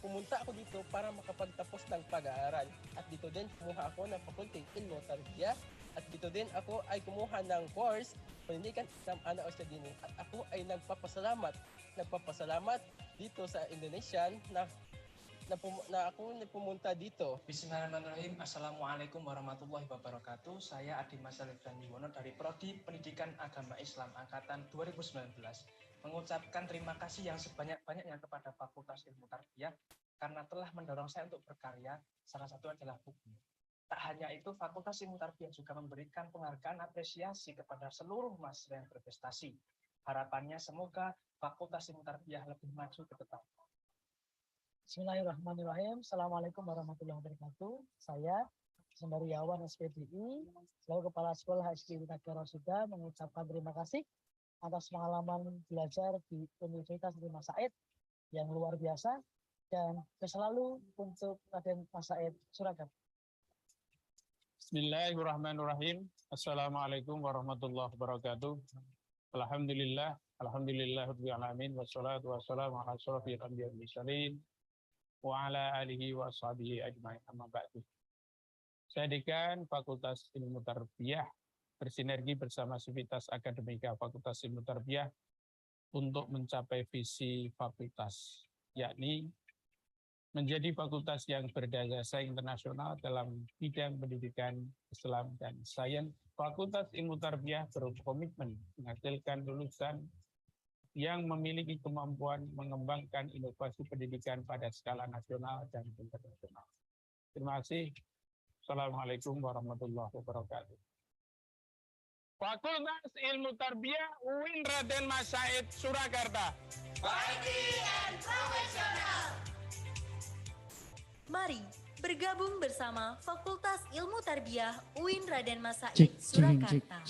pumunta ako dito para makapagtapos ng pag-aaral. At dito din, kumuha ako ng Fakulty Ilmu Tarbiyah. At dito din ako ay kumuha ng course, Pendidikan Islam Anak Usia Dini. At ako ay nagpapasalamat dito sa Indonesian na ako pumunta dito. Bismillahirrahmanirrahim. Assalamualaikum warahmatullahi wabarakatuh. Saya Adi Masalif dan Wiwono dari Prodi Pendidikan Agama Islam Angkatan 2019 mengucapkan terima kasih yang sebanyak-banyaknya kepada Fakultas Ilmu Tarbiyah karena telah mendorong saya untuk berkarya, salah satu adalah buku. Tak hanya itu, Fakultas Ilmu Tarbiyah juga memberikan penghargaan apresiasi kepada seluruh mahasiswa yang berprestasi. Harapannya semoga Fakultas Ilmu Tarbiyah lebih maju ke depan. Bismillahirrahmanirrahim. Assalamualaikum warahmatullahi wabarakatuh. Saya Sendariawan SPDI, selaku Kepala Sekolah ICIEI Rosida, mengucapkan terima kasih atas pengalaman belajar di Universitas Raden Said yang luar biasa dan selalu untuk Raden Said Surakarta. Bismillahirrahmanirrahim. Assalamualaikum warahmatullahi wabarakatuh. Alhamdulillah, alhamdulillahirabbil alamin wassalatu wassalamu ala asyrofil anbiya'i wal mursalin wa ala alihi wa ashabihi ajmain, amma ba'du. Saya Dekan Fakultas Ilmu Tarbiyah bersinergi bersama Sivitas Akademika Fakultas Ilmu Tarbiyah untuk mencapai visi fakultas, yakni menjadi fakultas yang berdaya saing internasional dalam bidang pendidikan Islam dan sains. Fakultas Ilmu Tarbiyah berkomitmen menghasilkan lulusan yang memiliki kemampuan mengembangkan inovasi pendidikan pada skala nasional dan internasional. Terima kasih. Assalamualaikum warahmatullahi wabarakatuh. Fakultas Ilmu Tarbiyah UIN Raden Said Surakarta. Quality and professional. Mari bergabung bersama Fakultas Ilmu Tarbiyah UIN Raden Said Surakarta.